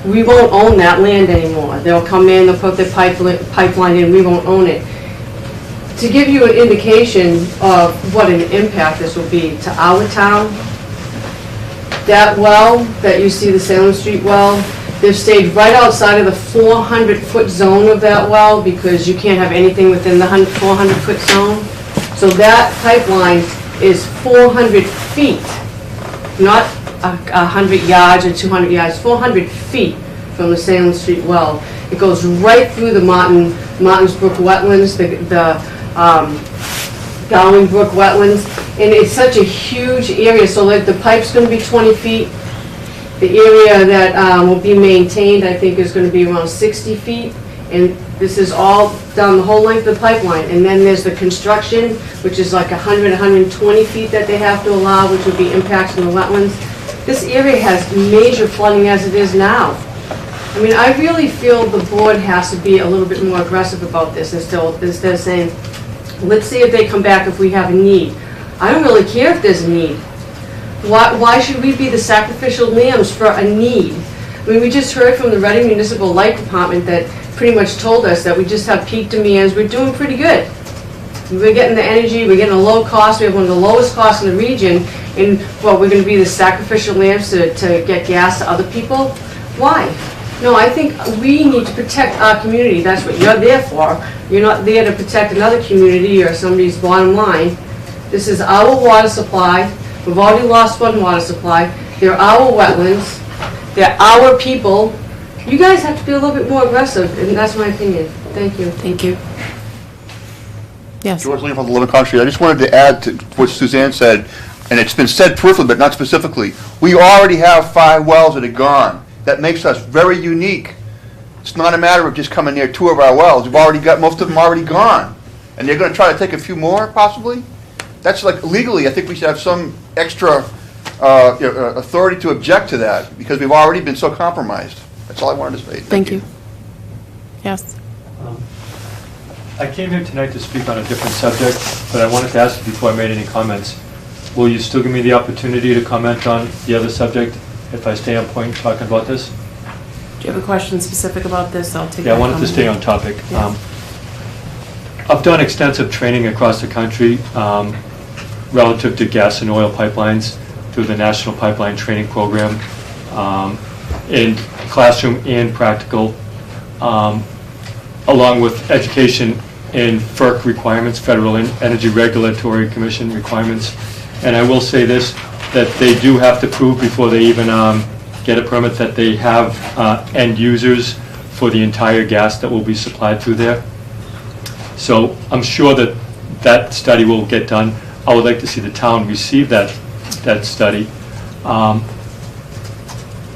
S16: We won't own that land anymore. They'll come in, they'll put their pipeline in, we won't own it. To give you an indication of what an impact this will be to our town, that well that you see, the Salem Street well, they've stayed right outside of the 400-foot zone of that well because you can't have anything within the 400-foot zone. So that pipeline is 400 feet, not 100 yards or 200 yards, 400 feet from the Salem Street well. It goes right through the Martins Brook wetlands, the Darling Brook wetlands, and it's such a huge area, so that the pipe's going to be 20 feet. The area that will be maintained, I think, is going to be around 60 feet, and this is all down the whole length of the pipeline. And then there's the construction, which is like 100, 120 feet that they have to allow, which would be impacts on the wetlands. This area has major flooding as it is now. I mean, I really feel the board has to be a little bit more aggressive about this instead of saying, let's see if they come back if we have a need. I don't really care if there's a need. Why should we be the sacrificial lambs for a need? I mean, we just heard from the Reading Municipal Light Department that pretty much told us that we just have peak demands. We're doing pretty good. We're getting the energy, we're getting a low cost, we have one of the lowest costs in the region, and we're going to be the sacrificial lambs to get gas to other people? Why? No, I think we need to protect our community. That's what you're there for. You're not there to protect another community or somebody's bottom line. This is our water supply. We've already lost one water supply. They're our wetlands. They're our people. You guys have to be a little bit more aggressive, and that's my opinion. Thank you.
S1: Thank you. Yes.
S11: George Lee from the Living Country. I just wanted to add to what Suzanne said, and it's been said peripherally, but not specifically. We already have 5 wells that are gone. That makes us very unique. It's not a matter of just coming near 2 of our wells. We've already got most of them already gone. And they're going to try to take a few more, possibly? That's like, legally, I think we should have some extra authority to object to that, because we've already been so compromised. That's all I wanted to say.
S1: Thank you. Yes.
S14: I came here tonight to speak on a different subject, but I wanted to ask you before I made any comments, will you still give me the opportunity to comment on the other subject if I stay on point talking about this?
S1: Do you have a question specific about this? I'll take
S14: Yeah, I wanted to stay on topic.
S1: Yeah.
S14: I've done extensive training across the country relative to gas and oil pipelines through the National Pipeline Training Program, in classroom and practical, along with education in FERC requirements, Federal Energy Regulatory Commission requirements. And I will say this, that they do have to prove before they even get a permit that they have end users for the entire gas that will be supplied through there. So I'm sure that that study will get done. I would like to see the town receive that study.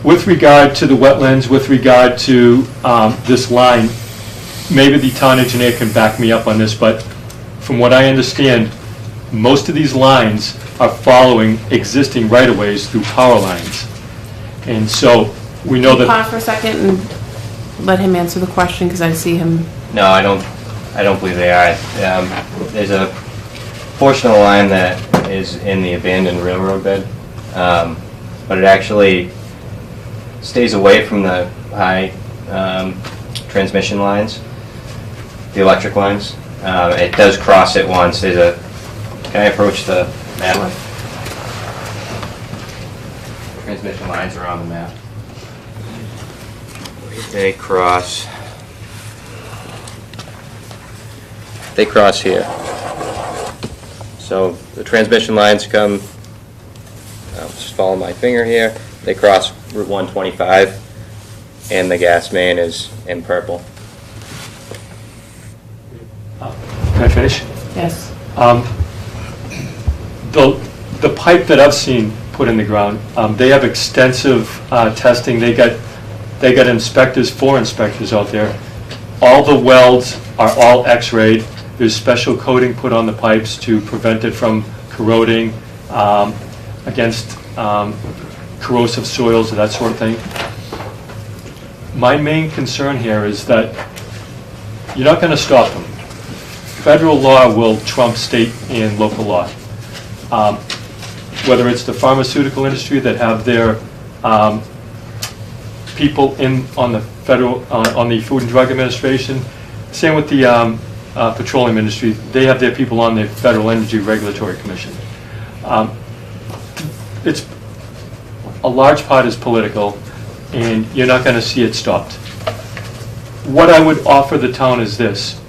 S14: With regard to the wetlands, with regard to this line, maybe the town engineer can back me up on this, but from what I understand, most of these lines are following existing right-of-ways through power lines. And so we know that...
S1: Pause for a second and let him answer the question, because I see him...
S15: No, I don't believe they are. There's a portion of the line that is in the abandoned railroad bed, but it actually stays away from the high transmission lines, the electric lines. It does cross it once. There's a... Can I approach the map? Transmission lines are on the map. They cross here. So the transmission lines come, I'll just follow my finger here, they cross Route 125, and the gas main is in purple.
S14: Can I finish?
S1: Yes.
S14: The pipe that I've seen put in the ground, they have extensive testing. They got inspectors, 4 inspectors out there. All the welds are all X-rayed. There's special coating put on the pipes to prevent it from corroding, against corrosive soils and that sort of thing. My main concern here is that you're not going to stop them. Federal law will trump state and local law. Whether it's the pharmaceutical industry that have their people on the federal, on the Food and Drug Administration, same with the petroleum industry, they have their people on the Federal Energy Regulatory Commission. It's a large part is political, and you're not going to see it stopped. What I would offer the town is this.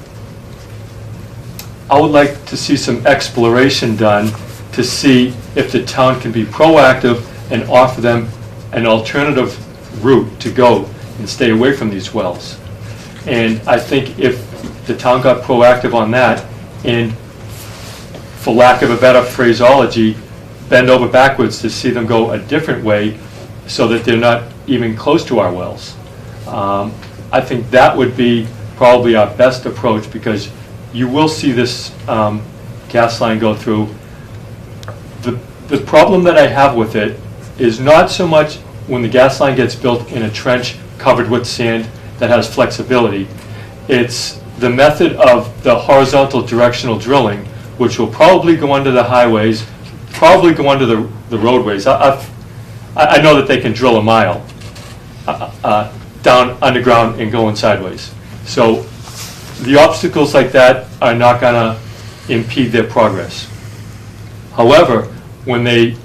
S14: I would like to see some exploration done to see if the town can be proactive and offer them an alternative route to go and stay away from these wells. And I think if the town got proactive on that and, for lack of a better phraseology, bend over backwards to see them go a different way so that they're not even close to our wells. I think that would be probably our best approach, because you will see this gas line go through. The problem that I have with it is not so much when the gas line gets built in a trench covered with sand that has flexibility. It's the method of the horizontal directional drilling, which will probably go under the highways, probably go under the roadways. I know that they can drill a mile down underground and going sideways. So the obstacles like that are not going to impede their progress. However, when they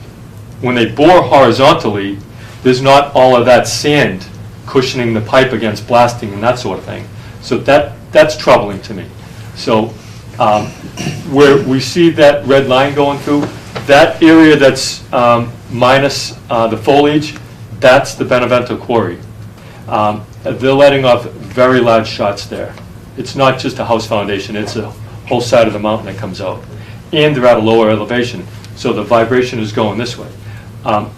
S14: bore horizontally, there's not all of that sand cushioning the pipe against blasting and that sort of thing. So that's troubling to me. So where we see that red line going through, that area that's minus the foliage, that's the Benevento quarry. They're letting off very large shots there. It's not just a house foundation, it's a whole side of the mountain that comes out. And they're at a lower elevation, so the vibration is going this way.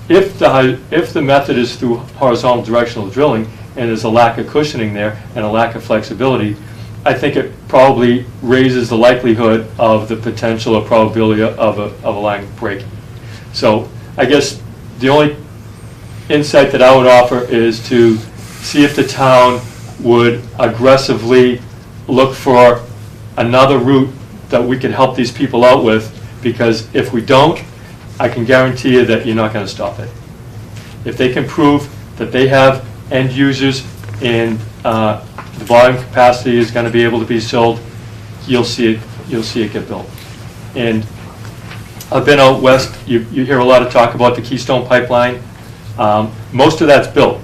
S14: If the method is through horizontal directional drilling and there's a lack of cushioning there and a lack of flexibility, I think it probably raises the likelihood of the potential or probability of a line breaking. So I guess the only insight that I would offer is to see if the town would aggressively look for another route that we can help these people out with, because if we don't, I can guarantee you that you're not going to stop it. If they can prove that they have end users and the volume capacity is going to be able to be sold, you'll see it get built. And I've been out west. You hear a lot of talk about the Keystone Pipeline. Most of that's built.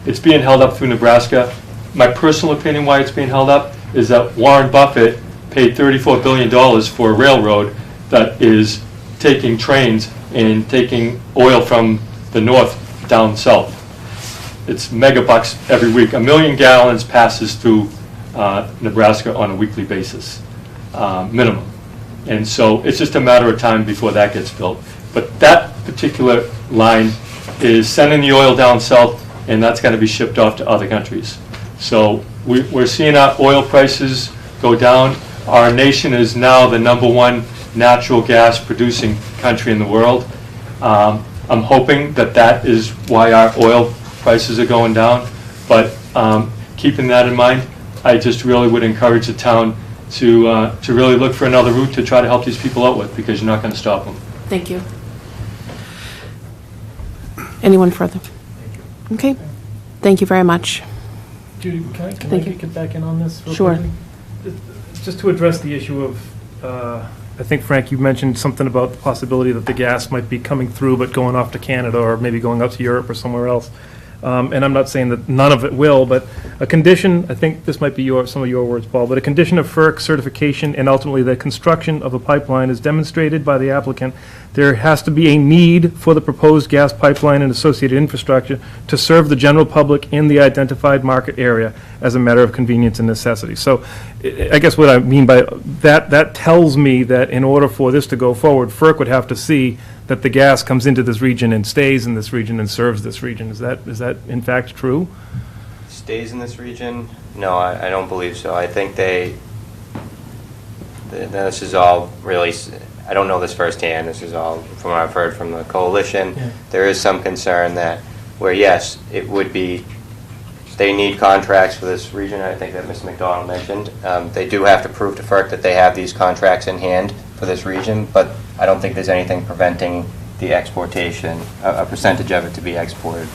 S14: It's being held up through Nebraska. My personal opinion why it's being held up is that Warren Buffett paid $34 billion for a railroad that is taking trains and taking oil from the north down south. It's megabucks every week. 1 million gallons passes through Nebraska on a weekly basis, minimum. And so it's just a matter of time before that gets built. But that particular line is sending the oil down south, and that's going to be shipped off to other countries. So we're seeing our oil prices go down. Our nation is now the #1 natural gas producing country in the world. I'm hoping that is why our oil prices are going down. But keeping that in mind, I just really would encourage the town to really look for another route to try to help these people out with, because you're not going to stop them.
S1: Thank you. Anyone further? Okay. Thank you very much.
S5: Judy, can I
S1: Thank you.
S5: get back in on this? Real
S1: Sure.
S5: quickly? Just to address the issue of, I think, Frank, you mentioned something about the possibility that the gas might be coming through but going off to Canada or maybe going out to Europe or somewhere else. And I'm not saying that none of it will, but a condition, I think this might be some of your words, Paul, but a condition of FERC certification and ultimately the construction of a pipeline is demonstrated by the applicant. There has to be a need for the proposed gas pipeline and associated infrastructure to serve the general public in the identified market area as a matter of convenience and necessity. So I guess what I mean by that tells me that in order for this to go forward, FERC would have to see that the gas comes into this region and stays in this region and serves this region. Is that in fact true?
S15: Stays in this region? No, I don't believe so. I think they this is all really, I don't know this firsthand, this is all from what I've heard from the coalition.
S12: Yeah.
S15: There is some concern that, where yes, it would be, they need contracts for this region, I think that Mr. McDonald mentioned. They do have to prove to FERC that they have these contracts in hand for this region, but I don't think there's anything preventing the exportation, a percentage of it to be exported.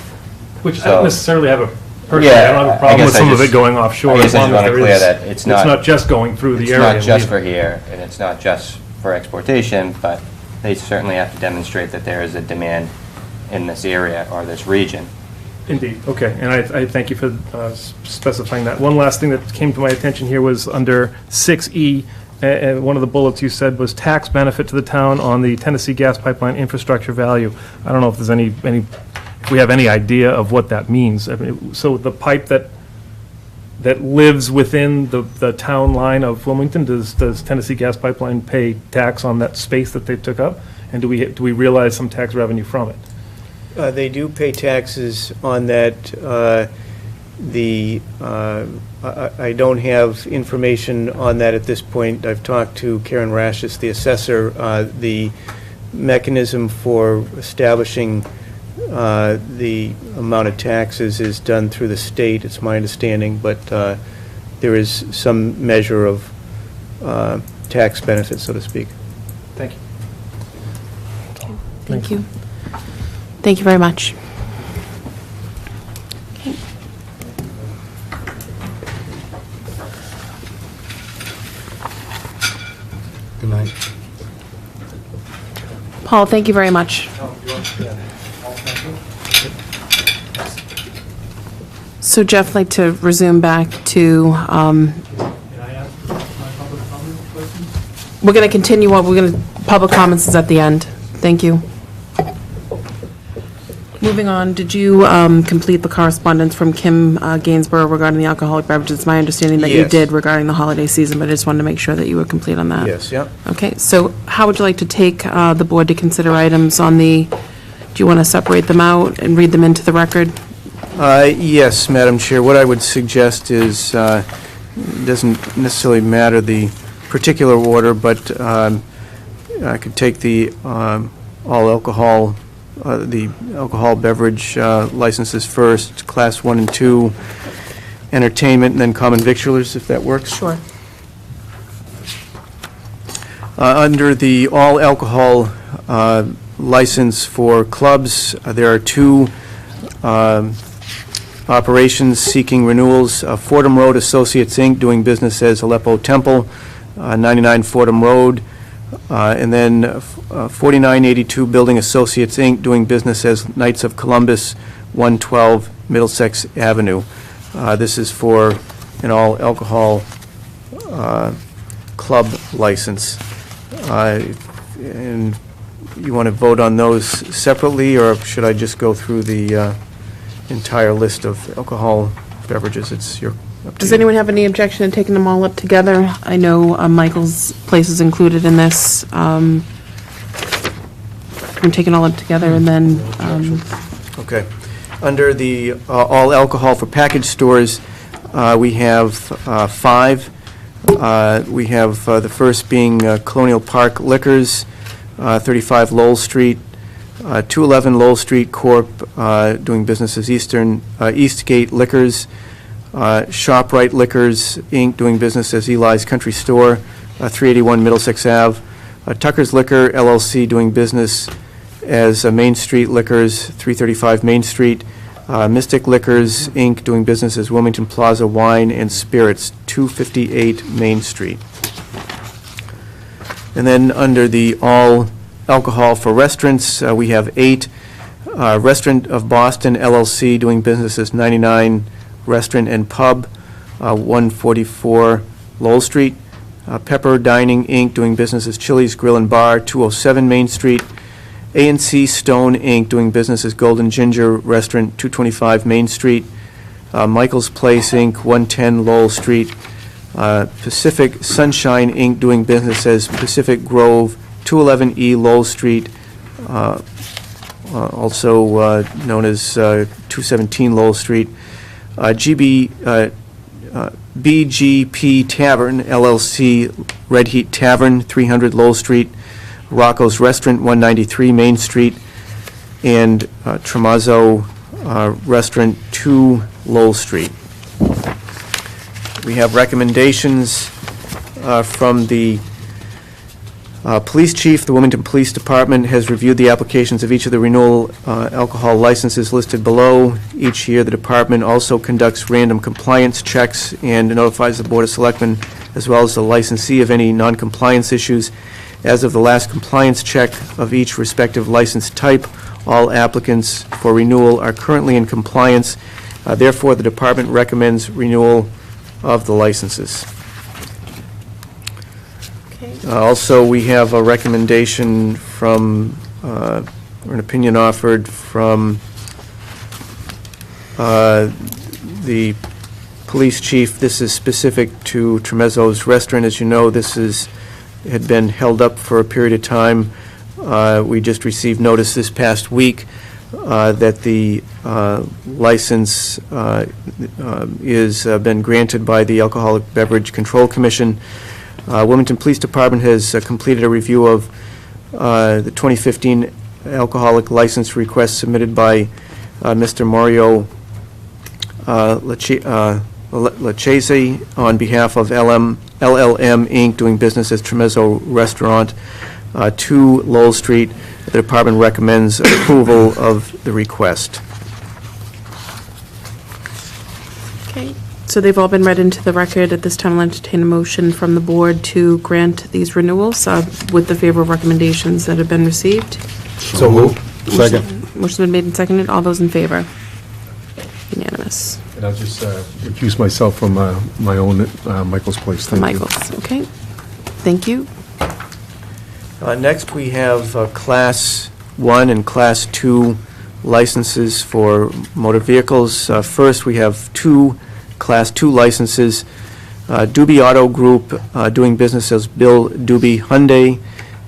S5: Which I
S15: So-
S5: don't necessarily have a, personally,
S15: Yeah,
S5: I don't have a
S15: I
S5: problem
S15: guess
S5: with
S15: I
S5: some of
S15: just-
S5: it going offshore.
S15: I guess
S5: as
S15: I
S5: long
S15: just
S5: as
S15: want to
S5: there
S15: clear
S5: is-
S15: that it's not
S5: just going through the area.
S15: It's not just
S5: leaving.
S15: for here, and it's not just for exportation, but they certainly have to demonstrate that there is a demand in this area or this region.
S5: Indeed, okay, and I thank you for specifying that. One last thing that came to my attention here was under 6E, and one of the bullets you said was tax benefit to the town on the Tennessee gas pipeline infrastructure value. I don't know if there's if we have any idea of what that means. I mean, so the pipe that lives within the town line of Wilmington, does Tennessee gas pipeline pay tax on that space that they took up? And do we realize some tax revenue from it?
S4: They do pay taxes on that. I don't have information on that at this point. I've talked to Karen Rashis, the assessor. The mechanism for establishing the amount of taxes is done through the state, it's my understanding, but there is some measure of tax benefit, so to speak.
S5: Thank you.
S1: Thank you. Thank you very much. Okay.
S7: Good night.
S1: Paul, thank you very much. So Jeff, I'd like to resume back to, we're going to continue on, public comments is at the end. Thank you. Moving on, did you complete the correspondence from Kim Gainsborough regarding the alcoholic beverages? It's my understanding that you
S4: Yes.
S1: did regarding the holiday season, but I just wanted to make sure that you were complete on that.
S4: Yes, yeah.
S1: Okay, so how would you like to take the board to consider items on the, do you want to separate them out and read them into the record?
S4: Yes, Madam Chair. What I would suggest is, it doesn't necessarily matter the particular order, but I could take the all alcohol, the alcohol beverage licenses first, Class 1 and 2, entertainment, and then common victulars, if that works.
S1: Sure.
S4: Under the all alcohol license for clubs, there are two operations seeking renewals. Fordham Road Associates, Inc., doing business as Aleppo Temple, 99 Fordham Road, and then 4982 Building Associates, Inc., doing business as Knights of Columbus, 112 Middlesex Avenue. This is for an all-alcohol club license. And you want to vote on those separately, or should I just go through the entire list of alcohol beverages? It's your, up to
S1: Does
S4: you.
S1: anyone have any objection to taking them all up together? I know Michael's place is included in this. I'm taking all up together and then,
S4: Okay. Under the all alcohol for package stores, we have five. We have the first being Colonial Park Liquors, 35 Lowell Street, 211 Lowell Street Corp., doing business as Eastgate Liquors, ShopRite Liquors, Inc., doing business as Eli's Country Store, 381 Middlesex Ave, Tucker's Liquor, LLC, doing business as Main Street Liquors, 335 Main Street, Mystic Liquors, Inc., doing business as Wilmington Plaza Wine and Spirits, 258 Main Street. And then under the all alcohol for restaurants, we have 8. Restaurant of Boston, LLC, doing business as 99 Restaurant and Pub, 144 Lowell Street. Pepper Dining, Inc., doing business as Chili's Grill and Bar, 207 Main Street. A&C Stone, Inc., doing business as Golden Ginger Restaurant, 225 Main Street. Michael's Place, Inc., 110 Lowell Street. Pacific Sunshine, Inc., doing business as Pacific Grove, 211E Lowell Street, also known as 217 Lowell Street. GB BGP Tavern LLC, Red Heat Tavern, 300 Lowell Street, Rocco's Restaurant, 193 Main Street, and Tremazzo Restaurant, 2 Lowell Street. We have recommendations from the Police Chief. The Wilmington Police Department has reviewed the applications of each of the renewal alcohol licenses listed below. Each year, the department also conducts random compliance checks and notifies the Board of Selectmen as well as the licensee of any non-compliance issues. As of the last compliance check of each respective license type, all applicants for renewal are currently in compliance. Therefore, the department recommends renewal of the licenses. Also, we have a recommendation from, or an opinion offered from the police chief. This is specific to Tremezzo's Restaurant. As you know, this had been held up for a period of time. We just received notice this past week that the license is been granted by the Alcoholic Beverage Control Commission. Wilmington Police Department has completed a review of the 2015 alcoholic license request submitted by Mr. Mario Lachese on behalf of LLM Inc., doing business as Tremezzo Restaurant, 2 Lowell Street. The department recommends approval of the request.
S1: Okay. So they've all been read into the record. At this time, I'll entertain a motion from the board to grant these renewals with the favorable recommendations that have been received.
S7: So moved. Second.
S1: Motion's been made and seconded. All those in favor? Unanimous.
S6: And I'll just recuse myself from my own Michael's Place. Thank you.
S1: Michael's, okay. Thank you.
S4: Next, we have Class 1 and Class 2 licenses for motor vehicles. First, we have 2 Class 2 licenses. Doobie Auto Group, doing business as Bill Doobie Hyundai,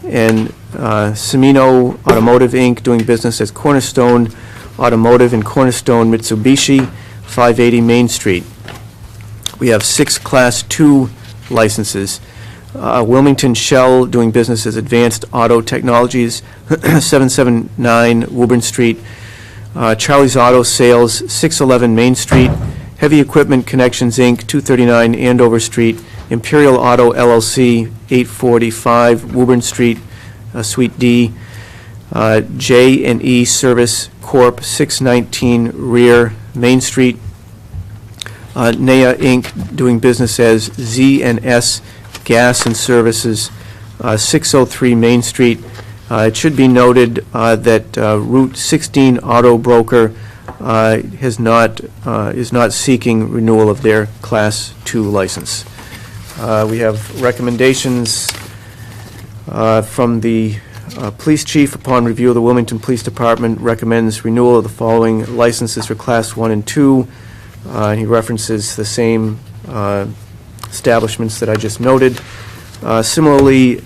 S4: and Semino Automotive, Inc., doing business as Cornerstone Automotive and Cornerstone Mitsubishi, 580 Main Street. We have 6 Class 2 licenses. Wilmington Shell, doing business as Advanced Auto Technologies, 779 Woburn Street. Charlie's Auto Sales, 611 Main Street. Heavy Equipment Connections, Inc., 239 Andover Street. Imperial Auto LLC, 845 Woburn Street, Suite D. J&E Service Corp., 619 Rear Main Street. NEA Inc., doing business as Z&S Gas and Services, 603 Main Street. It should be noted that Route 16 Auto Broker is not seeking renewal of their Class 2 license. We have recommendations from the Police Chief. Upon review of the Wilmington Police Department recommends renewal of the following licenses for Class 1 and 2. He references the same establishments that I just noted. Similarly,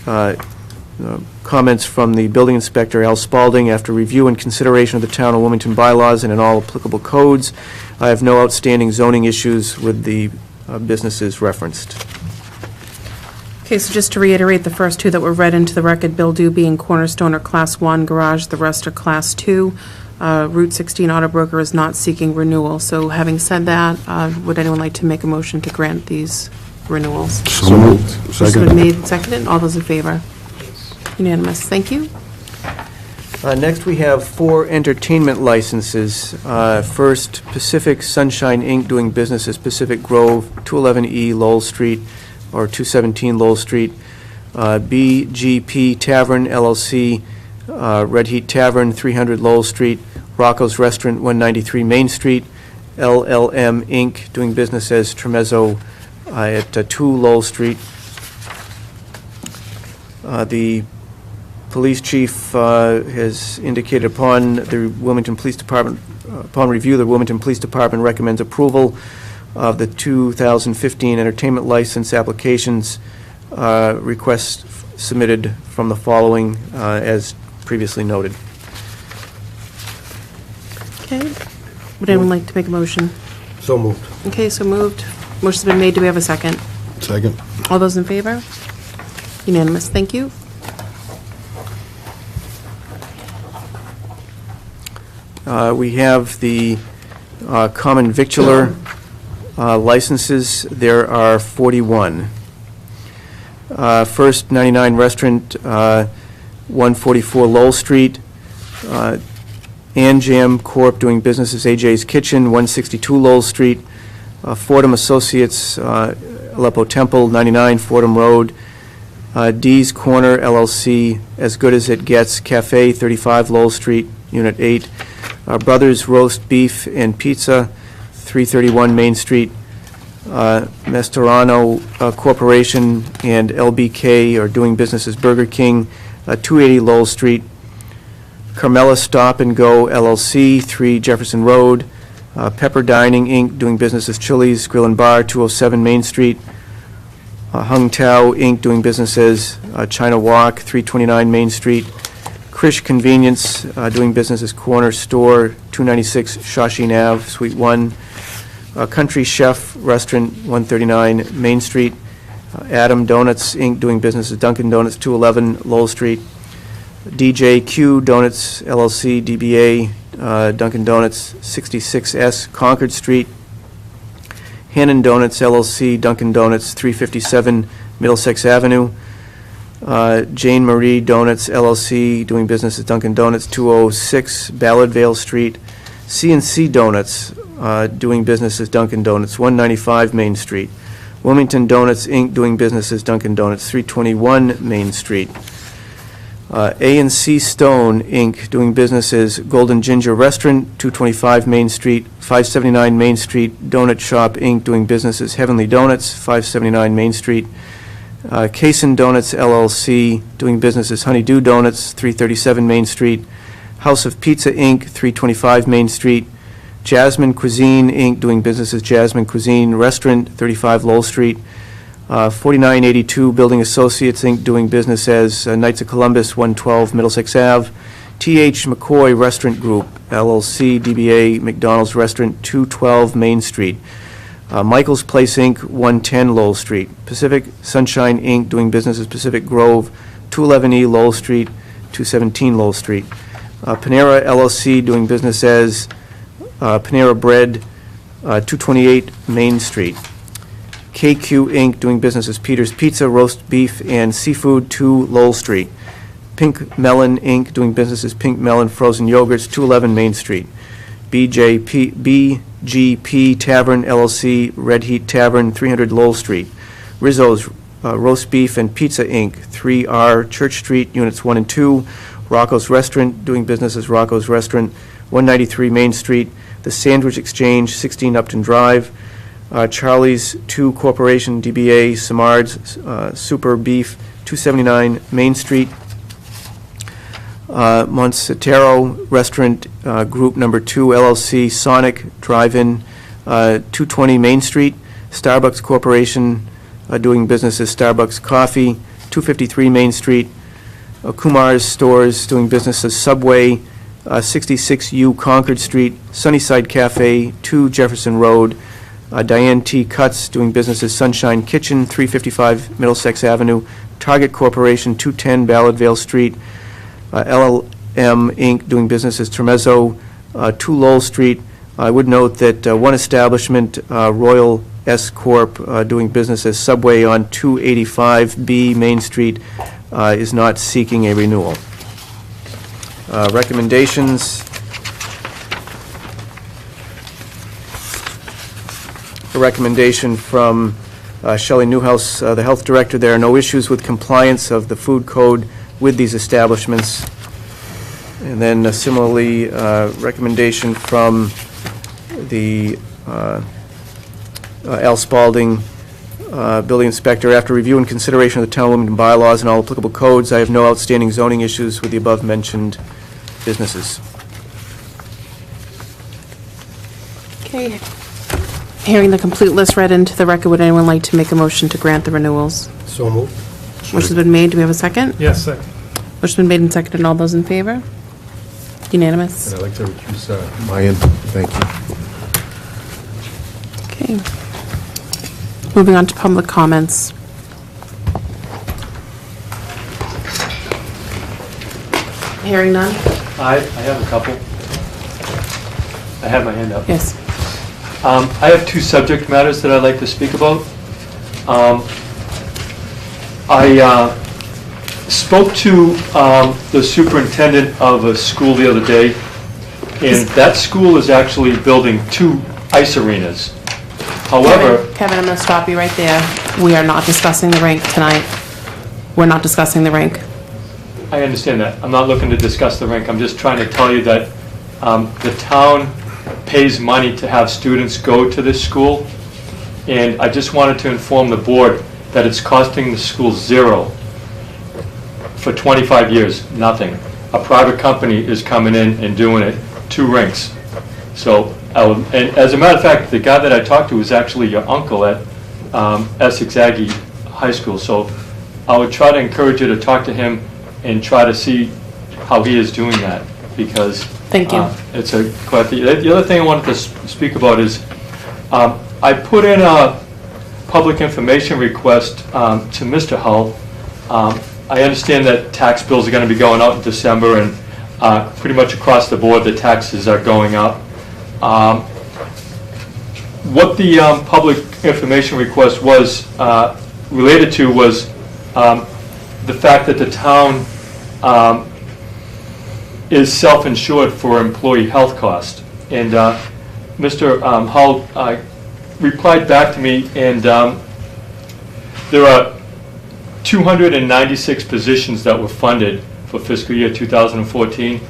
S4: comments from the building inspector, Al Spalding. After review and consideration of the town of Wilmington bylaws and in all applicable codes, I have no outstanding zoning issues with the businesses referenced.
S1: Okay, so just to reiterate, the first 2 that were read into the record, Bill Doobie and Cornerstone are Class 1 garage, the rest are Class 2. Route 16 Auto Broker is not seeking renewal. So having said that, would anyone like to make a motion to grant these renewals?
S7: So moved.
S1: Motion's been made and seconded. All those in favor? Unanimous. Thank you.
S4: Next, we have 4 entertainment licenses. First, Pacific Sunshine, Inc., doing business as Pacific Grove, 211E Lowell Street, or 217 Lowell Street. BGP Tavern, LLC, Red Heat Tavern, 300 Lowell Street. Rocco's Restaurant, 193 Main Street. LLM, Inc., doing business as Tremezzo at 2 Lowell Street. The police chief has indicated upon the Wilmington Police Department, upon review, the Wilmington Police Department recommends approval of the 2015 entertainment license applications. Requests submitted from the following as previously noted.
S1: Okay. Would anyone like to make a motion?
S8: So moved.
S1: Okay, so moved Motion's been made. Do we have a second?
S7: Second.
S1: All those in favor? Unanimous. Thank you.
S4: We have the common victular licenses. There are 41. First, 99 Restaurant, 144 Lowell Street. Anjam Corp. doing business as AJ's Kitchen, 162 Lowell Street. Fordham Associates, Aleppo Temple, 99 Fordham Road. D's Corner LLC, As Good as It Gets Cafe, 35 Lowell Street, Unit 8. Brothers Roast Beef and Pizza, 331 Main Street. Mestorano Corporation and LBK are doing business as Burger King, 280 Lowell Street. Carmela Stop and Go LLC, 3 Jefferson Road. Pepper Dining, Inc., doing business as Chili's Grill and Bar, 207 Main Street. Hung Tao, Inc., doing business as China Walk, 329 Main Street. Krish Convenience, doing business as Corner Store, 296 Shawshene Ave, Suite 1. Country Chef Restaurant, 139 Main Street. Adam Donuts, Inc., doing business as Dunkin' Donuts, 211 Lowell Street. DJQ Donuts LLC, DBA, Dunkin' Donuts, 66S Concord Street. Hannon Donuts LLC, Dunkin' Donuts, 357 Middlesex Avenue. Jane Marie Donuts LLC, doing business as Dunkin' Donuts, 206 Ballardvale Street. C&C Donuts, doing business as Dunkin' Donuts, 195 Main Street. Wilmington Donuts, Inc., doing business as Dunkin' Donuts, 321 Main Street. A&C Stone, Inc., doing business as Golden Ginger Restaurant, 225 Main Street. 579 Main Street. Donut Shop, Inc., doing business as Heavenly Donuts, 579 Main Street. Cason Donuts, LLC, doing business as Honeydew Donuts, 337 Main Street. House of Pizza, Inc., 325 Main Street. Jasmine Cuisine, Inc., doing business as Jasmine Cuisine Restaurant, 35 Lowell Street. 4982 Building Associates, Inc., doing business as Knights of Columbus, 112 Middlesex Ave. T.H. McCoy Restaurant Group, LLC, DBA McDonald's Restaurant, 212 Main Street. Michael's Place, Inc., 110 Lowell Street. Pacific Sunshine, Inc., doing business as Pacific Grove, 211E Lowell Street, 217 Lowell Street. Panera LLC, doing business as Panera Bread, 228 Main Street. KQ Inc., doing business as Peter's Pizza, Roast Beef and Seafood, 2 Lowell Street. Pink Melon Inc., doing business as Pink Melon Frozen Yogurts, 211 Main Street. BGP Tavern LLC, Red Heat Tavern, 300 Lowell Street. Rizzo's Roast Beef and Pizza Inc., 3R Church Street, Units 1 and 2. Rocco's Restaurant, doing business as Rocco's Restaurant, 193 Main Street. The Sandwich Exchange, 16 Upton Drive. Charlie's 2 Corporation, DBA Samard's Super Beef, 279 Main Street. Monsatero Restaurant Group Number 2 LLC, Sonic Drive-In, 220 Main Street. Starbucks Corporation, doing business as Starbucks Coffee, 253 Main Street. Kumar's Stores, doing business as Subway, 66U Concord Street. Sunnyside Cafe, 2 Jefferson Road. Diane T. Cuts, doing business as Sunshine Kitchen, 355 Middlesex Avenue. Target Corporation, 210 Ballardvale Street. LLM Inc., doing business as Tremezzo, 2 Lowell Street. I would note that one establishment, Royal S Corp., doing business as Subway on 285B Main Street, is not seeking a renewal. Recommendations. A recommendation from Shelley Newhouse, the health director. There are no issues with compliance of the food code with these establishments. And then similarly, recommendation from the Al Spalding, building inspector. After review and consideration of the town of Wilmington bylaws and all applicable codes, I have no outstanding zoning issues with the above-mentioned businesses.
S1: Okay. Hearing the complete list read into the record, would anyone like to make a motion to grant the renewals?
S8: So moved.
S1: Motion's been made. Do we have a second?
S5: Yes, second.
S1: Motion's been made and seconded. All those in favor? Unanimous.
S6: And I'd like to recuse my end. Thank you.
S1: Okay. Moving on to public comments. Hearing none?
S14: I have a couple. I have my hand up.
S1: Yes.
S14: I have two subject matters that I'd like to speak about. I spoke to the superintendent of a school the other day, and that school is actually building 2 ice arenas. However...
S1: Kevin, I'm going to stop you right there. We are not discussing the rink tonight. We're not discussing the rink.
S14: I understand that. I'm not looking to discuss the rink. I'm just trying to tell you that the town pays money to have students go to this school, and I just wanted to inform the board that it's costing the school $0 for 25 years, nothing. A private company is coming in and doing it, 2 rinks. So, and as a matter of fact, the guy that I talked to was actually your uncle at Essex Aggie High School. So I would try to encourage you to talk to him and try to see how he is doing that, because
S1: thank you.
S14: It's a quite the other thing I wanted to speak about is I put in a public information request to Mr. Hull. I understand that tax bills are going to be going out in December, and pretty much across the board the taxes are going up. What the public information request was related to was the fact that the town is self-insured for employee health costs. And Mr. Hull replied back to me, and there are 296 positions that were funded for fiscal year 2014.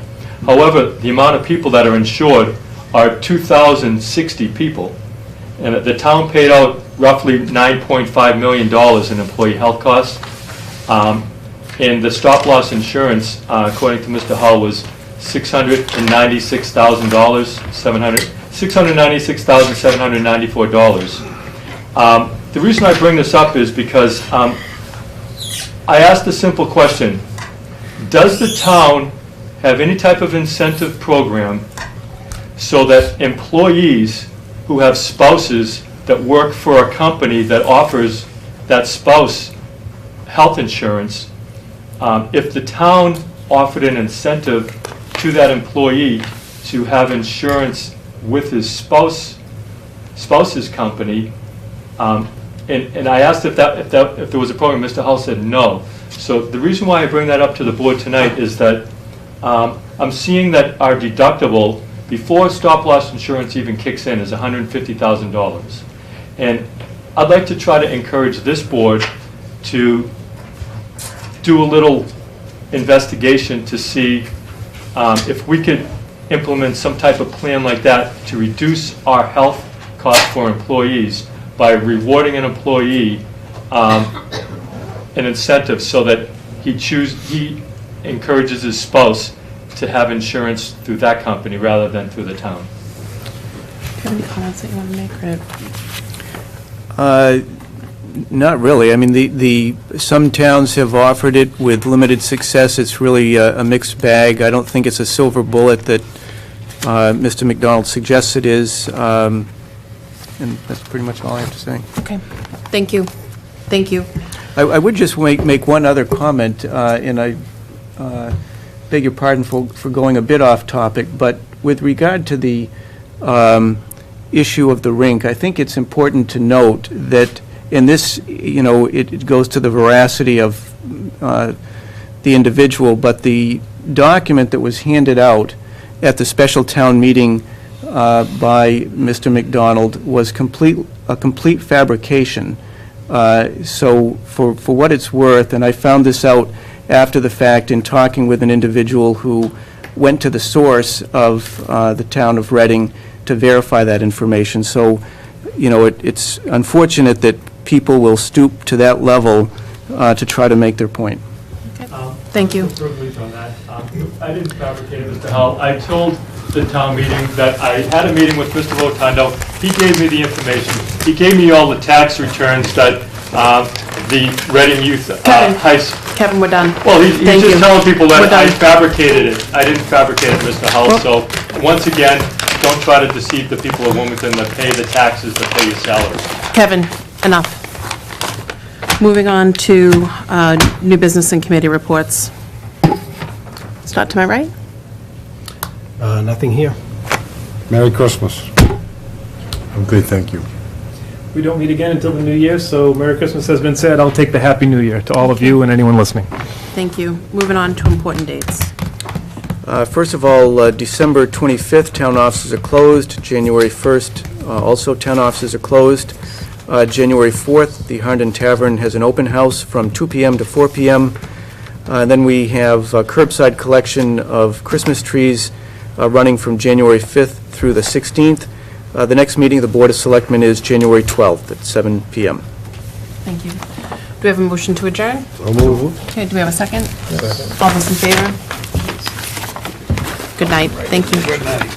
S14: However, the amount of people that are insured are 2,060 people. And the town paid out roughly $9.5 million in employee health costs. And the stop-loss insurance, according to Mr. Hull, was $696,794. The reason I bring this up is because I asked a simple question. Does the town have any type of incentive program so that employees who have spouses that work for a company that offers that spouse health insurance, if the town offered an incentive to that employee to have insurance with his spouse's company, and I asked if there was a program, Mr. Hull said no. So the reason why I bring that up to the board tonight is that I'm seeing that our deductible before stop-loss insurance even kicks in is $150,000. And I'd like to try to encourage this board to do a little investigation to see if we could implement some type of plan like that to reduce our health costs for employees by rewarding an employee an incentive so that he encourages his spouse to have insurance through that company rather than through the town.
S1: Do you have any comments that you want to make, Fred?
S4: Not really. I mean, some towns have offered it with limited success. It's really a mixed bag. I don't think it's a silver bullet that Mr. McDonald suggests it is. And that's pretty much all I have to say.
S1: Okay. Thank you. Thank you.
S4: I would just make one other comment, and I beg your pardon for going a bit off topic, but with regard to the issue of the rink, I think it's important to note that in this, it goes to the veracity of the individual, but the document that was handed out at the special town meeting by Mr. McDonald was a complete fabrication. So for what it's worth, and I found this out after the fact in talking with an individual who went to the source of the town of Reading to verify that information. So, it's unfortunate that people will stoop to that level to try to make their point.
S1: Okay. Thank you.
S14: Privilege on that. I didn't fabricate it, Mr. Hull. I told the town meeting that I had a meeting with Mr. Rotundo. He gave me the information. He gave me all the tax returns that the Reading Youth High School.
S1: Kevin, we're done.
S14: Well, he's just telling people that I
S1: done.
S14: fabricated it. I didn't fabricate it, Mr. Hull. So once again, don't try to deceive the people of Wilmington that pay the taxes that pay your salaries.
S1: Kevin, Enough. Moving on to new business and committee reports. Start to my right.
S8: Nothing here.
S7: Merry Christmas.
S6: I'm good, thank you.
S5: We don't meet again until the new year, so Merry Christmas has been said. I'll take the Happy New Year to all of you and anyone listening.
S1: Thank you. Moving on to important dates.
S4: First of all, December 25th, town offices are closed. January 1st, also town offices are closed. January 4th, the Herndon Tavern has an open house from 2 p.m. to 4 p.m. Then we have curbside collection of Christmas trees running from January 5th through the 16th. The next meeting of the Board of Selectmen is January 12th at 7 p.m.
S1: Thank you. Do we have a motion to adjourn?
S7: So moved.
S1: Okay, do we have a second? All those in favor? Good night. Thank you.
S7: Good night.